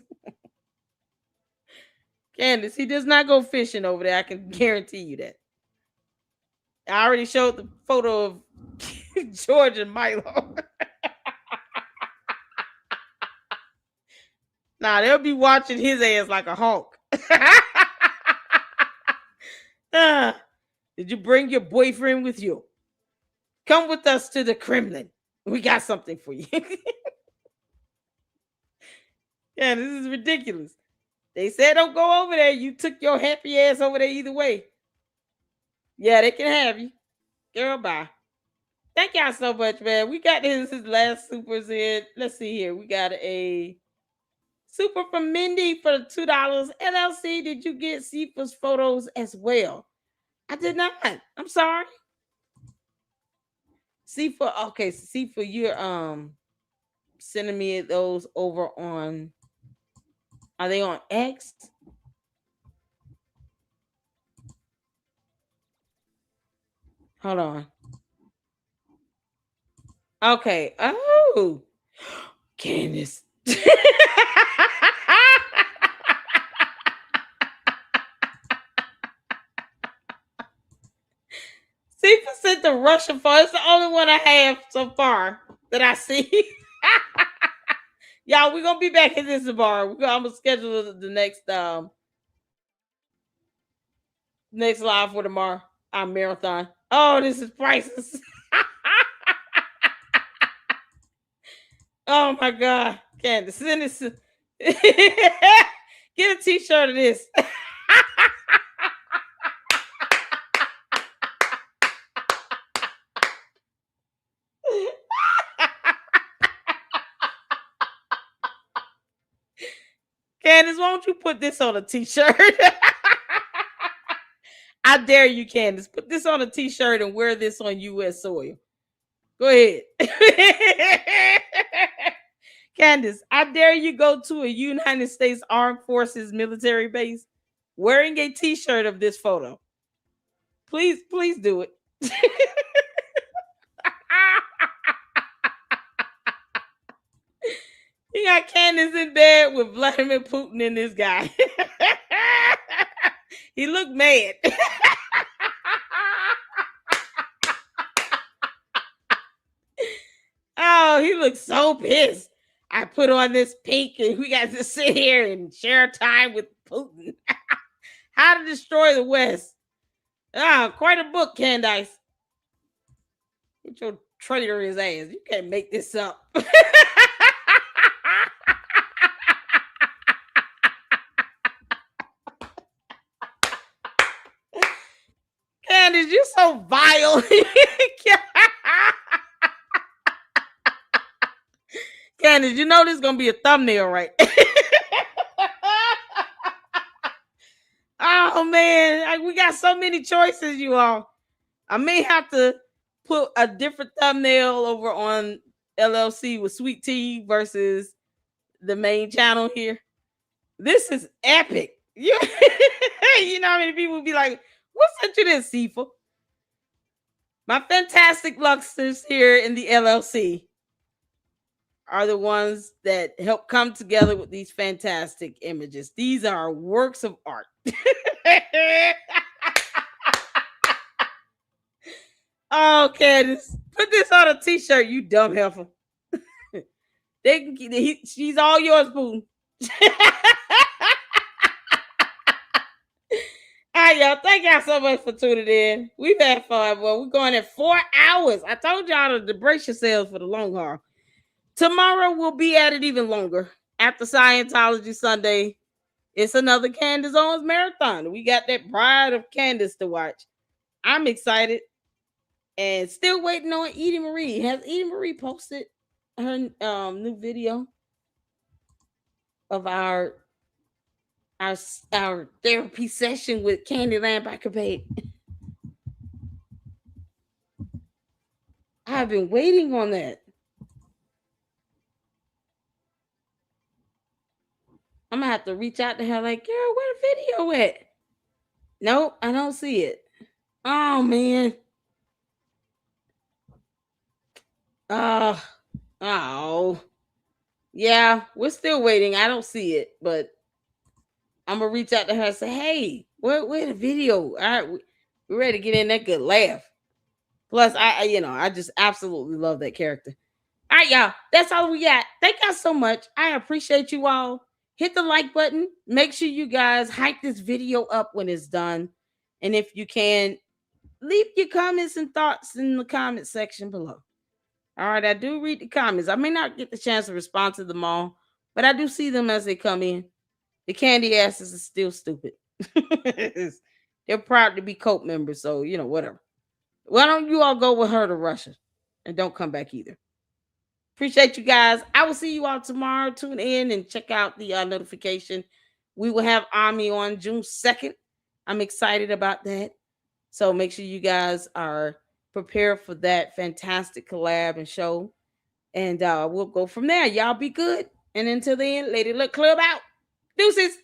Candace, he does not go fishing over there. I can guarantee you that. I already showed the photo of George and Milo. Nah, they'll be watching his ass like a hawk. Did you bring your boyfriend with you? Come with us to the Kremlin. We got something for you. Yeah, this is ridiculous. They said don't go over there. You took your happy ass over there either way. Yeah, they can have you. Girl, bye. Thank y'all so much, man. We got his last supers in. Let's see here. We got a super from Mindy for $2. LLC, did you get Sifa's photos as well? I did not. I'm sorry. Sifa, okay, Sifa, you're sending me those over on, are they on X? Hold on. Okay. Oh, Candace. Sifa sent the Russian photo. It's the only one I have so far that I see. Y'all, we're gonna be back in this tomorrow. I'm gonna schedule the next live for tomorrow. Our marathon. Oh, this is priceless. Oh my God, Candace, send this. Get a t-shirt of this. Candace, why don't you put this on a t-shirt? I dare you, Candace. Put this on a t-shirt and wear this on U.S. soil. Go ahead. Candace, I dare you go to a United States Armed Forces military base wearing a t-shirt of this photo. Please do it. He got Candace in bed with Vladimir Putin and this guy. He looked mad. Oh, he looked so pissed. I put on this pink and we got to sit here and share time with Putin. How to Destroy the West. Ah, quite a book, Candace. Get your traitorous ass. You can't make this up. Candace, you're so vile. Candace, you know this is going to be a thumbnail, right? Oh, man. We got so many choices, you all. I may have to put a different thumbnail over on LLC with Sweet Tea versus the main channel here. This is epic. You know how many people be like, what's sent you this, Sifa? My fantastic luxers here in the LLC are the ones that help come together with these fantastic images. These are works of art. Oh, Candace, put this on a t-shirt, you dumb heifer. She's all yours, boo. All right, y'all. Thank y'all so much for tuning in. We've had fun, boy. We're going at 4 hours. I told y'all to brace yourselves for the long haul. Tomorrow we'll be at it even longer. After Scientology Sunday, it's another Candace Owens marathon. We got that Bride of Candace to watch. I'm excited. And still waiting on Edie Marie. Has Edie Marie posted her new video of our therapy session with Candyland by Capade? I've been waiting on that. I'm gonna have to reach out to her like, girl, where the video at? Nope, I don't see it. Oh man. Oh. Yeah, we're still waiting. I don't see it, but I'm gonna reach out to her and say, hey, where the video? All right, we're ready to get in that good laugh. Plus, I just absolutely love that character. All right, y'all. That's all we got. Thank y'all so much. I appreciate you all. Hit the like button. Make sure you guys hype this video up when it's done. And if you can, leave your comments and thoughts in the comment section below. All right, I do read the comments. I may not get the chance to respond to them all, but I do see them as they come in. The candy asses are still stupid. They're proud to be Cope members, so, whatever. Why don't you all go with her to Russia and don't come back either? Appreciate you guys. I will see you all tomorrow. Tune in and check out the notification. We will have Ami on June 2nd. I'm excited about that. So make sure you guys are prepared for that fantastic collab and show. And we'll go from there. Y'all be good. And until then, Lady Luck Club out. Deuces.